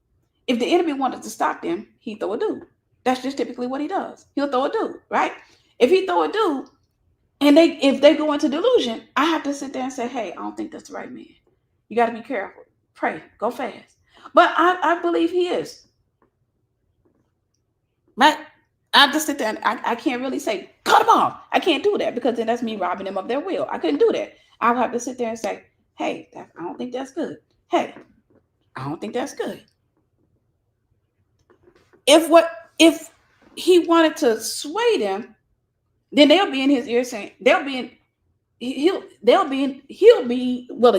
S1: If the enemy wanted to stop them, he'd throw a dude. That's just typically what he does. He'll throw a dude, right? If he throw a dude, and if they go into delusion, I have to sit there and say, hey, I don't think that's the right man. You got to be careful. Pray. Go fast. But I believe he is. Right? I just sit there and I can't really say, cut them off. I can't do that because then that's me robbing them of their will. I couldn't do that. I'll have to sit there and say, hey, I don't think that's good. Hey, I don't think that's good. If he wanted to sway them, then they'll be in his ear saying, the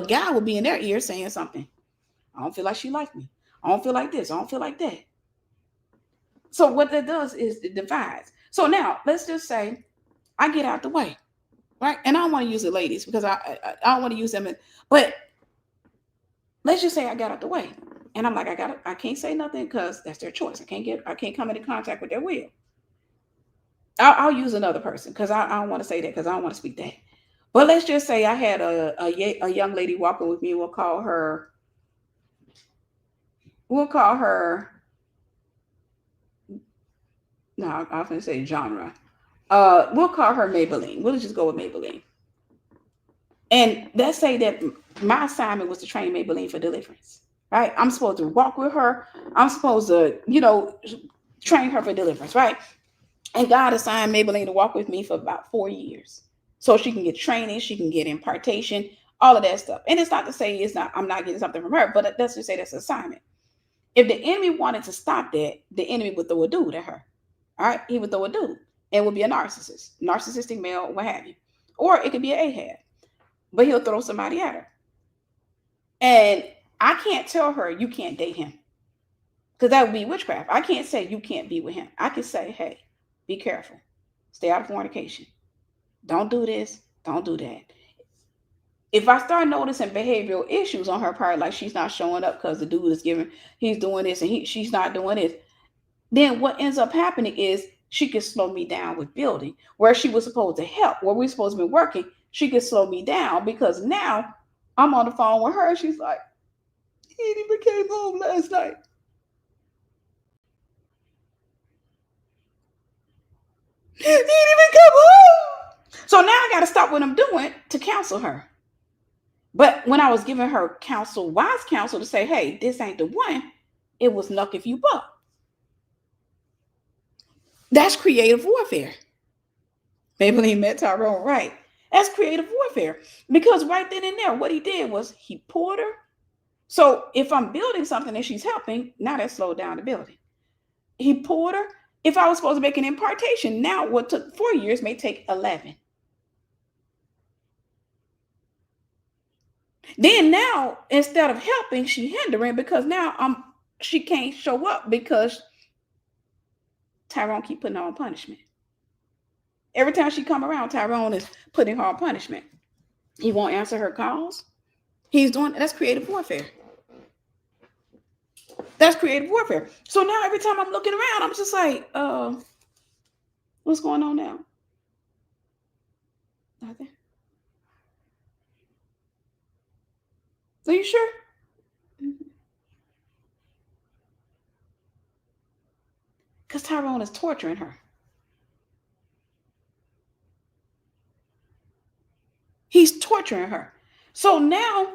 S1: guy will be in their ear saying something. I don't feel like she liked me. I don't feel like this. I don't feel like that. So what that does is it divides. So now let's just say I get out the way, right? And I don't want to use the ladies because I don't want to use them. But let's just say I got out the way, and I'm like, I can't say nothing because that's their choice. I can't come into contact with their will. I'll use another person because I don't want to say that because I don't want to speak that. But let's just say I had a young lady walking with me. We'll call her. No, I was going to say genre. We'll call her Maybelline. We'll just go with Maybelline. And let's say that my assignment was to train Maybelline for deliverance, right? I'm supposed to walk with her. I'm supposed to, train her for deliverance, right? And God assigned Maybelline to walk with me for about 4 years. So she can get training, she can get impartation, all of that stuff. And it's not to say I'm not getting something from her, but let's just say that's an assignment. If the enemy wanted to stop that, the enemy would throw a dude at her. All right, he would throw a dude. It would be a narcissistic male, what have you. Or it could be an Ahab, but he'll throw somebody at her. And I can't tell her you can't date him because that would be witchcraft. I can't say you can't be with him. I can say, hey, be careful. Stay out of fornication. Don't do this. Don't do that. If I start noticing behavioral issues on her part, like she's not showing up because the dude is giving, he's doing this and she's not doing this, then what ends up happening is she can slow me down with building. Where she was supposed to help, where we're supposed to be working, she can slow me down because now I'm on the phone with her. She's like, he didn't even came home last night. He didn't even come home. So now I got to stop what I'm doing to counsel her. But when I was giving her counsel, wise counsel to say, hey, this ain't the one, it was knuck if you buck. That's creative warfare. Maybelline met Tyrone, right? That's creative warfare. Because right then and there, what he did was he pulled her. So if I'm building something and she's helping, now that slowed down the building. He pulled her. If I was supposed to make an impartation, now what took 4 years may take 11. Then now, instead of helping, she hindering because now she can't show up because Tyrone keep putting her on punishment. Every time she come around, Tyrone is putting her on punishment. He won't answer her calls. He's doing, that's creative warfare. That's creative warfare. So now every time I'm looking around, I'm just like, what's going on now? Nothing. Are you sure? Because Tyrone is torturing her. He's torturing her. So now,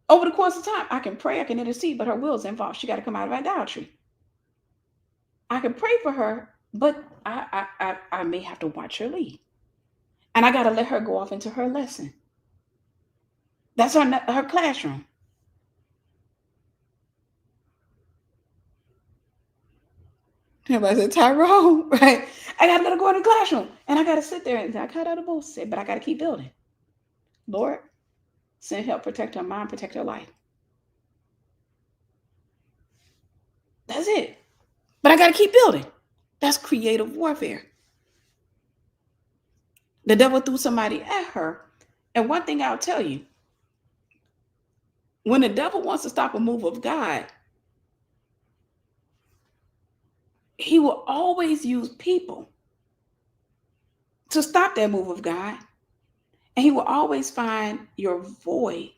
S1: over the course of time, I can pray, I can intercede, but her will is involved. She got to come out of idolatry. I can pray for her, but I may have to watch her lead. And I got to let her go off into her lesson. That's her classroom. Everybody said, Tyrone, right? I got to let her go in the classroom. And I got to sit there and I cut out a bullshit, but I got to keep building. Lord, send help, protect her mind, protect her life. That's it. But I got to keep building. That's creative warfare. The devil threw somebody at her. And one thing I'll tell you, when the devil wants to stop a move of God, he will always use people to stop that move of God. And he will always find your void.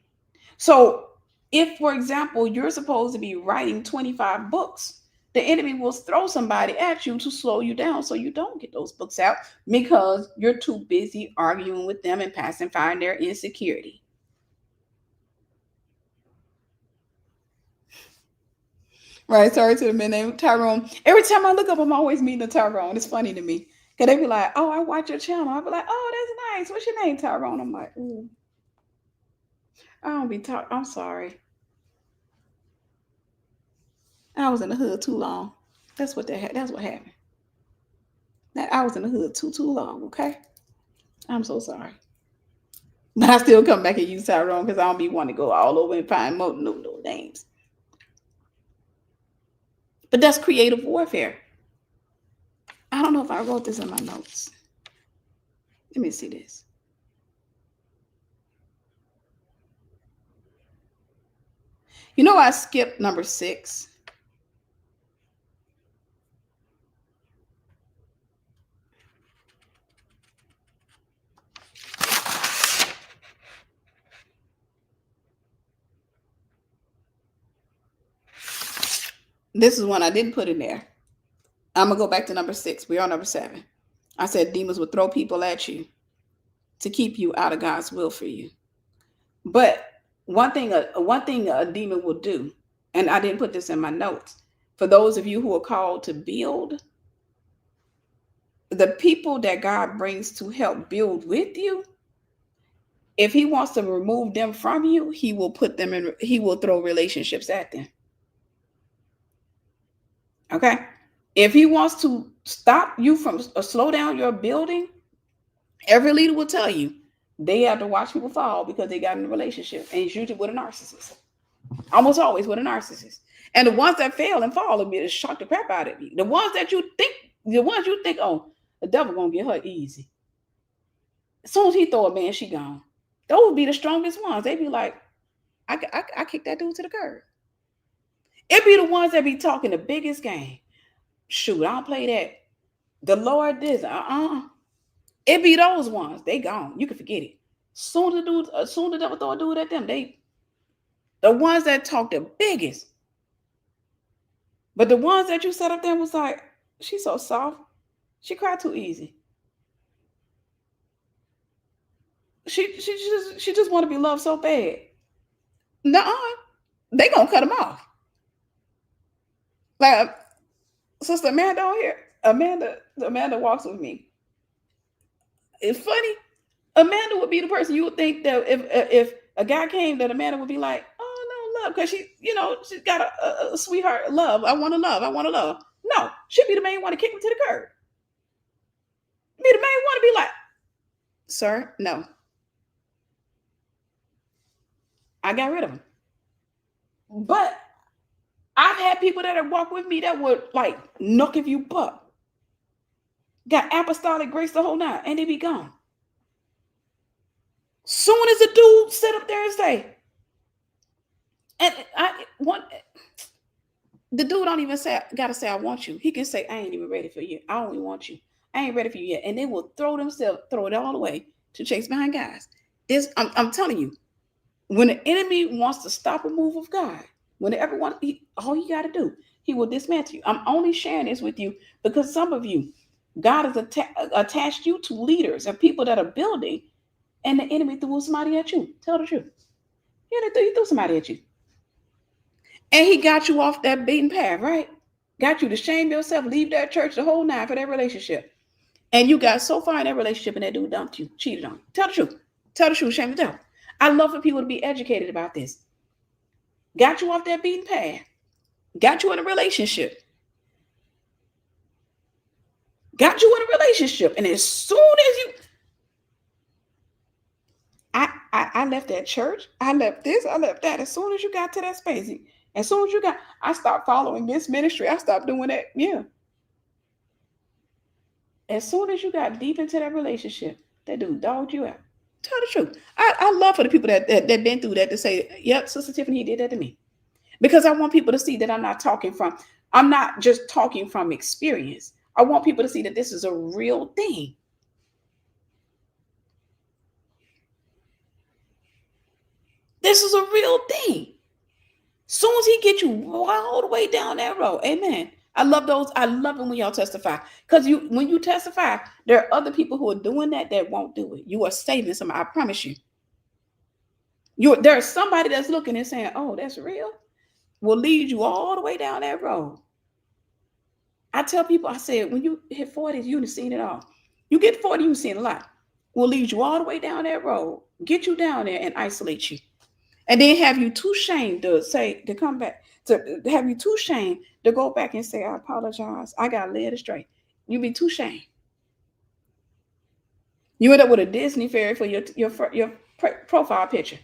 S1: So if, for example, you're supposed to be writing 25 books, the enemy will throw somebody at you to slow you down so you don't get those books out because you're too busy arguing with them and pacifying their insecurity. Right, sorry to the men named Tyrone. Every time I look up, I'm always meeting a Tyrone. It's funny to me. Because they be like, oh, I watch your channel. I'll be like, oh, that's nice. What's your name, Tyrone? I'm like, ooh. I don't be talking. I'm sorry. I was in the hood too long. That's what that's what happened. I was in the hood too long, okay? I'm so sorry. But I still come back and use Tyrone because I don't be wanting to go all over and find more no names. But that's creative warfare. I don't know if I wrote this in my notes. Let me see this. You know, I skipped number 6. This is one I didn't put in there. I'm going to go back to number 6. We're on number 7. I said demons would throw people at you to keep you out of God's will for you. But one thing a demon will do, and I didn't put this in my notes, for those of you who are called to build, the people that God brings to help build with you, if he wants to remove them from you, he will throw relationships at them. Okay? If he wants to stop you from slow down your building, every leader will tell you, They have to watch people fall because they got in a relationship, and it's usually with a narcissist. Almost always with a narcissist. And the ones that fail and fall will be to shock the crap out of you. The ones you think, oh, the devil gonna get her easy. As soon as he throw a man, she gone. Those would be the strongest ones. They be like, I kick that dude to the curb. It be the ones that be talking the biggest game. Shoot, I don't play that. The Lord this. It be those ones. They gone. You can forget it. Soon the devil throw a dude at them. The ones that talk the biggest. But the ones that you set up there was like, she's so soft. She cried too easy. She just want to be loved so bad. Nuh-uh. They gonna cut him off. Like Sister Amanda on here. Amanda walks with me. It's funny. Amanda would be the person you would think that if a guy came, that Amanda would be like, oh no, love, because she's got a sweetheart love. I want to love. No, she'd be the main one to kick him to the curb. Be the main one to be like, sir, no. I got rid of him. But I've had people that have walked with me that would like knock if you buck. Got apostolic grace the whole night, and they be gone. Soon as a dude sit up there and say, and the dude don't even gotta say I want you. He can say I ain't even ready for you. I only want you. I ain't ready for you yet. And they will throw it all away to chase behind guys. I'm telling you, when the enemy wants to stop a move of God, all you got to do, he will dismantle you. I'm only sharing this with you because some of you, God has attached you to leaders and people that are building, and the enemy threw somebody at you. Tell the truth. He threw somebody at you. And he got you off that beaten path, right? Got you to shame yourself, leave that church, the whole nine for that relationship. And you got so far in that relationship and that dude dumped you, cheated on you. Tell the truth. Tell the truth, shame the devil. I love for people to be educated about this. Got you off that beaten path. Got you in a relationship. And as soon as you... I left that church. I left this. I left that. As soon as you got to that space. As soon as I stopped following this ministry. I stopped doing that. Yeah. As soon as you got deep into that relationship, that dude dogged you out. Tell the truth. I love for the people that been through that to say, yep, Sister Tiffany, he did that to me. Because I want people to see that I'm not just talking from experience. I want people to see that this is a real thing. This is a real thing. Soon as he gets you all the way down that road, amen. I love those. I love it when y'all testify. Because when you testify, there are other people who are doing that won't do it. You are saving somebody. I promise you. There's somebody that's looking and saying, oh, that's real. Will lead you all the way down that road. I tell people, I said, when you hit 40s, you've seen it all. You get 40, you've seen a lot. Will lead you all the way down that road, get you down there and isolate you. And then have you too shamed to come back, to have you too shamed to go back and say, I apologize. I got led astray. You be too shamed. You end up with a Disney fairy for your profile picture.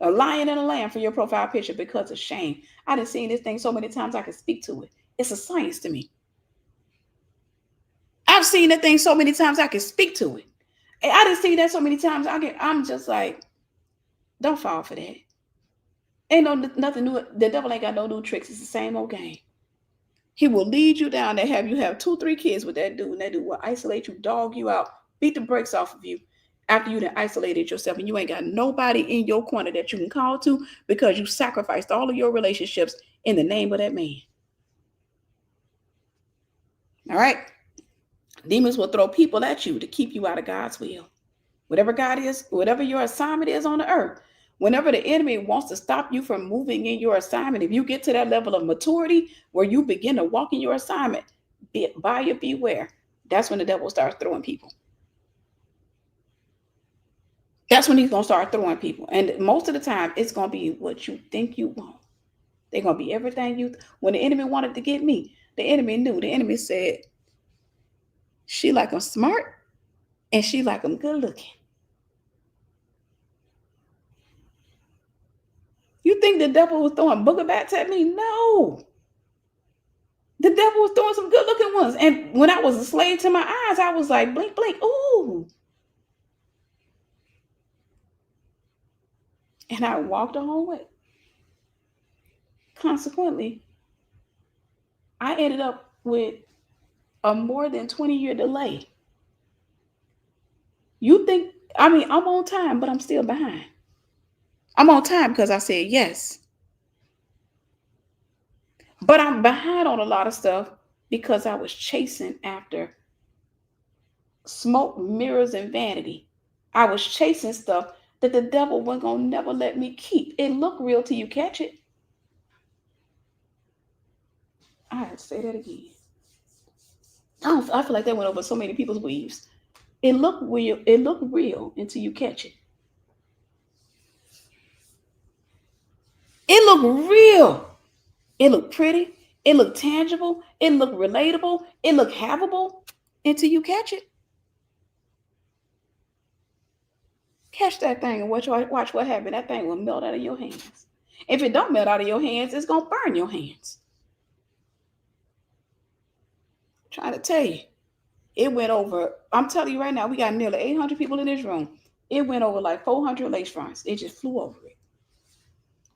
S1: A lion and a lamb for your profile picture because of shame. I done seen this thing so many times I can speak to it. It's a science to me. I've seen that thing so many times I can speak to it. And I done seen that so many times I'm just like, don't fall for that. Ain't nothing new. The devil ain't got no new tricks. It's the same old game. He will lead you down there, have you have 2-3 kids with that dude, and that dude will isolate you, dog you out, beat the brakes off of you after you done isolated yourself, and you ain't got nobody in your corner that you can call to because you sacrificed all of your relationships in the name of that man. All right? Demons will throw people at you to keep you out of God's will. Whatever God is, whatever your assignment is on the earth, whenever the enemy wants to stop you from moving in your assignment, if you get to that level of maturity where you begin to walk in your assignment, buyer beware. That's when the devil starts throwing people. That's when he's going to start throwing people. And most of the time, it's going to be what you think you want. They're going to be everything when the enemy wanted to get me, the enemy knew. The enemy said, she like him smart and she like him good looking. You think the devil was throwing booger bats at me? No. The devil was throwing some good looking ones. And when I was a slave to my eyes, I was like, blink, blink, ooh. And I walked the whole way. Consequently, I ended up with a more than 20-year delay. You think, I mean, I'm on time, but I'm still behind. I'm on time because I said yes. But I'm behind on a lot of stuff because I was chasing after smoke, mirrors, and vanity. I was chasing stuff that the devil wasn't going to never let me keep. It looked real till you catch it. I had to say that again. I feel like that went over so many people's weaves. It looked real. It looked real until you catch it. It looked real. It looked pretty. It looked tangible. It looked relatable. It looked havable until you catch it. Catch that thing and watch what happened. That thing will melt out of your hands. If it don't melt out of your hands, it's gonna burn your hands. I'm trying to tell you, it went over. I'm telling you right now, we got nearly 800 people in this room. It went over like 400 lace fronts. It just flew over it.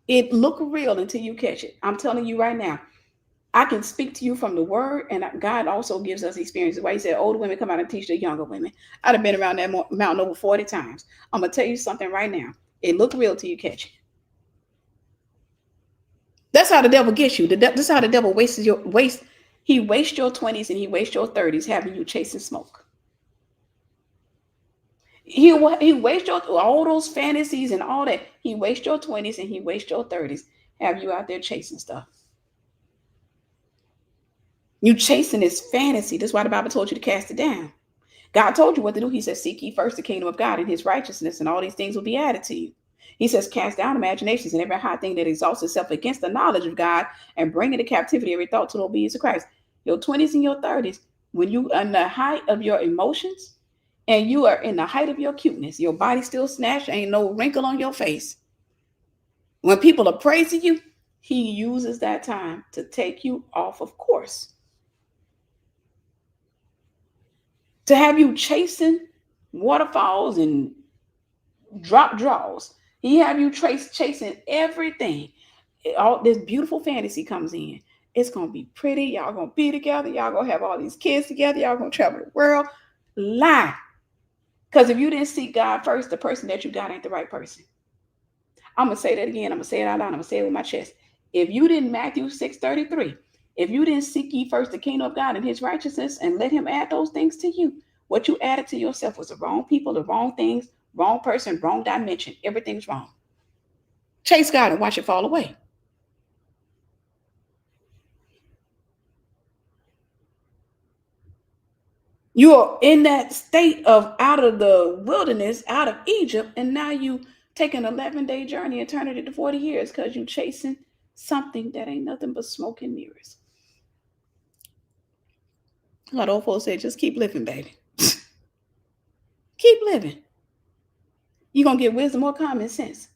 S1: It looked real until you catch it. I'm telling you right now. I can speak to you from the word, and God also gives us experiences. Why he said older women come out and teach the younger women. I'd have been around that mountain over 40 times. I'm gonna tell you something right now. It look real till you catch it. That's how the devil gets you. That's how the devil wastes your waste. He wastes your 20s and he wastes your 30s having you chasing smoke. He wastes your all those fantasies and all that. He wastes your 20s and he wastes your 30s have you out there chasing stuff. You chasing this fantasy. That's why the Bible told you to cast it down. God told you what to do. He says, seek ye first the kingdom of God and his righteousness, and all these things will be added to you. He says, cast down imaginations and every high thing that exalts itself against the knowledge of God, and bring into captivity every thought to the obedience of Christ. Your 20s and your 30s, when you are in the height of your emotions and you are in the height of your cuteness, your body still snatched, ain't no wrinkle on your face. When people are praising you, he uses that time to take you off of course. To have you chasing waterfalls and drop draws. He have you chasing everything. All this beautiful fantasy comes in. It's gonna be pretty. Y'all gonna be together. Y'all gonna have all these kids together. Y'all gonna travel the world. Lie. Because if you didn't seek God first, the person that you got ain't the right person. I'm gonna say that again. I'm gonna say it out loud. I'm gonna say it with my chest. If you didn't Matthew 6:33, if you didn't seek ye first the kingdom of God and his righteousness and let him add those things to you, what you added to yourself was the wrong people, the wrong things, wrong person, wrong dimension. Everything's wrong. Chase God and watch it fall away. You're in that state of out of the wilderness, out of Egypt, and now you take an 11-day journey and turn it into 40 years because you chasing something that ain't nothing but smoke and mirrors. A lot of old folks say, just keep living, baby. Keep living. You're going to get wisdom or common sense.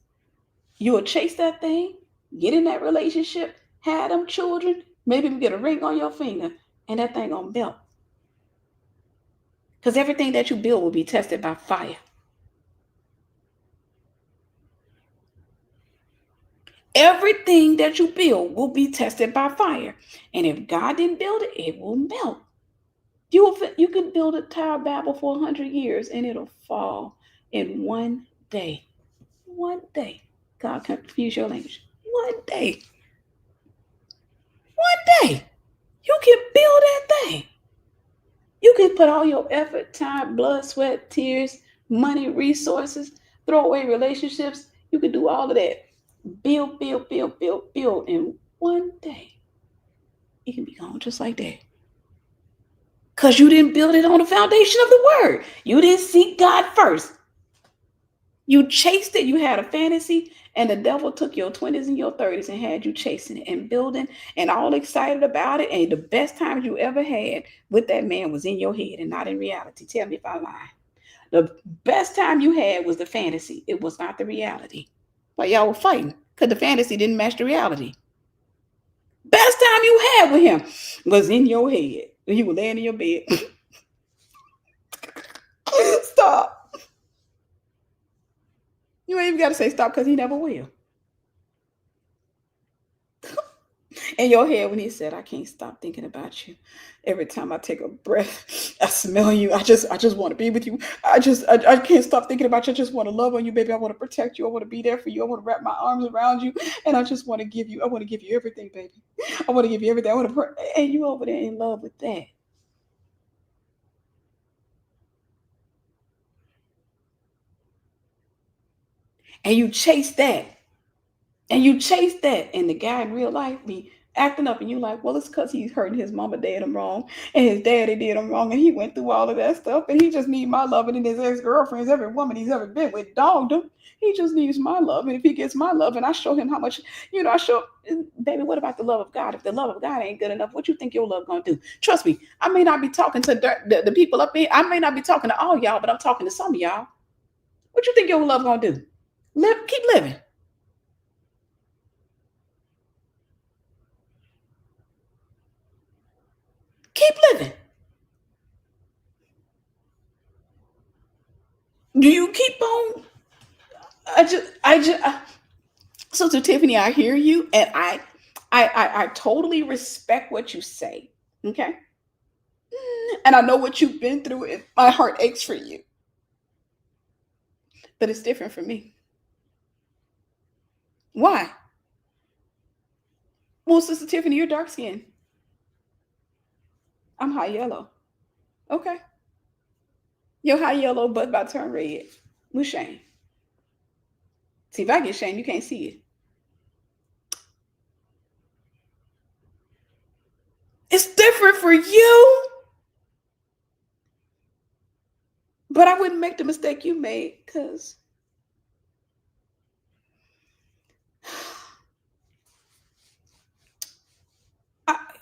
S1: You'll chase that thing, get in that relationship, have them children, maybe get a ring on your finger, and that thing going to melt. Because everything that you build will be tested by fire. Everything that you build will be tested by fire. And if God didn't build it, it will melt. You can build a Tower of Babel for 100 years and it'll fall in one day. One day. God confuse your language. One day. One day. You can build that thing. You can put all your effort, time, blood, sweat, tears, money, resources, throw away relationships. You can do all of that. Build, build, build, build, build. And one day, it can be gone just like that. Because you didn't build it on the foundation of the word. You didn't seek God first. You chased it. You had a fantasy, and the devil took your 20s and your 30s and had you chasing it and building and all excited about it. And the best times you ever had with that man was in your head and not in reality. Tell me if I'm lying. The best time you had was the fantasy. It was not the reality. Like y'all were fighting because the fantasy didn't match the reality. Best time you had with him was in your head. You were laying in your bed. Stop. You ain't even got to say stop because he never will. In your head when he said, I can't stop thinking about you. Every time I take a breath, I smell you. I just want to be with you. I can't stop thinking about you. I just want to love on you, baby. I want to protect you. I want to be there for you. I want to wrap my arms around you. And I just want to give you, I want to give you everything, baby. I want to give you everything. I want to and you over there in love with that. And you chase that. And you chase that. And the guy in real life be acting up and you like, well, it's because he's hurting his mama, dad him wrong, and his daddy did him wrong, and he went through all of that stuff, and he just need my love. And his ex-girlfriends, every woman he's ever been with, dogged him. He just needs my love. And if he gets my love and I show him how much, I show, baby, what about the love of God? If the love of God ain't good enough, what you think your love gonna do? Trust me, I may not be talking to the people up here. I may not be talking to all y'all, but I'm talking to some of y'all. What you think your love gonna do? Keep living. Keep living. Do you keep on? So Tiffany, I hear you, and I totally respect what you say. Okay, and I know what you've been through, and my heart aches for you, but it's different for me. Why? Well, Sister Tiffany, you're dark skinned. I'm high yellow. Okay, you're high yellow, but about to turn red with shame. See, if I get shame, you can't see it. It's different for you, but I wouldn't make the mistake you made because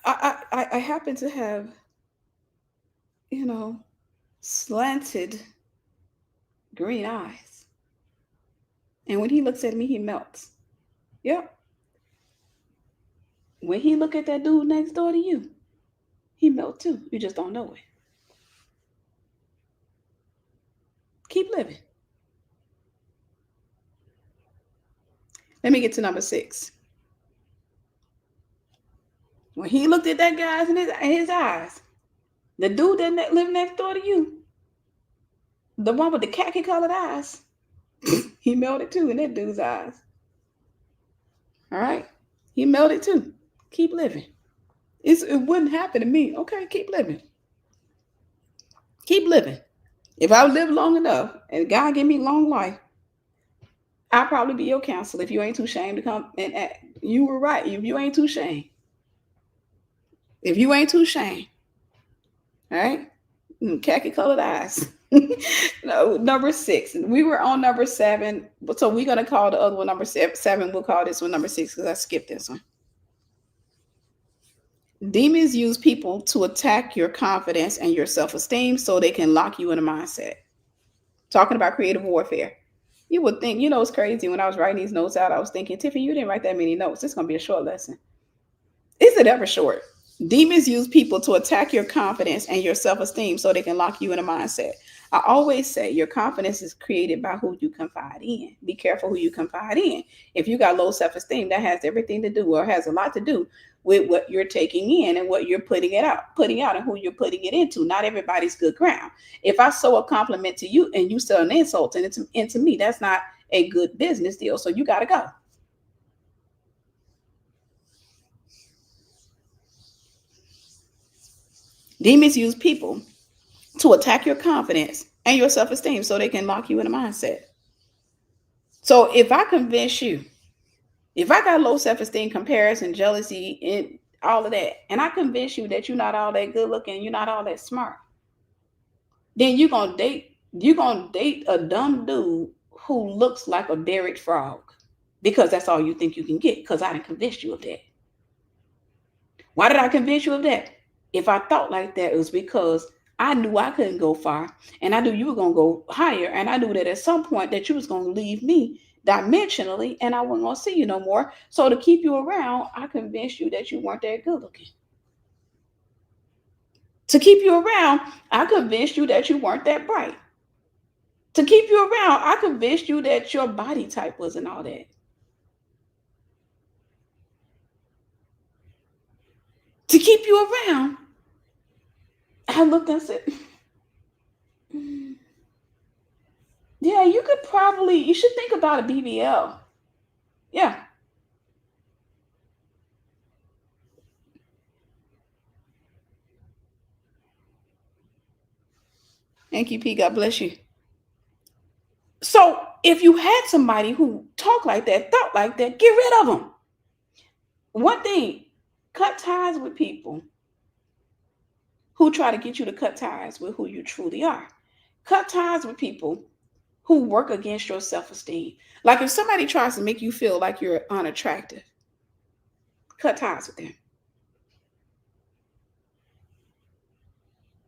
S1: I happen to have, you know, slanted green eyes. And when he looks at me, he melts. Yep. When he look at that dude next door to you, he melts too. You just don't know it. Keep living. Let me get to number 6. When he looked at that guy's in his eyes, the dude that lived next door to you, the one with the khaki colored eyes, he melted too in that dude's eyes. All right? He melted too. Keep living. It wouldn't happen to me. Okay, keep living. Keep living. If I live long enough and God give me long life, I'll probably be your counselor if you ain't too ashamed to come and act. You were right. If you ain't too ashamed. If you ain't too ashamed. All right? Khaki colored eyes. No, number 6. We were on number 7. So we're going to call the other one number 7. We'll call this one number 6 because I skipped this one. Demons use people to attack your confidence and your self-esteem so they can lock you in a mindset. Talking about creative warfare. You would think, it's crazy. When I was writing these notes out, I was thinking, Tiffany, you didn't write that many notes. It's going to be a short lesson. Is it ever short? Demons use people to attack your confidence and your self-esteem so they can lock you in a mindset. I always say your confidence is created by who you confide in. Be careful who you confide in. If you got low self-esteem, that has everything to do, or has a lot to do with what you're taking in and what you're putting out and who you're putting it into. Not everybody's good ground. If I sow a compliment to you and you sell an insult into me, that's not a good business deal. So you got to go. Demons use people to attack your confidence and your self-esteem so they can lock you in a mindset. So if I convince you, if I got low self-esteem, comparison, jealousy, and all of that, and I convince you that you're not all that good looking, you're not all that smart, then you're gonna date a dumb dude who looks like a buried frog because that's all you think you can get, because I didn't convince you of that. Why did I convince you of that? If I thought like that, it was because I knew I couldn't go far, and I knew you were gonna go higher, and I knew that at some point that you was gonna leave me dimensionally, and I wasn't gonna see you no more. So to keep you around, I convinced you that you weren't that good looking. To keep you around, I convinced you that you weren't that bright. To keep you around, I convinced you that your body type wasn't all that. To keep you around, I looked and said, "Mm, yeah, you should think about a BBL. Yeah. Thank you, P. God bless you. So if you had somebody who talked like that, thought like that, get rid of them. One thing, cut ties with people who try to get you to cut ties with who you truly are. Cut ties with people who work against your self-esteem. Like if somebody tries to make you feel like you're unattractive, cut ties with them.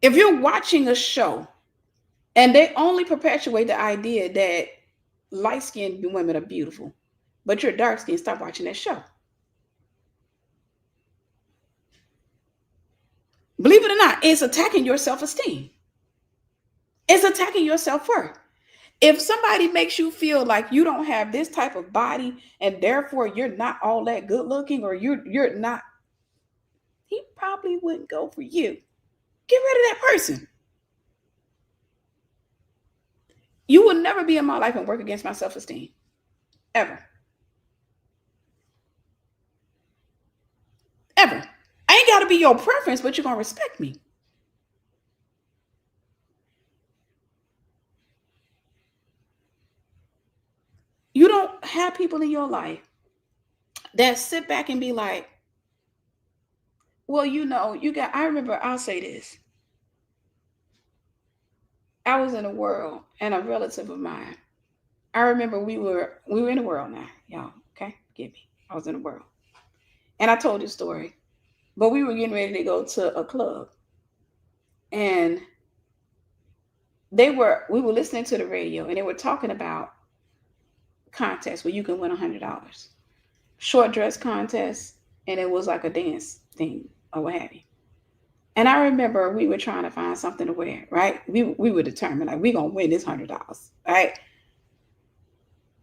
S1: If you're watching a show and they only perpetuate the idea that light-skinned women are beautiful, but you're dark-skinned, stop watching that show. Believe it or not, it's attacking your self-esteem. It's attacking your self-worth. If somebody makes you feel like you don't have this type of body and therefore you're not all that good looking, or you're not, he probably wouldn't go for you. Get rid of that person. You will never be in my life and work against my self-esteem. Ever. Ever. I ain't gotta be your preference, but you're gonna respect me. You don't have people in your life that sit back and be like, well, I remember, I'll say this. I was in a world, and a relative of mine, I remember we were in the world now, y'all. Okay, forgive me. I was in the world, and I told this story, but we were getting ready to go to a club, and we were listening to the radio, and they were talking about contests where you can win $100, short dress contest, and it was like a dance thing or what have you. And I remember we were trying to find something to wear, right? We were determined, like, we're gonna win this $100, right?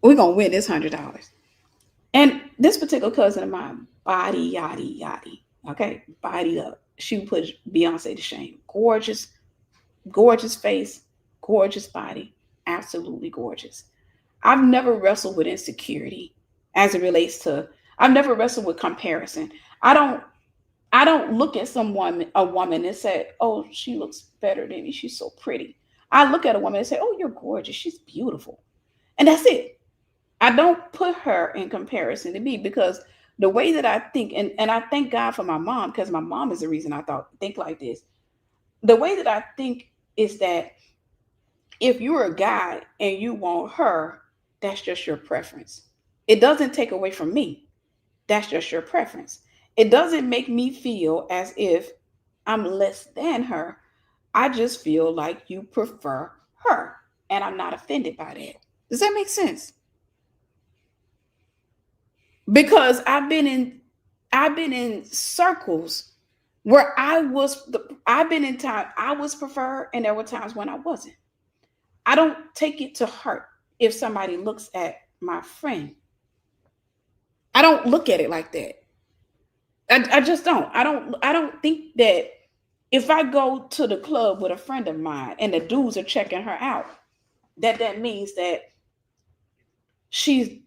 S1: We're gonna win this $100. And this particular cousin of mine, body yaddy yaddy, okay, bodied up. She put Beyonce to shame. Gorgeous, gorgeous face, gorgeous body, absolutely gorgeous. I've never wrestled with insecurity as it relates to. I've never wrestled with comparison. I don't. I don't look at a woman, and say, "Oh, she looks better than me. She's so pretty." I look at a woman and say, "Oh, you're gorgeous. She's beautiful," and that's it. I don't put her in comparison to me, because the way that I think, and I thank God for my mom, because my mom is the reason I think like this. The way that I think is that if you're a guy and you want her, that's just your preference. It doesn't take away from me. That's just your preference. It doesn't make me feel as if I'm less than her. I just feel like you prefer her, and I'm not offended by that. Does that make sense? Because I've been in circles where I've been in time I was preferred, and there were times when I wasn't. I don't take it to heart if somebody looks at my friend. I don't look at it like that. I just don't. I don't think that if I go to the club with a friend of mine and the dudes are checking her out, that means that she's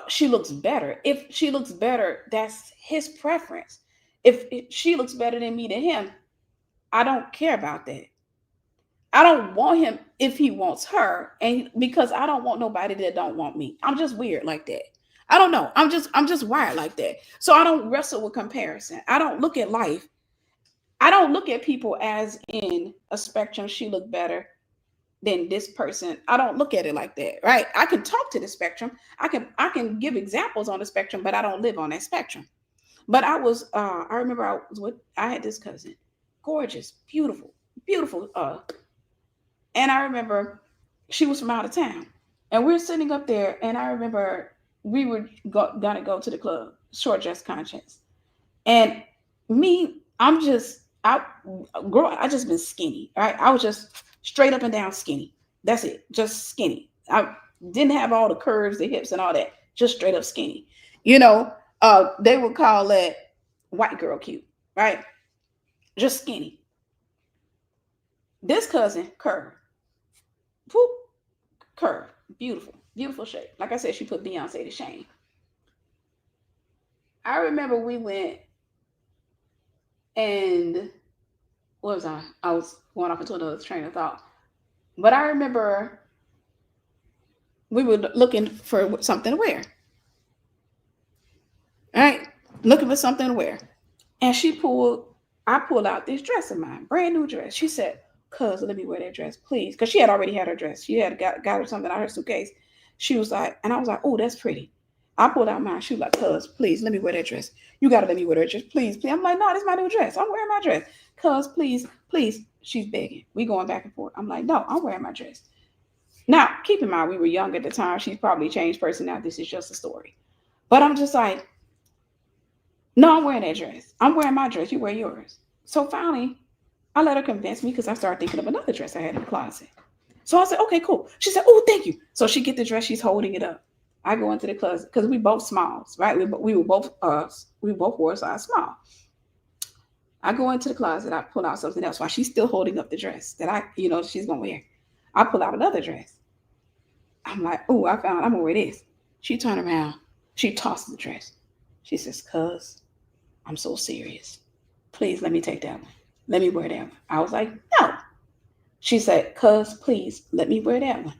S1: she looks better. If she looks better, that's his preference. If she looks better than me to him, I don't care about that. I don't want him if he wants her, and because I don't want nobody that don't want me. I'm just weird like that. I don't know. I'm just wired like that. So I don't wrestle with comparison. I don't look at life. I don't look at people as in a spectrum. She looked better than this person. I don't look at it like that, right? I can talk to the spectrum. I can give examples on the spectrum, but I don't live on that spectrum. But I remember I had this cousin, gorgeous, beautiful, beautiful, and I remember she was from out of town. And we're sitting up there, and I remember we were gonna go to the club, short dress contest. And me, I just been skinny, right? I was just straight up and down skinny. That's it, just skinny. I didn't have all the curves, the hips, and all that. Just straight up skinny. You know, they would call that white girl cute, right? Just skinny. This cousin, curve, whoop, curve, beautiful, beautiful shape. Like I said, she put Beyonce to shame. I remember we went and what was I? I was going off into another train of thought. But I remember we were looking for something to wear. All right, looking for something to wear. And I pulled out this dress of mine, brand new dress. She said, "Cuz, let me wear that dress, please." Because she had already had her dress. She had got her something out of her suitcase. She was like, and I was like, "Oh, that's pretty." I pulled out mine. She was like, "Cuz, please, let me wear that dress. You got to let me wear that dress, please, please." I'm like, "No, this is my new dress. I'm wearing my dress. Cuz, please, please." She's begging. We going back and forth. I'm like, "No, I'm wearing my dress." Now, keep in mind, we were young at the time. She's probably changed person now. This is just a story. But I'm just like, "No, I'm wearing that dress. I'm wearing my dress. You wear yours." So finally, I let her convince me because I started thinking of another dress I had in the closet. So I said, "Okay, cool." She said, "Oh, thank you." So she get the dress. She's holding it up. I go into the closet because we both smalls, right? We were both we both wore a size small. I go into the closet. I pull out something else while she's still holding up the dress that she's gonna wear. I pull out another dress. I'm like, "Oh, I'm gonna wear this." She turned around. She tossed the dress. She says, "Cuz, I'm so serious. Please let me take that one. Let me wear that one." I was like, "No." She said, "Cuz, please let me wear that one.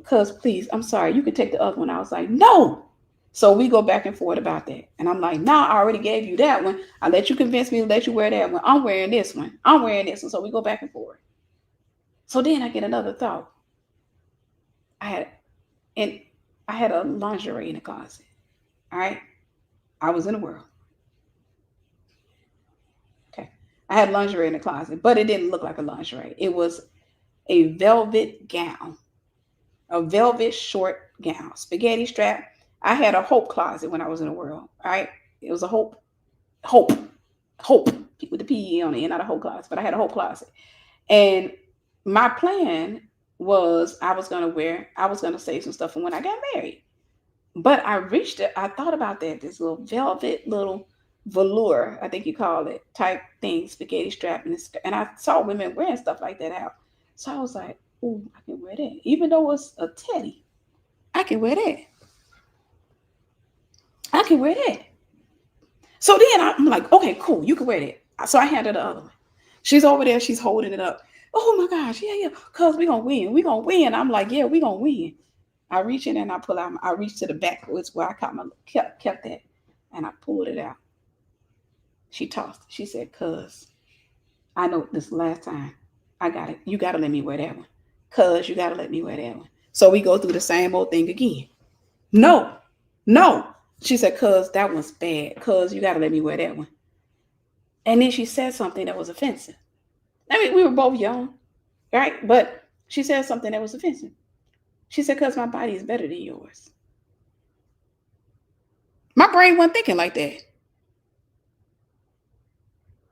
S1: Cuz, please, I'm sorry. You can take the other one." I was like, "No." So we go back and forth about that. And I'm like, "Nah, I already gave you that one. I let you convince me to let you wear that one. I'm wearing this one. I'm wearing this one." So we go back and forth. So then I get another thought. I had and I had a lingerie in the closet. All right. I was in the world. Okay. I had lingerie in the closet, but it didn't look like a lingerie. It was a velvet gown, a velvet short gown, spaghetti strap. I had a hope closet when I was in the world. All right. It was a hope, hope with the PE on it, and not a whole closet, but I had a whole closet. And my plan was I was gonna save some stuff for when I got married. But I thought about that, this little velvet little velour, I think you call it, type thing, spaghetti strap, and I saw women wearing stuff like that out. So I was like, "Oh, I can wear that." Even though it's a teddy, I can wear that. I can wear that. So then I'm like, "Okay, cool, you can wear that." So I handed the other one. She's over there, she's holding it up. "Oh my gosh, yeah, yeah, cuz we gonna win. We gonna win." I'm like, "Yeah, we gonna win." I reach in and I reach to the back, which where I kept that, and I pulled it out. She tossed it. She said, "Cuz, I know this last time. I got it. You gotta let me wear that one. Cuz, you gotta let me wear that one." So we go through the same old thing again. "No, no." She said, "Cuz, that one's bad. Cuz, you gotta let me wear that one." And then she said something that was offensive. I mean, we were both young, right? But she said something that was offensive. She said, "Cuz my body is better than yours." My brain wasn't thinking like that.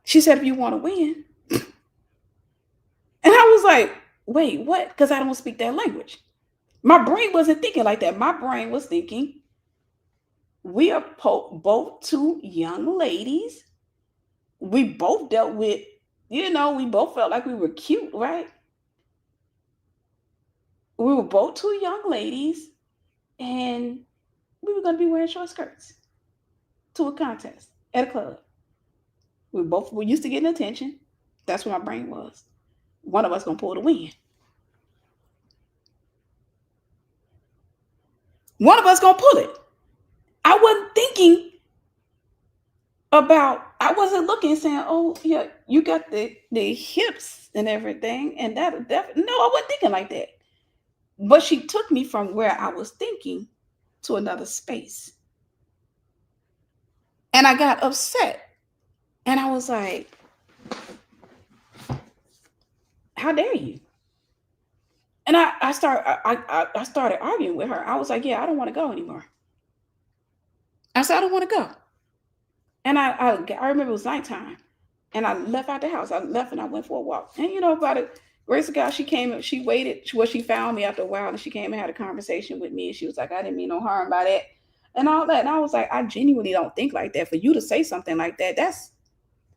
S1: She said, "If you want to win." And I was like, "Wait, what?" Because I don't speak that language. My brain wasn't thinking like that. My brain was thinking, we are both two young ladies. We both dealt with, we both felt like we were cute, right? We were both two young ladies, and we were going to be wearing short skirts to a contest at a club. We used to getting attention. That's what my brain was. One of us going to pull the win. One of us going to pull it. I wasn't thinking I wasn't looking saying, "Oh, yeah, you got the hips and everything," and that no, I wasn't thinking like that. But she took me from where I was thinking to another space. And I got upset. And I was like, "How dare you?" And I started arguing with her. I was like, yeah, I don't want to go anymore. I said, I don't want to go. And I remember it was nighttime, and I left out the house. I left and I went for a walk. And by the grace of God, she came. She waited. She found me after a while, and she came and had a conversation with me. And she was like, I didn't mean no harm by that, and all that. And I was like, I genuinely don't think like that. For you to say something like that, that's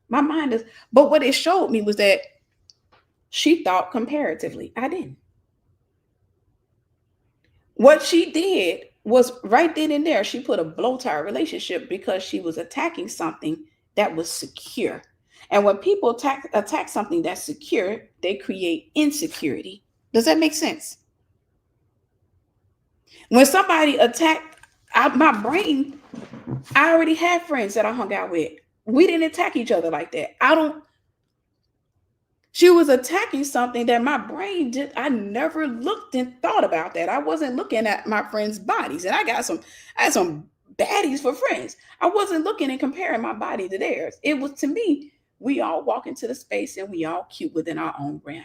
S1: my mind is. But what it showed me was that she thought comparatively. I didn't. What she did was right then and there, she put a blow to our relationship because she was attacking something that was secure. And when people attack something that's secure, they create insecurity. Does that make sense? When somebody attacked my brain, I already had friends that I hung out with. We didn't attack each other like that. She was attacking something that my brain did. I never looked and thought about that. I wasn't looking at my friends' bodies, and I had some baddies for friends. I wasn't looking and comparing my body to theirs. It was, to me, we all walk into the space and we all cute within our own realm.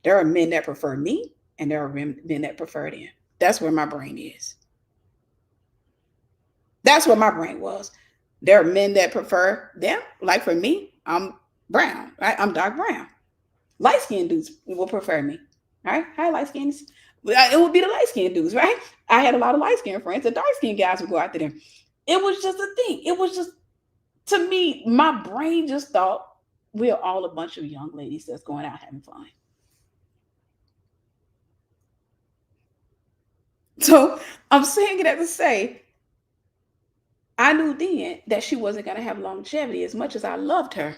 S1: There are men that prefer me, and there are men that prefer them. That's where my brain is. That's what my brain was. There are men that prefer them. Like for me, I'm brown, right? I'm dark brown. Light-skinned dudes will prefer me. All right. Hi, light-skinned. It would be the light-skinned dudes, right? I had a lot of light-skinned friends. The dark-skinned guys would go after them. It was just a thing. It was just, to me, my brain just thought we're all a bunch of young ladies that's going out having fun. So I'm saying it to say, I knew then that she wasn't going to have longevity. As much as I loved her,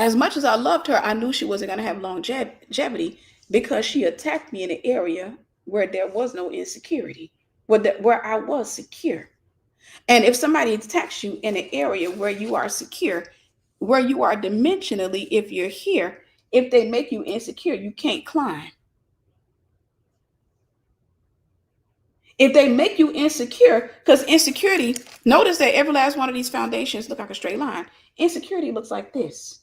S1: I knew she wasn't going to have longevity because she attacked me in an area where there was no insecurity, where I was secure. And if somebody attacks you in an area where you are secure, where you are dimensionally, if you're here, if they make you insecure, you can't climb. If they make you insecure, because insecurity, notice that every last one of these foundations look like a straight line. Insecurity looks like this.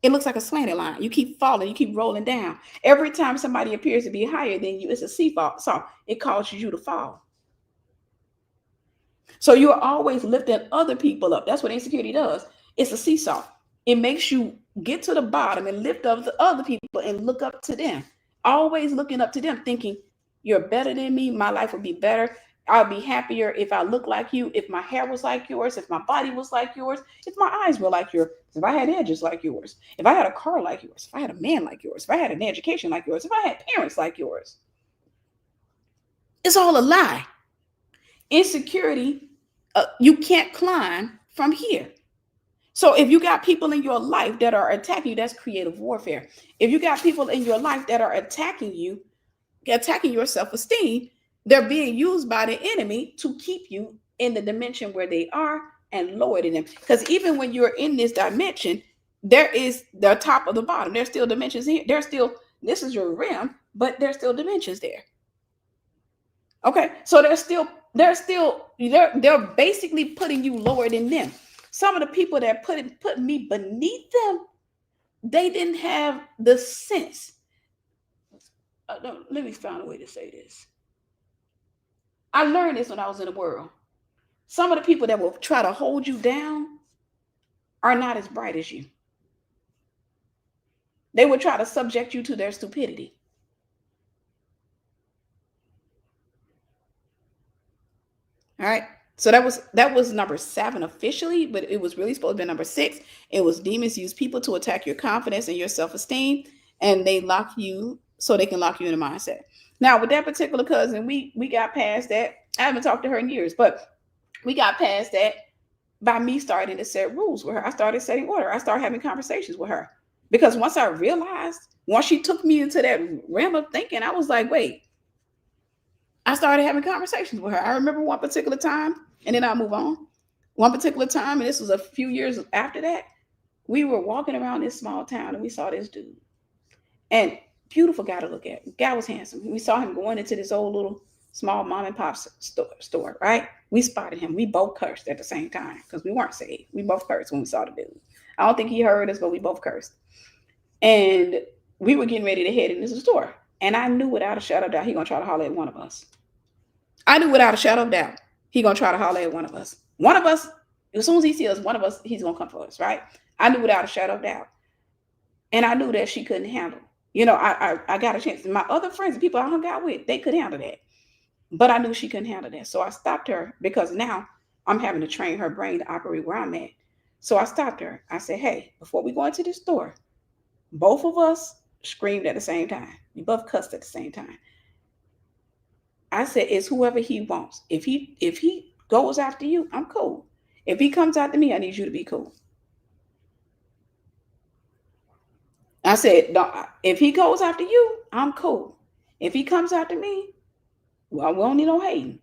S1: It looks like a slanted line. You keep falling, you keep rolling down. Every time somebody appears to be higher than you, it's a seesaw. So it causes you to fall. So you are always lifting other people up. That's what insecurity does. It's a seesaw. It makes you get to the bottom and lift up the other people and look up to them. Always looking up to them, thinking, you're better than me. My life would be better. I'll be happier if I look like you, if my hair was like yours, if my body was like yours, if my eyes were like yours, if I had edges like yours, if I had a car like yours, if I had a man like yours, if I had an education like yours, if I had parents like yours. It's all a lie. Insecurity, you can't climb from here. So if you got people in your life that are attacking you, that's creative warfare. If you got people in your life that are attacking you, attacking your self-esteem, they're being used by the enemy to keep you in the dimension where they are and lower them. Because even when you're in this dimension, there is the top of the bottom. There's still dimensions here. There's still, this is your realm, but there's still dimensions there. Okay, so they're basically putting you lower than them. Some of the people that put me beneath them, they didn't have the sense. Let me find a way to say this. I learned this when I was in the world. Some of the people that will try to hold you down are not as bright as you. They will try to subject you to their stupidity. All right. So that was number 7 officially, but it was really supposed to be number 6. It was demons use people to attack your confidence and your self-esteem, and they lock you so they can lock you in a mindset. Now, with that particular cousin, we got past that. I haven't talked to her in years, but we got past that by me starting to set rules with her. I started setting order. I started having conversations with her because once I realized, once she took me into that realm of thinking, I was like, wait. I started having conversations with her. I remember one particular time, and then I'll move on. One particular time, and this was a few years after that, we were walking around this small town and we saw this dude. And beautiful guy to look at. Guy was handsome. We saw him going into this old little small mom and pop store, right? We spotted him. We both cursed at the same time because we weren't saved. We both cursed when we saw the dude. I don't think he heard us, but we both cursed. And we were getting ready to head into the store. And I knew without a shadow of doubt, he gonna try to holler at one of us. I knew without a shadow of doubt, he gonna try to holler at one of us. One of us, as soon as he sees us, one of us, he's gonna come for us, right? I knew without a shadow of doubt. And I knew that she couldn't handle. I got a chance. My other friends, the people I hung out with, they could handle that. But I knew she couldn't handle that. So I stopped her because now I'm having to train her brain to operate where I'm at. So I stopped her. I said, hey, before we go into the store, both of us screamed at the same time. We both cussed at the same time. I said, it's whoever he wants. If he goes after you, I'm cool. If he comes after me, I need you to be cool. I said, if he goes after you, I'm cool. If he comes after me, well, we don't need no hating.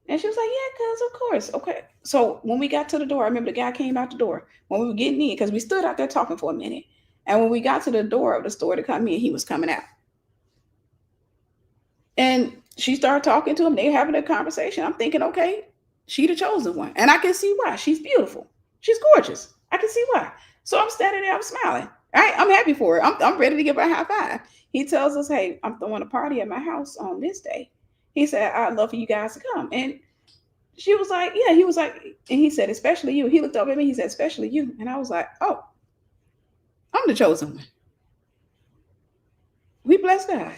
S1: And she was like, yeah, cuz of course. Okay. So when we got to the door, I remember the guy came out the door when we were getting in, because we stood out there talking for a minute. And when we got to the door of the store to come in, he was coming out. And she started talking to him. They having a conversation. I'm thinking, okay, she the chosen one. And I can see why. She's beautiful. She's gorgeous. I can see why. So I'm standing there, I'm smiling. All right, I'm happy for her. I'm ready to give her a high five. He tells us, hey, I'm throwing a party at my house on this day. He said, I'd love for you guys to come. And she was like, yeah. He was like, and he said, especially you. He looked up at me. He said, especially you. And I was like, oh, I'm the chosen one. We bless God.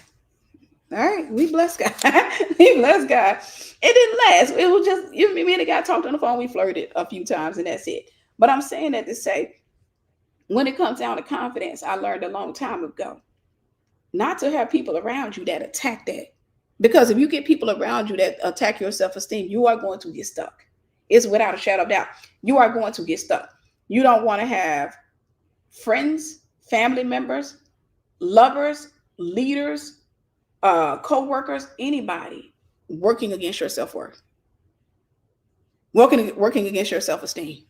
S1: All right, we bless God. We bless God. It didn't last. It was just, me and the guy talked on the phone. We flirted a few times, and that's it. But I'm saying that to say, when it comes down to confidence, I learned a long time ago not to have people around you that attack that. Because if you get people around you that attack your self-esteem, you are going to get stuck. It's without a shadow of doubt. You are going to get stuck. You don't want to have friends, family members, lovers, leaders, co-workers, anybody working against your self-worth, working against your self-esteem.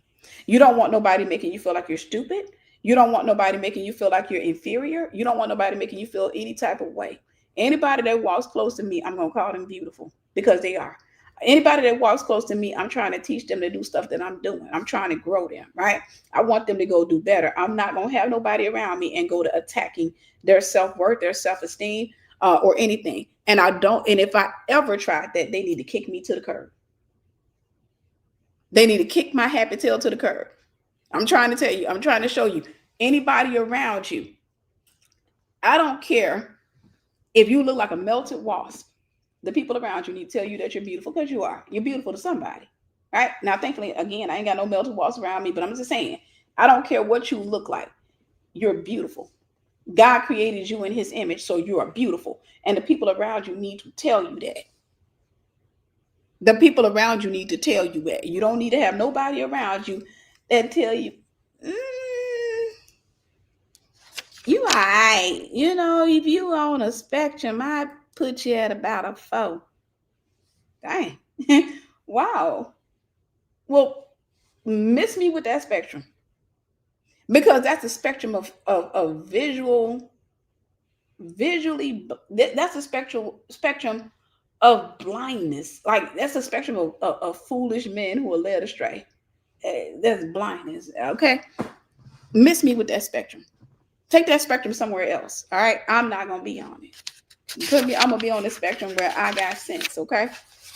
S1: You don't want nobody making you feel like you're stupid. You don't want nobody making you feel like you're inferior. You don't want nobody making you feel any type of way. Anybody that walks close to me, I'm going to call them beautiful, because they are. Anybody that walks close to me, I'm trying to teach them to do stuff that I'm doing. I'm trying to grow them, right? I want them to go do better. I'm not going to have nobody around me and go to attacking their self-worth, their self-esteem, or anything. And if I ever tried that, they need to kick me to the curb. They need to kick my happy tail to the curb. I'm trying to tell you, I'm trying to show you, anybody around you, I don't care if you look like a melted wasp. The people around you need to tell you that you're beautiful, because you are. You're beautiful to somebody, right? Now, thankfully, again, I ain't got no melted wasps around me, but I'm just saying, I don't care what you look like. You're beautiful. God created you in his image, so you are beautiful. And the people around you need to tell you that. The people around you need to tell you that. You don't need to have nobody around you that tell you, you all right. If you on a spectrum, I put you at about a 4. Dang. Wow. Well, miss me with that spectrum. Because that's a spectrum of visually, that's a spectrum of blindness. Like, that's a spectrum of foolish men who are led astray. That's blindness. Okay. Miss me with that spectrum. Take that spectrum somewhere else. All right. I'm not going to be on it. I'm going to be on the spectrum where I got sense. Okay.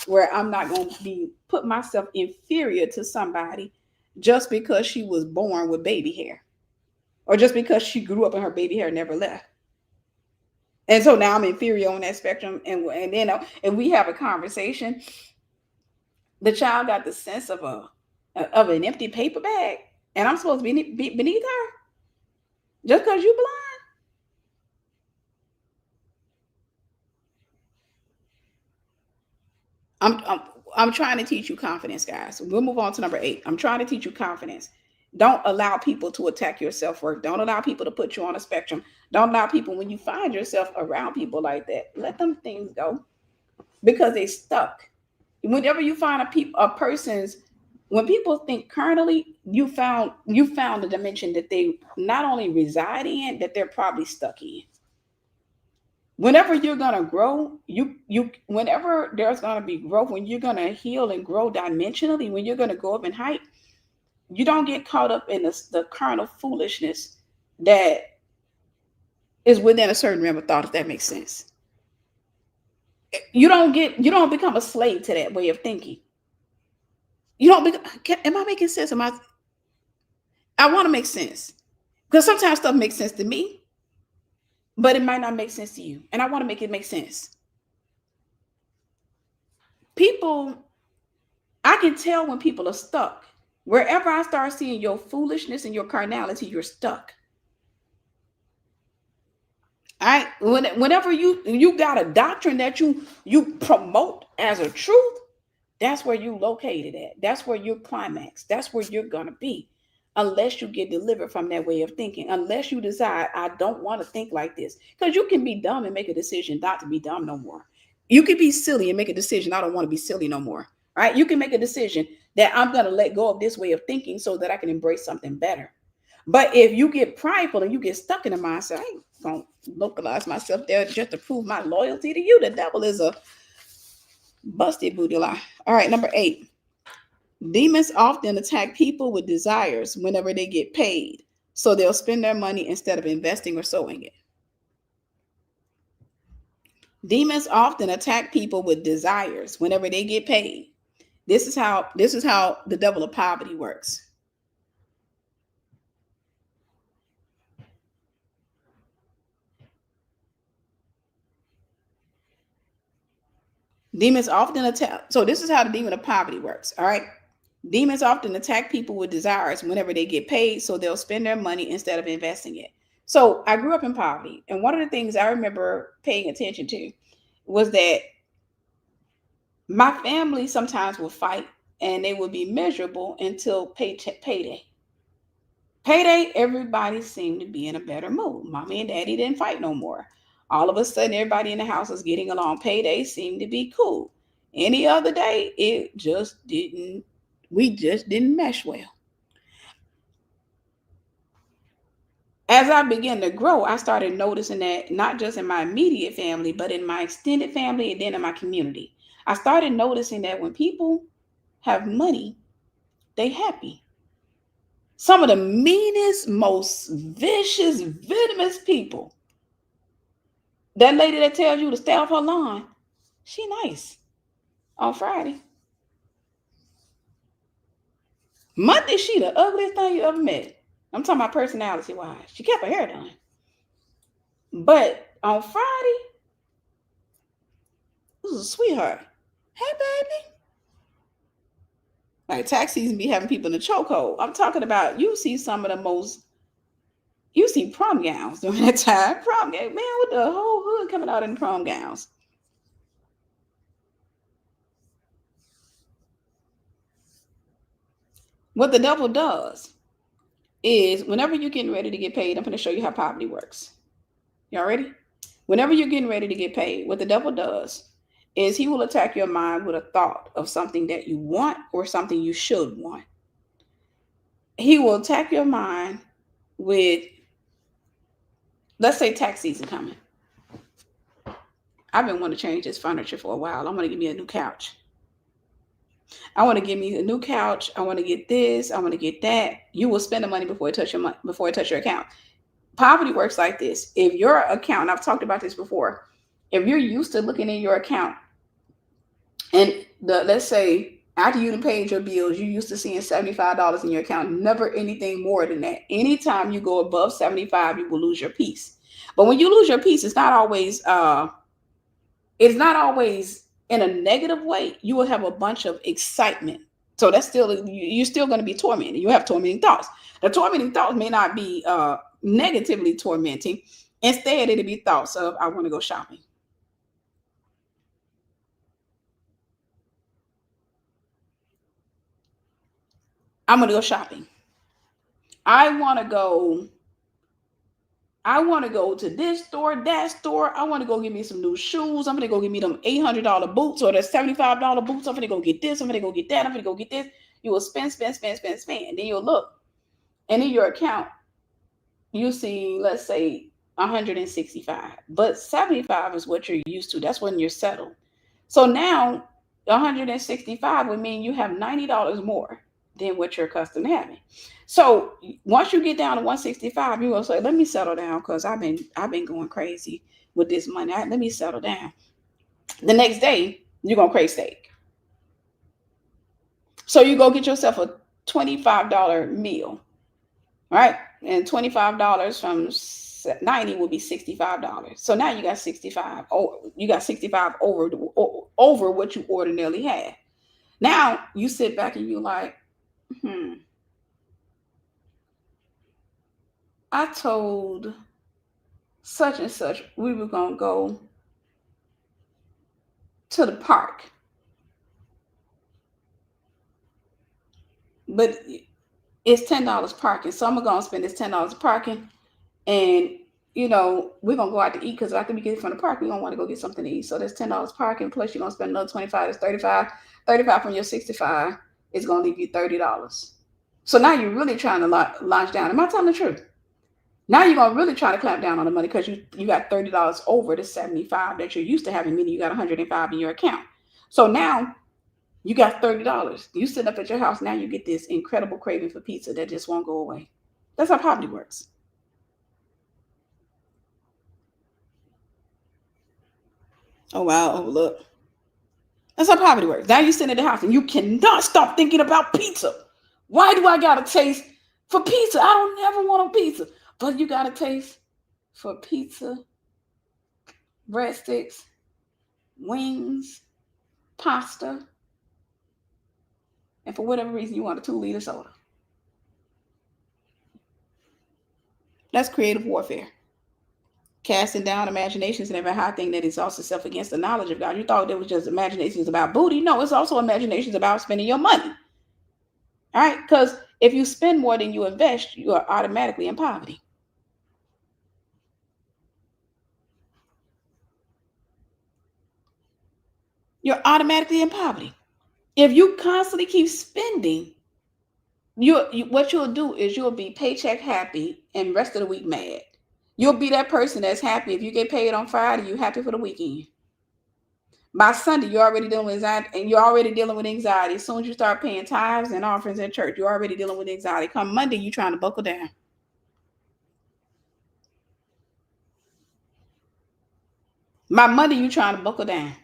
S1: Where I'm not going to put myself inferior to somebody just because she was born with baby hair, or just because she grew up and her baby hair never left. And so now I'm inferior on that spectrum. And then if we have a conversation, the child got the sense of an empty paper bag, and I'm supposed to be beneath her just because you blind. I'm trying to teach you confidence, guys. We'll move on to number 8. I'm trying to teach you confidence. Don't allow people to attack your self-worth. Don't allow people to put you on a spectrum. Don't allow people, when you find yourself around people like that, let them things go, because they stuck. Whenever you find when people think carnally, you found a dimension that they not only reside in, that they're probably stuck in. Whenever you're gonna grow, whenever there's gonna be growth, when you're gonna heal and grow dimensionally, when you're gonna go up in height, you don't get caught up in the carnal foolishness that is within a certain realm of thought, if that makes sense. You don't become a slave to that way of thinking. You don't am I making sense? I want to make sense. Because sometimes stuff makes sense to me, but it might not make sense to you. And I want to make it make sense. People, I can tell when people are stuck. Wherever I start seeing your foolishness and your carnality, you're stuck. All right. Whenever you got a doctrine that you promote as a truth, that's where you located at. That's where you're climaxed. That's where you're gonna be. Unless you get delivered from that way of thinking, unless you decide, I don't want to think like this. Because you can be dumb and make a decision not to be dumb no more. You can be silly and make a decision, I don't want to be silly no more. Right? You can make a decision that I'm going to let go of this way of thinking so that I can embrace something better. But if you get prideful and you get stuck in the mindset, I ain't going to localize myself there just to prove my loyalty to you. The devil is a busted booty lie. All right, number 8. Demons often attack people with desires whenever they get paid, so they'll spend their money instead of investing or sowing it. Demons often attack people with desires whenever they get paid. This is how the devil of poverty works. Demons often attack. So this is how the demon of poverty works. All right. Demons often attack people with desires whenever they get paid, so they'll spend their money instead of investing it. So I grew up in poverty, and one of the things I remember paying attention to was that my family sometimes would fight, and they would be miserable until payday. Payday, everybody seemed to be in a better mood. Mommy and daddy didn't fight no more. All of a sudden, everybody in the house was getting along. Payday seemed to be cool. Any other day, it just didn't. We just didn't mesh well. As I began to grow, I started noticing that not just in my immediate family, but in my extended family and then in my community. I started noticing that when people have money, they happy. Some of the meanest, most vicious, venomous people. That lady that tells you to stay off her lawn, she nice on Friday. Monday, she the ugliest thing you ever met. I'm talking about personality wise. She kept her hair done. But on Friday, this is a sweetheart. Hey, baby. Like tax season be having people in the chokehold. I'm talking about you see some of the most, you see prom gowns during that time. Prom gown, man, with the whole hood coming out in prom gowns. What the devil does is whenever you're getting ready to get paid, I'm going to show you how poverty works. Y'all ready? Whenever you're getting ready to get paid, what the devil does is he will attack your mind with a thought of something that you want or something you should want. He will attack your mind with, let's say, tax season coming. I've been wanting to change this furniture for a while. I'm going to give me a new couch. I want to give me a new couch. I want to get this. I want to get that. You will spend the money before it touch your money, before it touch your account. Poverty works like this. If your account, and I've talked about this before, if you're used to looking in your account and let's say after you done paid your bills, you used to seeing $75 in your account, never anything more than that. Anytime you go above 75, you will lose your peace. But when you lose your peace, it's not always in a negative way. You will have a bunch of excitement. So that's still, you're still going to be tormented. You have tormenting thoughts. The tormenting thoughts may not be negatively tormenting. Instead, it'll be thoughts of, I want to go shopping. I'm going to go shopping. I want to go to this store, that store. I want to go get me some new shoes. I'm going to go get me them $800 boots or the $75 boots. I'm going to go get this. I'm going to go get that. I'm going to go get this. You will spend. And then you'll look. And in your account, you see, let's say 165. But 75 is what you're used to. That's when you're settled. So now 165 would mean you have $90 more than what you're accustomed to having. So once you get down to 165, you're gonna say, let me settle down because I've been going crazy with this money. Let me settle down. The next day, you're gonna crave steak. So you go get yourself a $25 meal, right? And $25 from 90 will be $65. So now you got 65. Oh, you got 65 over what you ordinarily had. Now you sit back and you're like, I told such and such we were gonna go to the park, but it's $10 parking. So I'm gonna spend this $10 parking, and we're gonna go out to eat because after we get from the park, we don't want to go get something to eat. So there's $10 parking, plus you're gonna spend another 25. That's 35. 35 from your 65 is gonna leave you $30. So now you're really trying to launch down. Am I telling the truth? Now you're gonna really try to clamp down on the money because you got $30 over the 75 that you're used to having, meaning you got 105 in your account. So now you got $30. You sit up at your house, now you get this incredible craving for pizza that just won't go away. That's how poverty works. Oh wow, oh look. That's how poverty works. Now you sit at the house and you cannot stop thinking about pizza. Why do I got a taste for pizza? I don't ever want a pizza. But you got a taste for pizza, breadsticks, wings, pasta, and for whatever reason you want a 2-liter soda. That's creative warfare. Casting down imaginations and every high thing that exalts itself against the knowledge of God. You thought it was just imaginations about booty. No, it's also imaginations about spending your money. All right? Because if you spend more than you invest, you are automatically in poverty. You're automatically in poverty. If you constantly keep spending, what you'll do is you'll be paycheck happy and rest of the week mad. You'll be that person that's happy if you get paid on Friday, you're happy for the weekend. By Sunday, you're already dealing with anxiety, and you're already dealing with anxiety. As soon as you start paying tithes and offerings at church, you're already dealing with anxiety. Come Monday, you're trying to buckle down. By Monday, you're trying to buckle down.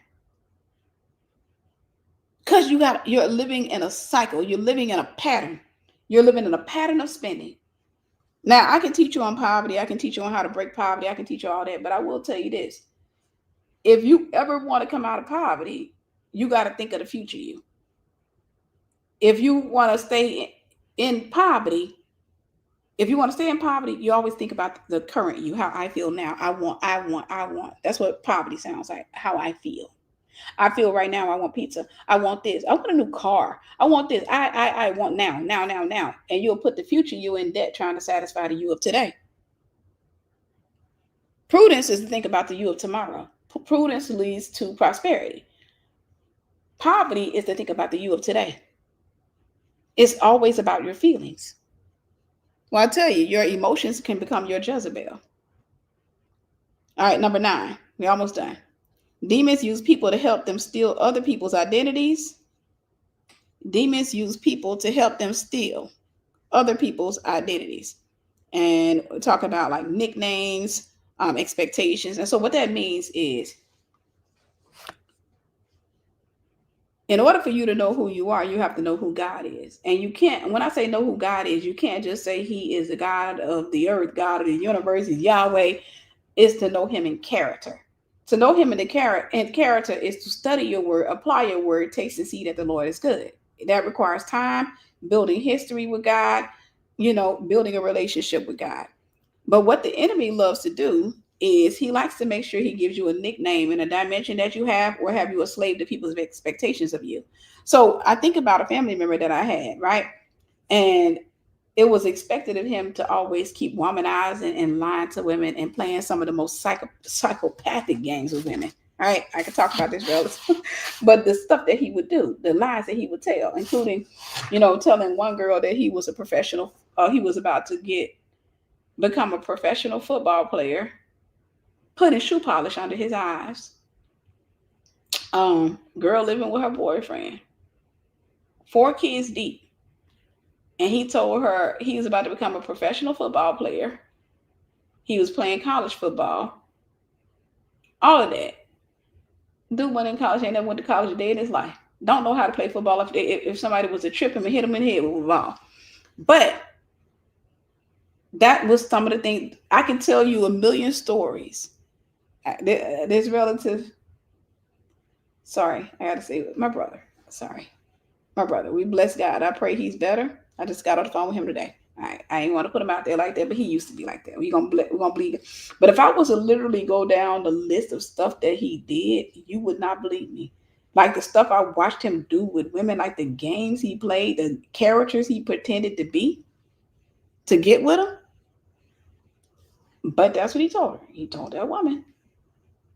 S1: Because you're living in a cycle. You're living in a pattern. You're living in a pattern of spending. Now, I can teach you on poverty. I can teach you on how to break poverty. I can teach you all that. But I will tell you this. If you ever want to come out of poverty, you got to think of the future you. If you want to stay in poverty, you always think about the current you, how I feel now. I want. That's what poverty sounds like, how I feel. I feel right now I want pizza. I want this. I want a new car. I want this. I want now. And you'll put the future you in debt trying to satisfy the you of today. Prudence is to think about the you of tomorrow. Prudence leads to prosperity. Poverty is to think about the you of today. It's always about your feelings. Well, I tell you, your emotions can become your Jezebel. All right, number 9. We're almost done. Demons use people to help them steal other people's identities. Demons use people to help them steal other people's identities. And we're talking about like nicknames, expectations. And so what that means is, in order for you to know who you are, you have to know who God is. And you can't, when I say know who God is, you can't just say he is the God of the earth, God of the universe, he's Yahweh. Is to know him in character. To know him in character is to study your word, apply your word, taste and see that the Lord is good. That requires time, building history with God, building a relationship with God. But what the enemy loves to do is he likes to make sure he gives you a nickname in a dimension that you have, or have you a slave to people's expectations of you. So I think about a family member that I had, right? And it was expected of him to always keep womanizing and lying to women and playing some of the most psychopathic games with women. All right, I can talk about this relative, but the stuff that he would do, the lies that he would tell, including, telling one girl that he was a professional, he was about to become a professional football player, putting shoe polish under his eyes. Girl living with her boyfriend, 4 kids deep. And he told her he was about to become a professional football player. He was playing college football. All of that. Dude went in college, ain't never went to college a day in his life. Don't know how to play football if somebody was to trip him and hit him in the head with a ball. But that was some of the things. I can tell you a million stories. This relative, sorry, I gotta say my brother. Sorry. My brother. We bless God. I pray he's better. I just got on the phone with him today. I ain't want to put him out there like that, but he used to be like that. We're gonna believe. But if I was to literally go down the list of stuff that he did, you would not believe me. Like the stuff I watched him do with women, like the games he played, the characters he pretended to be to get with them. But that's what he told her. He told that woman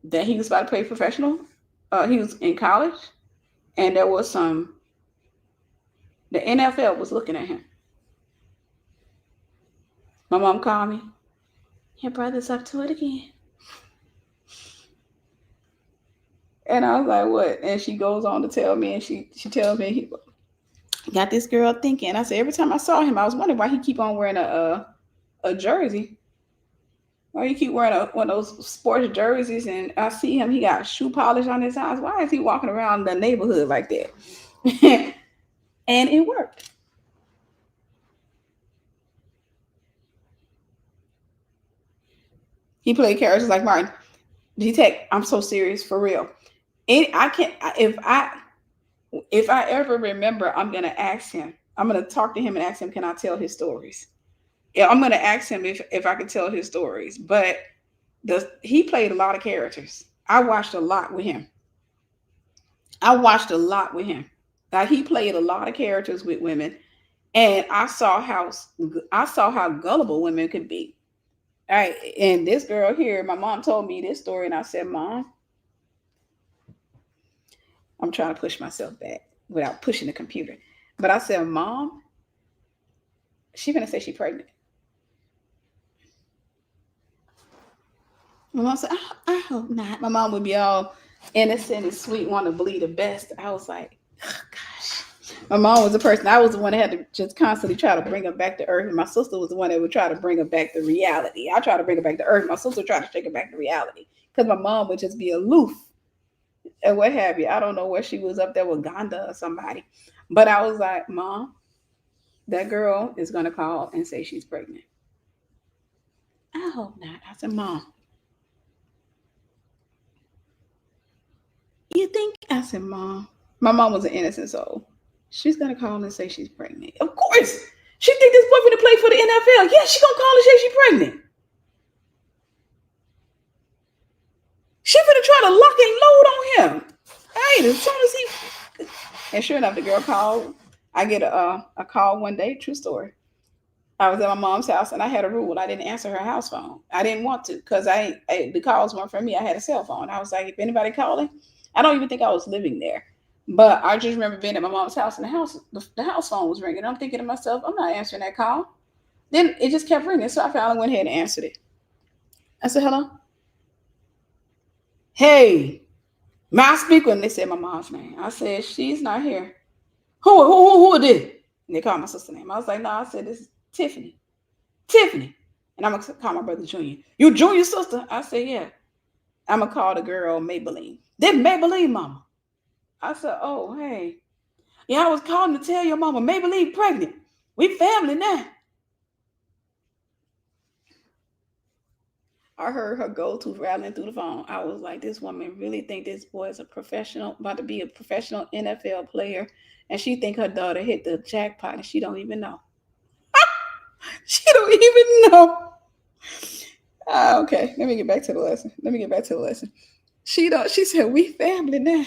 S1: that he was about to play professional. He was in college, and there was some. The NFL was looking at him. My mom called me. Your brother's up to it again. And I was like, what? And she goes on to tell me, and she tells me he got this girl thinking. I said, every time I saw him, I was wondering why he keep on wearing a jersey. Why he keep wearing one of those sports jerseys, and I see him, he got shoe polish on his eyes. Why is he walking around the neighborhood like that? And it worked. He played characters like Martin. Detect, I'm so serious, for real. I can't, if I ever remember, I'm gonna ask him. I'm gonna talk to him and ask him, can I tell his stories? Yeah, I'm gonna ask him if I can tell his stories. But he played a lot of characters. I watched a lot with him. Like he played a lot of characters with women, and I saw how gullible women could be. All right, and this girl here, my mom told me this story, and I said, Mom, I'm trying to push myself back without pushing the computer. But I said, Mom, she gonna say she pregnant. My mom said, I hope not. My mom would be all innocent and sweet, want to believe the best. I was like, oh, gosh. My mom was the person, I was the one that had to just constantly try to bring her back to earth. And my sister was the one that would try to bring her back to reality. I try to bring her back to earth. My sister tried to take her back to reality because my mom would just be aloof and what have you. I don't know where she was, up there with Ganda or somebody. But I was like, Mom, that girl is going to call and say she's pregnant. I hope not. I said, Mom, you think? I said, Mom, my mom was an innocent soul. She's gonna call and say she's pregnant. Of course, she think this boy gonna play for the NFL. Yeah, she gonna call and say she's pregnant. She gonna try to lock and load on him. Hey, as soon as he, and sure enough, the girl called. I get a call one day. True story. I was at my mom's house and I had a rule. I didn't answer her house phone. I didn't want to because the calls weren't from me. I had a cell phone. I was like, if anybody calling, I don't even think I was living there. But I just remember being at my mom's house and the house phone was ringing. I'm thinking to myself, I'm not answering that call. Then it just kept ringing. So I finally went ahead and answered it. I said, hello? Hey, may I speak with? And they said my mom's name. I said, she's not here. Who is this? And they called my sister's name. I was like, no, I said, this is Tiffany. And I'm going to call my brother Junior. You Junior sister? I said, yeah. I'm going to call the girl Maybelline. This Maybelline mama. I said, oh, hey. Yeah, I was calling to tell your mama Maybelline pregnant. We family now. I heard her go to rattling through the phone. I was like, this woman really think this boy is a professional, about to be a professional NFL player. And she think her daughter hit the jackpot and she don't even know. She don't even know. Okay, let me get back to the lesson. She said, we family now.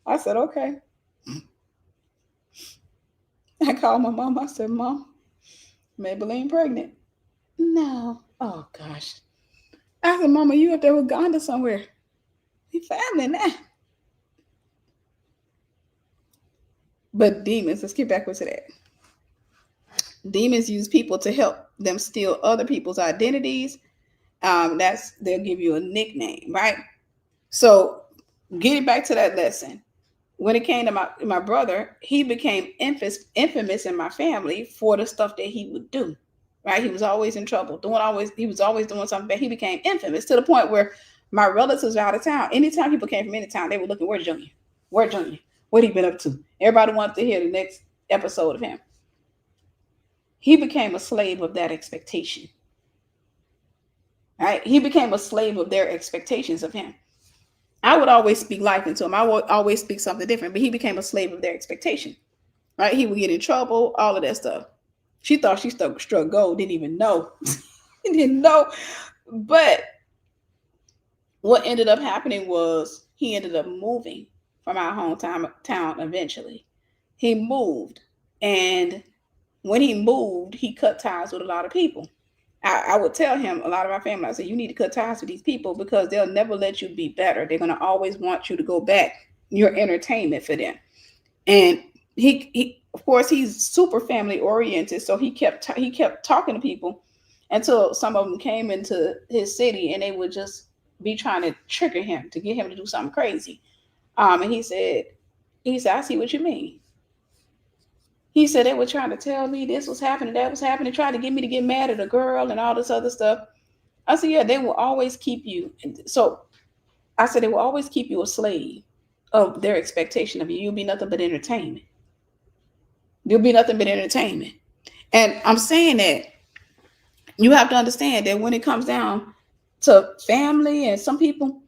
S1: I said, okay. I called my mom. I said, Mom, Maybelline pregnant. No. Oh, gosh. I said, Mama, you up there with Ganda somewhere. We family now. But demons, let's get back to that. Demons use people to help them steal other people's identities. They'll give you a nickname, right? So getting back to that lesson, when it came to my brother, he became infamous in my family for the stuff that he would do. Right? He was always in trouble, he was always doing something bad. He became infamous to the point where my relatives were out of town. Anytime people came from any town, they were looking, where's Junior? Where's Junior? What he been up to? Everybody wanted to hear the next episode of him. He became a slave of that expectation. Right? He became a slave of their expectations of him. I would always speak life into him. I would always speak something different, but he became a slave of their expectation. Right? He would get in trouble, all of that stuff. She thought she struck gold, didn't even know. Didn't know. But what ended up happening was he ended up moving from our hometown eventually. He moved. And when he moved, he cut ties with a lot of people. I would tell him, a lot of my family, I said, you need to cut ties with these people because they'll never let you be better. They're going to always want you to go back. You're entertainment for them. And he of course, he's super family oriented. So he kept talking to people until some of them came into his city and they would just be trying to trigger him to get him to do something crazy. And he said, I see what you mean. He said they were trying to tell me this was happening, that was happening, trying to get me to get mad at a girl and all this other stuff. I said, yeah, they will always keep you. So I said, they will always keep you a slave of their expectation of you. You'll be nothing but entertainment. You'll be nothing but entertainment. And I'm saying that you have to understand that when it comes down to family and some people,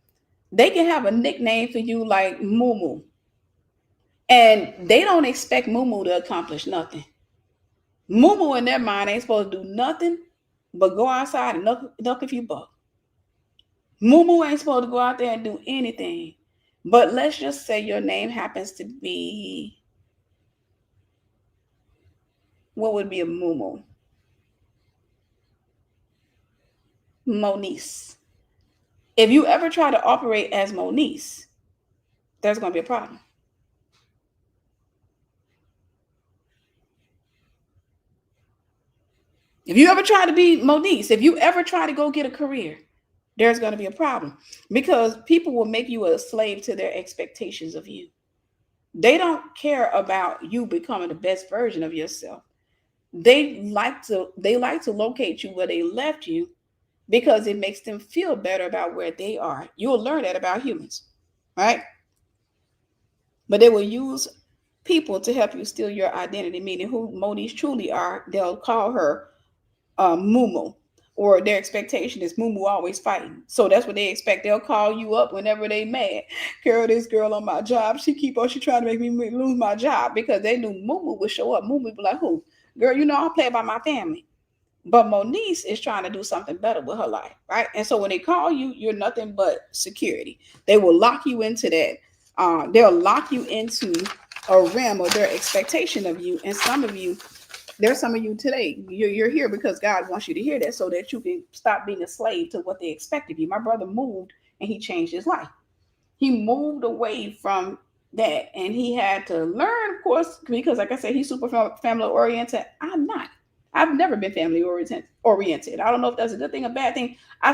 S1: they can have a nickname for you like Moo. And they don't expect Moo to accomplish nothing. Moo in their mind ain't supposed to do nothing but go outside and duck if you buck. Moo ain't supposed to go out there and do anything. But let's just say your name happens to be, what would be a Moo? Moniece. If you ever try to operate as Moniece, there's going to be a problem. If you ever try to be Moniece, if you ever try to go get a career, there's going to be a problem because people will make you a slave to their expectations of you. They don't care about you becoming the best version of yourself. They like to locate you where they left you because it makes them feel better about where they are. You'll learn that about humans, right? But they will use people to help you steal your identity, meaning who Moniece truly are. They'll call her Moo, or their expectation is Moo always fighting. So that's what they expect. They'll call you up whenever they mad. Carol, this girl on my job, she trying to make me lose my job because they knew Moo would show up. Moo would be like, who? Girl, you know, I play by my family. But Moniece is trying to do something better with her life, right? And so when they call you, you're nothing but security. They will lock you into that. They'll lock you into a realm of their expectation of you. And there's some of you today, you're here because God wants you to hear that so that you can stop being a slave to what they expect of you. My brother moved and he changed his life. He moved away from that and he had to learn, of course, because like I said, he's super family oriented. I'm not. I've never been family oriented. I don't know if that's a good thing or bad thing. I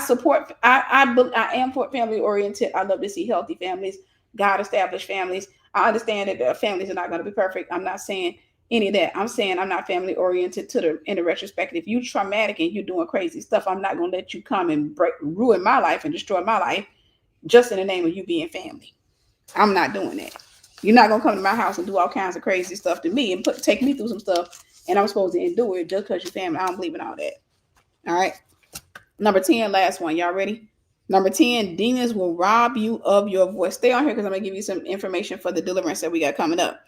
S1: am for family oriented. I love to see healthy families, God established families. I understand that the families are not going to be perfect. I'm not saying any of that. I'm saying I'm not family oriented in the retrospect. If you're traumatic and you're doing crazy stuff, I'm not going to let you come and ruin my life and destroy my life just in the name of you being family. I'm not doing that. You're not going to come to my house and do all kinds of crazy stuff to me and take me through some stuff and I'm supposed to endure it just because you're family. I don't believe in all that. All right. Number 10, last one. Y'all ready? Number 10, demons will rob you of your voice. Stay on here because I'm going to give you some information for the deliverance that we got coming up.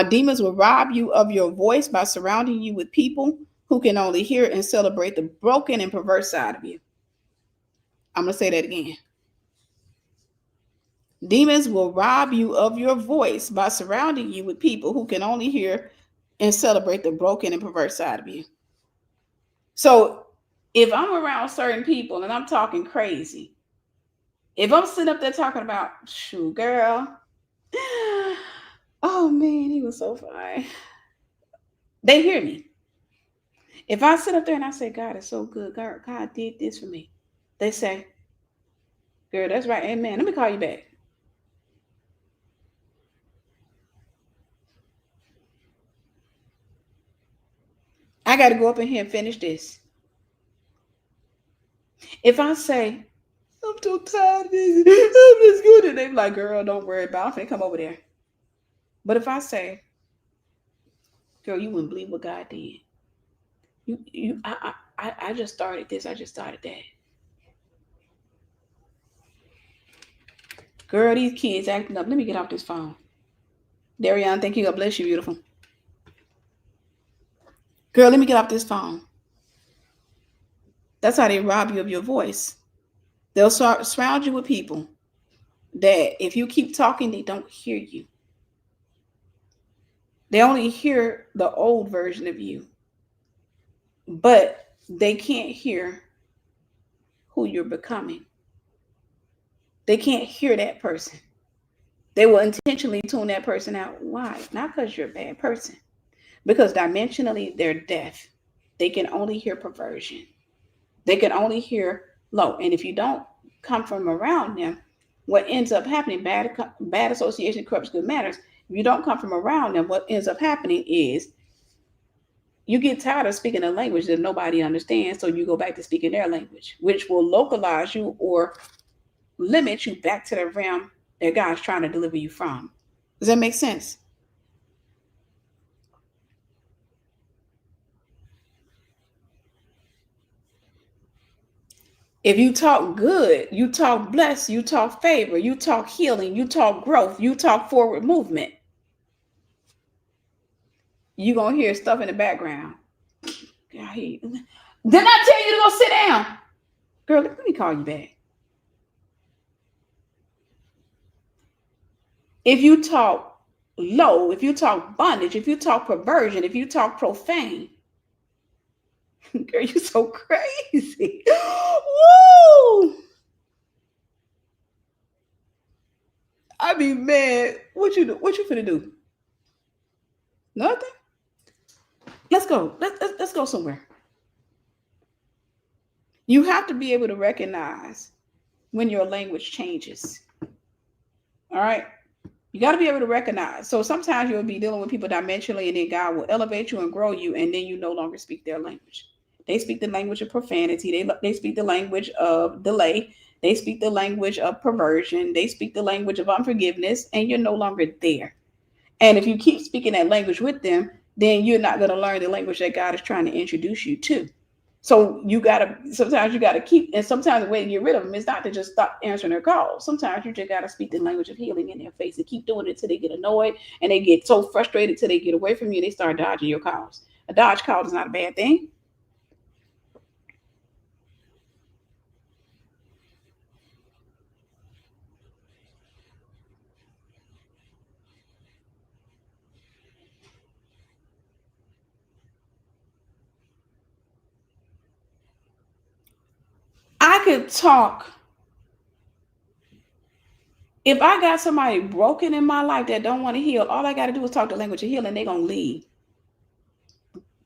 S1: Demons will rob you of your voice by surrounding you with people who can only hear and celebrate the broken and perverse side of you. I'm going to say that again. Demons will rob you of your voice by surrounding you with people who can only hear and celebrate the broken and perverse side of you. So if I'm around certain people and I'm talking crazy, if I'm sitting up there talking about, shoot, girl, oh man, he was so fine. They hear me. If I sit up there and I say, God is so good, God did this for me, they say, girl, that's right, amen. Let me call you back. I got to go up in here and finish this. If I say, I'm too tired of this, I'm just good, and they be like, girl, don't worry about it. I'm finna come over there. But if I say, girl, you wouldn't believe what God did. I just started this. I just started that. Girl, these kids acting up. Let me get off this phone. Darian, thank you. God bless you, beautiful. Girl, let me get off this phone. That's how they rob you of your voice. They'll surround you with people that if you keep talking, they don't hear you. They only hear the old version of you, but they can't hear who you're becoming. They can't hear that person. They will intentionally tune that person out. Why? Not because you're a bad person, because dimensionally they're deaf. They can only hear perversion. They can only hear low. And if you don't come from around them, what ends up happening, bad association corrupts good manners. If you don't come from around them, what ends up happening is you get tired of speaking a language that nobody understands, so you go back to speaking their language, which will localize you or limit you back to the realm that God's trying to deliver you from. Does that make sense? If you talk good, you talk blessed, you talk favor, you talk healing, you talk growth, you talk forward movement, you're going to hear stuff in the background. Didn't I tell you to go sit down? Girl, let me call you back. If you talk low, if you talk bondage, if you talk perversion, if you talk profane, girl, you so crazy. Woo! I mean, man, what you do? What you finna do? Nothing. Let's go. Let's go somewhere. You have to be able to recognize when your language changes. All right. You got to be able to recognize. So sometimes you'll be dealing with people dimensionally, and then God will elevate you and grow you, and then you no longer speak their language. They speak the language of profanity. They speak the language of delay. They speak the language of perversion. They speak the language of unforgiveness, and you're no longer there. And if you keep speaking that language with them, then you're not going to learn the language that God is trying to introduce you to. So sometimes you gotta keep, and sometimes the way to get rid of them is not to just stop answering their calls. Sometimes you just gotta speak the language of healing in their face and keep doing it till they get annoyed and they get so frustrated till they get away from you and they start dodging your calls. A dodge call is not a bad thing. I could talk. If I got somebody broken in my life that don't want to heal, all I got to do is talk the language of healing. They're going to leave.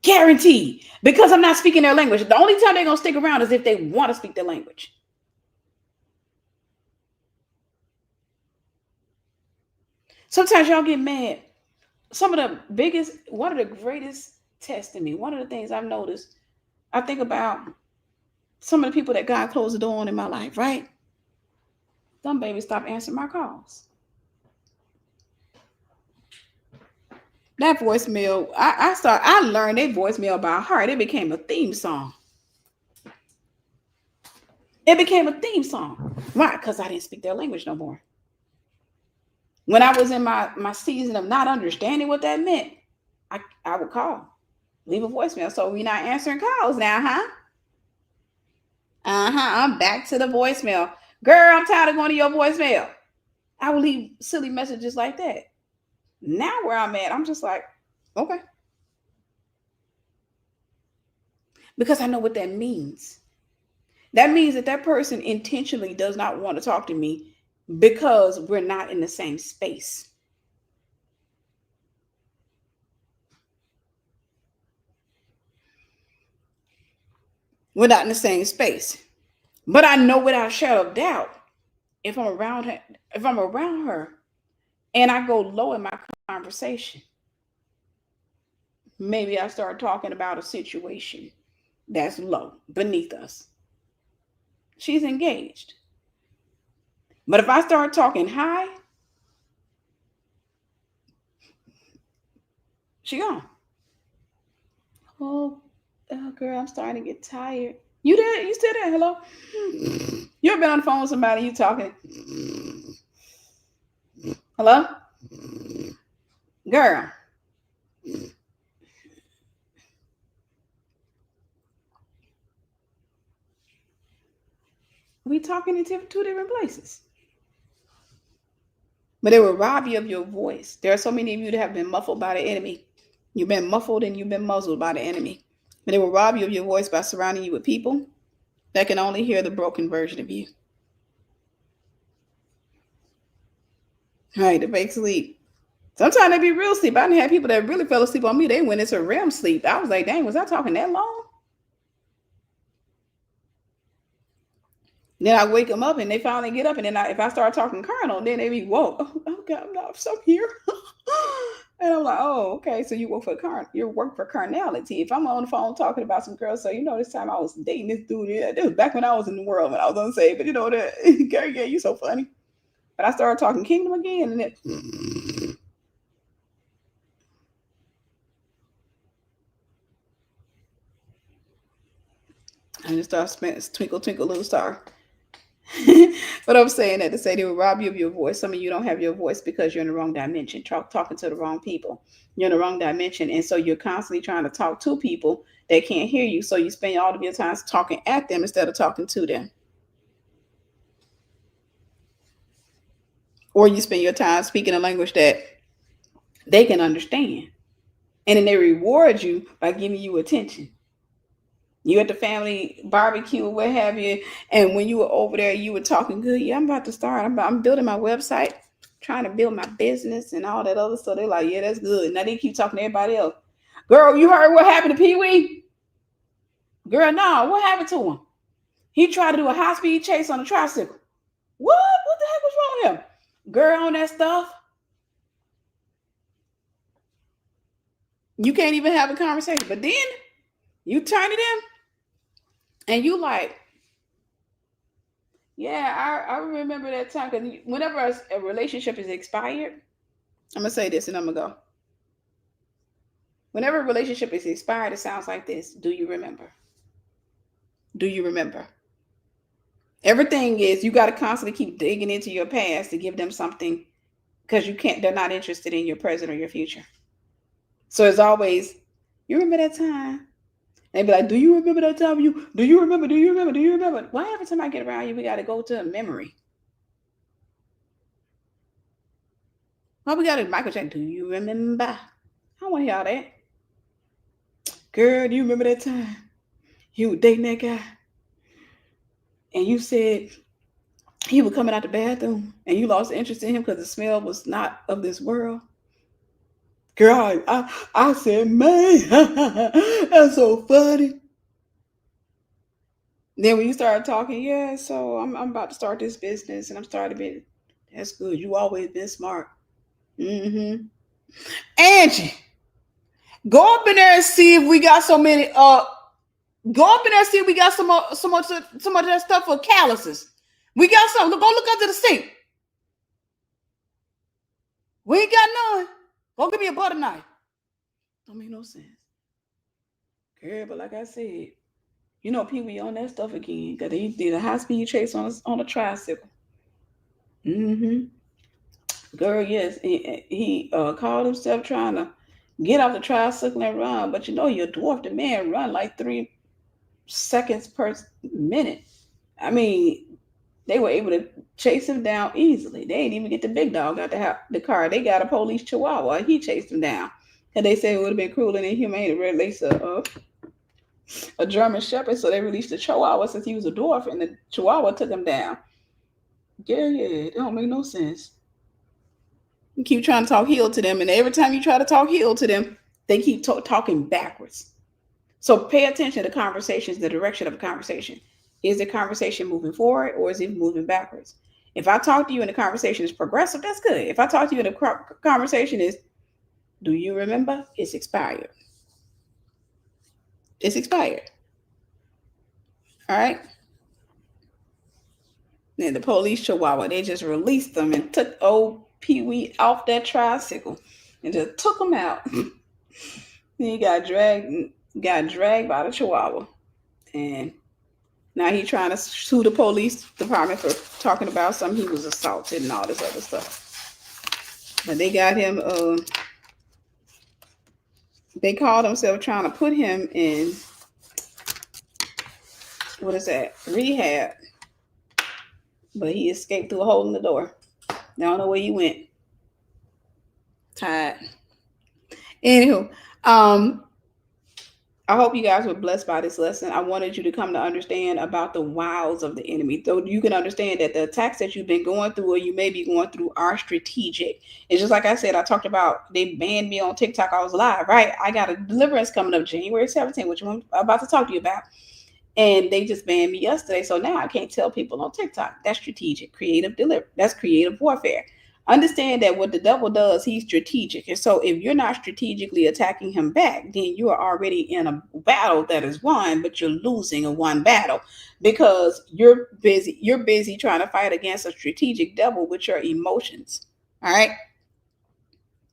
S1: Guaranteed. Because I'm not speaking their language. The only time they're going to stick around is if they want to speak their language. Sometimes y'all get mad. One of the greatest tests in me, one of the things I've noticed, I think about some of the people that God closed the door on in my life, right? Some babies stop answering my calls. That voicemail, I learned that voicemail by heart. It became a theme song. It became a theme song. Why? Because I didn't speak their language no more. When I was in my season of not understanding what that meant, I would call, leave a voicemail. So we're not answering calls now, huh? I'm back to the voicemail. Girl, I'm tired of going to your voicemail. I will leave silly messages like that. Now where I'm at, I'm just like, okay. Because I know what that means. That means that person intentionally does not want to talk to me because we're not in the same space. We're not in the same space. But I know without a shadow of doubt, if I'm around her and I go low in my conversation, Maybe I start talking about a situation that's low, beneath us. She's engaged. But if I start talking high, she gone. Oh, oh, girl, I'm starting to get tired. You there? You still there? Hello? You ever been on the phone with somebody, you talking? Hello? Girl. We talking in two different places. But it will rob you of your voice. There are so many of you that have been muffled by the enemy. You've been muffled and you've been muzzled by the enemy. But it will rob you of your voice by surrounding you with people that can only hear the broken version of you. Right, the fake sleep. Sometimes they be real sleep. I didn't have people that really fell asleep on me. They went into REM sleep. I was like, dang, was I talking that long? Then I wake them up and they finally get up. And then if I start talking carnal, then they be, whoa, oh God, I'm so here. And I'm like, oh, okay. So you work for carnality. If I'm on the phone talking about some girls, so this time I was dating this dude. Yeah, this was back when I was in the world when I was unsaved. But that, Gary, yeah, you so funny. But I started talking kingdom again, and it. I just started spending twinkle, twinkle, little star. But I'm saying that to say they will rob you of your voice. Some of you don't have your voice because you're in the wrong dimension, talking to the wrong people. You're in the wrong dimension. And so you're constantly trying to talk to people that can't hear you. So you spend all of your time talking at them instead of talking to them. Or you spend your time speaking a language that they can understand. And then they reward you by giving you attention. You at the family barbecue, what have you, and when you were over there, you were talking good. Yeah, I'm about to start. I'm building my website, trying to build my business and all that other stuff. They're like, yeah, that's good. Now they keep talking to everybody else. Girl, you heard what happened to Pee Wee? Girl, no, what happened to him? He tried to do a high-speed chase on a tricycle. What? What the heck was wrong with him? Girl, on that stuff. You can't even have a conversation. But then you turn to them and you like, yeah, I remember that time because whenever a relationship is expired, I'm gonna say this and I'm gonna go. Whenever a relationship is expired, it sounds like this. Do you remember? Do you remember? Everything is you got to constantly keep digging into your past to give them something because they're not interested in your present or your future. So it's always, you remember that time? They be like, do you remember that time? Do you remember? Do you remember? Do you remember? Why every time I get around you, we got to go to a memory? Why we got to Michael Jackson? Do you remember? I want to hear all that. Girl, do you remember that time you were dating that guy? And you said he was coming out the bathroom and you lost interest in him because the smell was not of this world. Girl, I said, man, that's so funny. Then when you started talking, yeah, so I'm about to start this business and I'm starting to be, that's good. You always been smart. Mm-hmm. Angie, go up in there and see if we got so many, go up in there and see if we got so much of that stuff for calluses. We got some. Go look under the sink. We ain't got none. Go give me a butter knife. Don't make no sense. Girl, but like I said, Pee Wee on that stuff again. Because he did a high-speed chase on a tricycle. Mm-hmm. Girl, yes. He called himself trying to get off the tricycle and run. But you're dwarfed. The man run like 3 seconds per minute. I mean, they were able to chase him down easily. They didn't even get the big dog out the car. They got a police chihuahua. He chased him down. And they said it would have been cruel and inhumane to release a German Shepherd, so they released the Chihuahua since he was a dwarf, and the Chihuahua took him down. Yeah, it don't make no sense. You keep trying to talk heel to them, and every time you try to talk heel to them, they keep talking backwards. So pay attention to conversations, the direction of a conversation. Is the conversation moving forward or is it moving backwards? If I talk to you and the conversation is progressive, that's good. If I talk to you and the conversation is, do you remember? It's expired. It's expired. All right. Then the police chihuahua, they just released them and took old Pee Wee off that tricycle and just took him out. Then he got dragged by the chihuahua. And now he trying to sue the police department for talking about something he was assaulted and all this other stuff. But they got him, they called themselves trying to put him in, what is that, rehab. But he escaped through a hole in the door. I don't know where he went. Tired. Anywho, I hope you guys were blessed by this lesson. I wanted you to come to understand about the wiles of the enemy. So you can understand that the attacks that you've been going through or you may be going through are strategic. It's just like I said, I talked about, they banned me on TikTok. I was live, right? I got a deliverance coming up January 17th, which I'm about to talk to you about. And they just banned me yesterday. So now I can't tell people on TikTok. That's strategic, creative deliverance. That's creative warfare. Understand that what the devil does, he's strategic. And so if you're not strategically attacking him back, then you are already in a battle that is won, but you're losing a one battle because you're busy trying to fight against a strategic devil with your emotions. All right.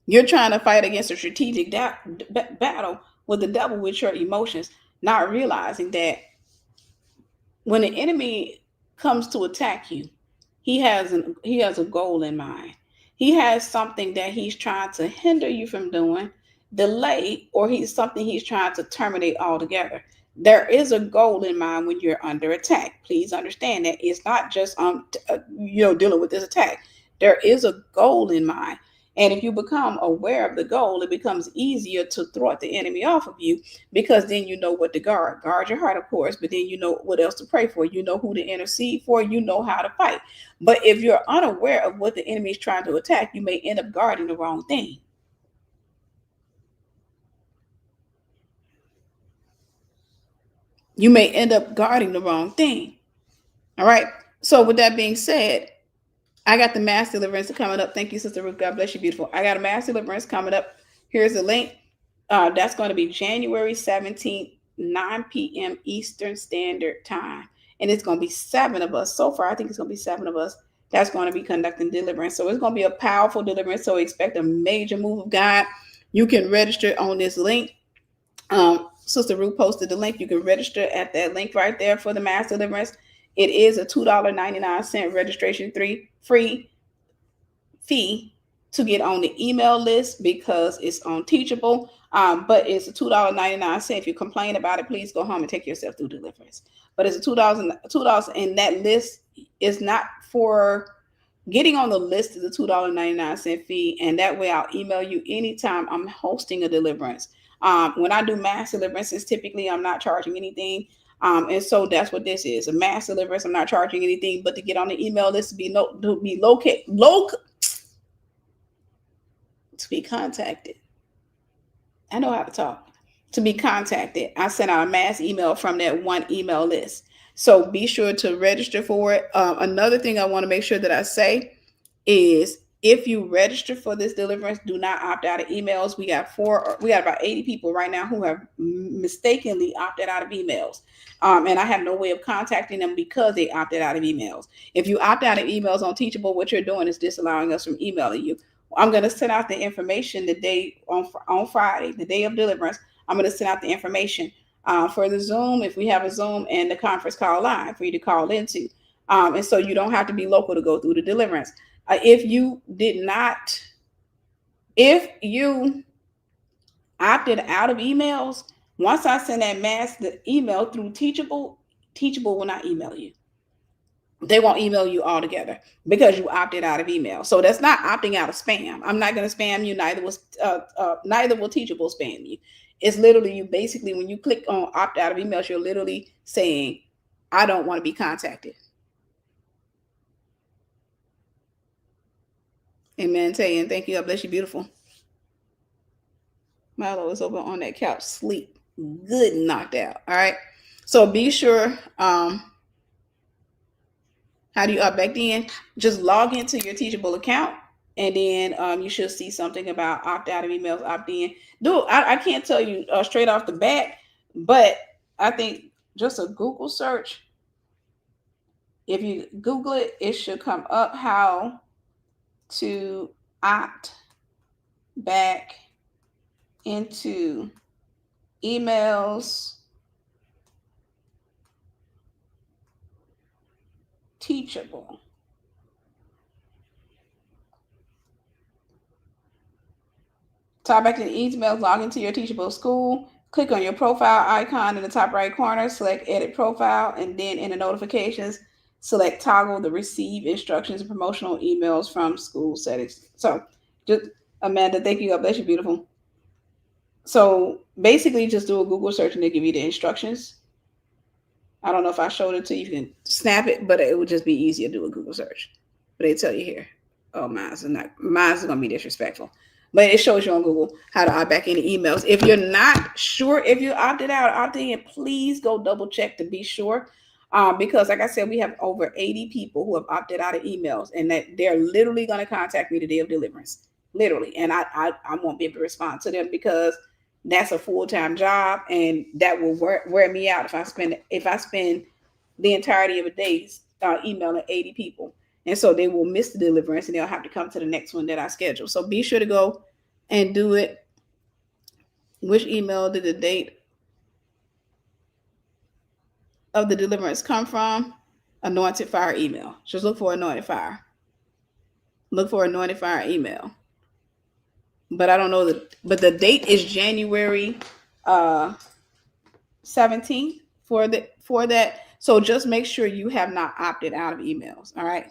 S1: You're trying to fight against a strategic battle with the devil with your emotions, not realizing that when the enemy comes to attack you, he has a goal in mind. He has something that he's trying to hinder you from doing, delay, or something he's trying to terminate altogether. There is a goal in mind when you're under attack. Please understand that it's not just dealing with this attack. There is a goal in mind. And if you become aware of the goal, it becomes easier to thwart the enemy off of you because then you know what to guard. Guard your heart, of course, but then you know what else to pray for. You know who to intercede for. You know how to fight. But if you're unaware of what the enemy is trying to attack, you may end up guarding the wrong thing. You may end up guarding the wrong thing. All right. So with that being said, I got the mass deliverance coming up. Thank you, Sister Ruth. God bless you, beautiful. I got a mass deliverance coming up. Here's the link. That's going to be January 17th, 9 p.m. Eastern Standard Time. And it's going to be 7 of us. So far, I think it's going to be 7 of us that's going to be conducting deliverance. So it's going to be a powerful deliverance. So expect a major move of God. You can register on this link. Sister Ruth posted the link. You can register at that link right there for the mass deliverance. It is a $2.99 registration free fee to get on the email list because it's on Teachable. But it's a $2.99. If you complain about it, please go home and take yourself through deliverance. But it's a $2, and that list is not for getting on the list. Is a $2.99 fee, and that way I'll email you anytime I'm hosting a deliverance. When I do mass deliverances, typically I'm not charging anything. And so that's what this is, a mass deliverance. I'm not charging anything, but to get on the email list, to be contacted. I know how to talk. To be contacted, I sent out a mass email from that one email list. So be sure to register for it. Another thing I want to make sure that I say is if you register for this deliverance, do not opt out of emails. We got about 80 people right now who have mistakenly opted out of emails. And I have no way of contacting them because they opted out of emails. If you opt out of emails on Teachable, what you're doing is disallowing us from emailing you. I'm going to send out the information the day on Friday, the day of deliverance. I'm going to send out the information for the Zoom, if we have a Zoom, and the conference call line for you to call into. And so you don't have to be local to go through the deliverance. If you opted out of emails, once I send that mass email through Teachable will not email you. They won't email you altogether because you opted out of email. So that's not opting out of spam. I'm not going to spam you. Neither will Teachable spam you. It's literally you basically, when you click on opt out of emails, you're literally saying, I don't want to be contacted. Amen. Tayan, thank you. God bless you, beautiful. Milo is over on that couch, sleep, good and knocked out. All right. So be sure. How do you opt back in? Just log into your Teachable account, and then you should see something about opt out of emails, opt in. I can't tell you straight off the bat But I think just a Google search, if you Google it, it should come up how to opt back into emails teachable. Type back in emails, log into your teachable school. Click on your profile icon in the top right corner, select edit profile, and then in the notifications, select toggle the receive instructions and promotional emails from school settings. So just Amanda, thank you. God bless you, beautiful. So basically just do a Google search and they give you the instructions. I don't know if I showed it to you. You can snap it, but it would just be easier to do a Google search. But they tell you here. Oh, mine's gonna be disrespectful. But it shows you on Google how to opt back into emails. If you're not sure if you opted out or opted in, please go double check to be sure. Because like I said, we have over 80 people who have opted out of emails, and that they're literally going to contact me the day of deliverance, literally, and I won't be able to respond to them because that's a full-time job, and that will wear me out if I spend the entirety of a day emailing 80 people. And so they will miss the deliverance and they'll have to come to the next one that I schedule. So be sure to go and do it. Which email did the date of the deliverance come from? Anointed Fire email. Just look for Anointed Fire. Look for Anointed Fire email. But I don't know but the date is January 17th for that. So just make sure you have not opted out of emails. All right.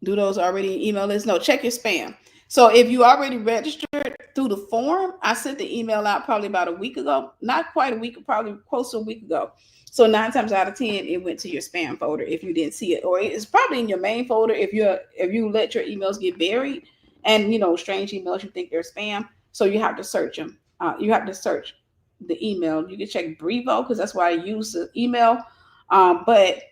S1: Do those already email lists? No, check your spam. So if you already registered through the form, I sent the email out probably about a week ago. Not quite a week, probably close to a week ago. So 9 times out of 10, it went to your spam folder if you didn't see it, or it's probably in your main folder if you let your emails get buried, and strange emails you think they're spam. So you have to search them. You have to search the email. You can check Brevo because that's why I use the email, but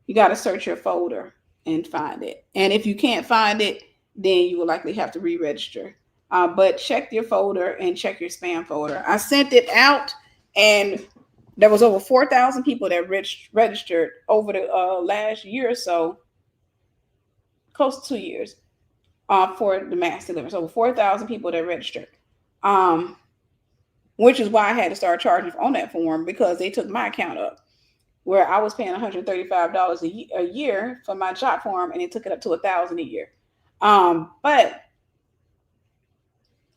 S1: you got to search your folder and find it. And if you can't find it, then you will likely have to re-register. But check your folder and check your spam folder. I sent it out, and there was over 4,000 people that registered over the last year or so, close to 2 years, for the mass deliverance. Over 4,000 people that registered, which is why I had to start charging on that form, because they took my account up, where I was paying $135 a year for my job form, and it took it up to $1,000 a year. But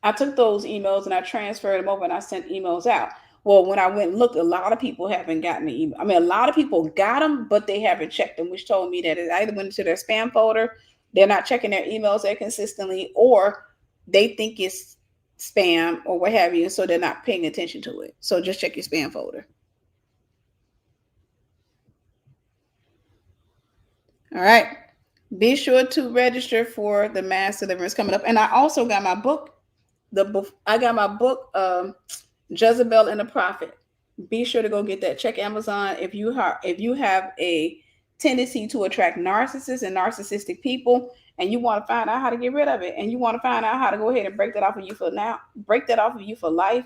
S1: I took those emails and I transferred them over and I sent emails out. Well, when I went and looked, a lot of people haven't gotten the email. I mean, a lot of people got them, but they haven't checked them, which told me that it either went into their spam folder, they're not checking their emails there consistently, or they think it's spam or what have you, so they're not paying attention to it. So just check your spam folder. All right. Be sure to register for the mass deliverance coming up. And I also got my book. I got my book, Jezebel and the Prophet. Be sure to go get that. Check Amazon. If you have a tendency to attract narcissists and narcissistic people, and you want to find out how to get rid of it, and you want to find out how to go ahead and break that off of you for life,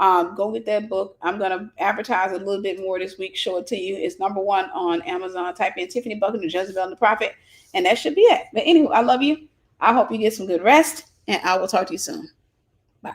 S1: go get that book. I'm going to advertise a little bit more this week, show it to you. It's number 1 on Amazon. Type in Tiffany Buckner, Jezebel and the Prophet, and that should be it. But anyway, I love you. I hope you get some good rest, and I will talk to you soon. Bye.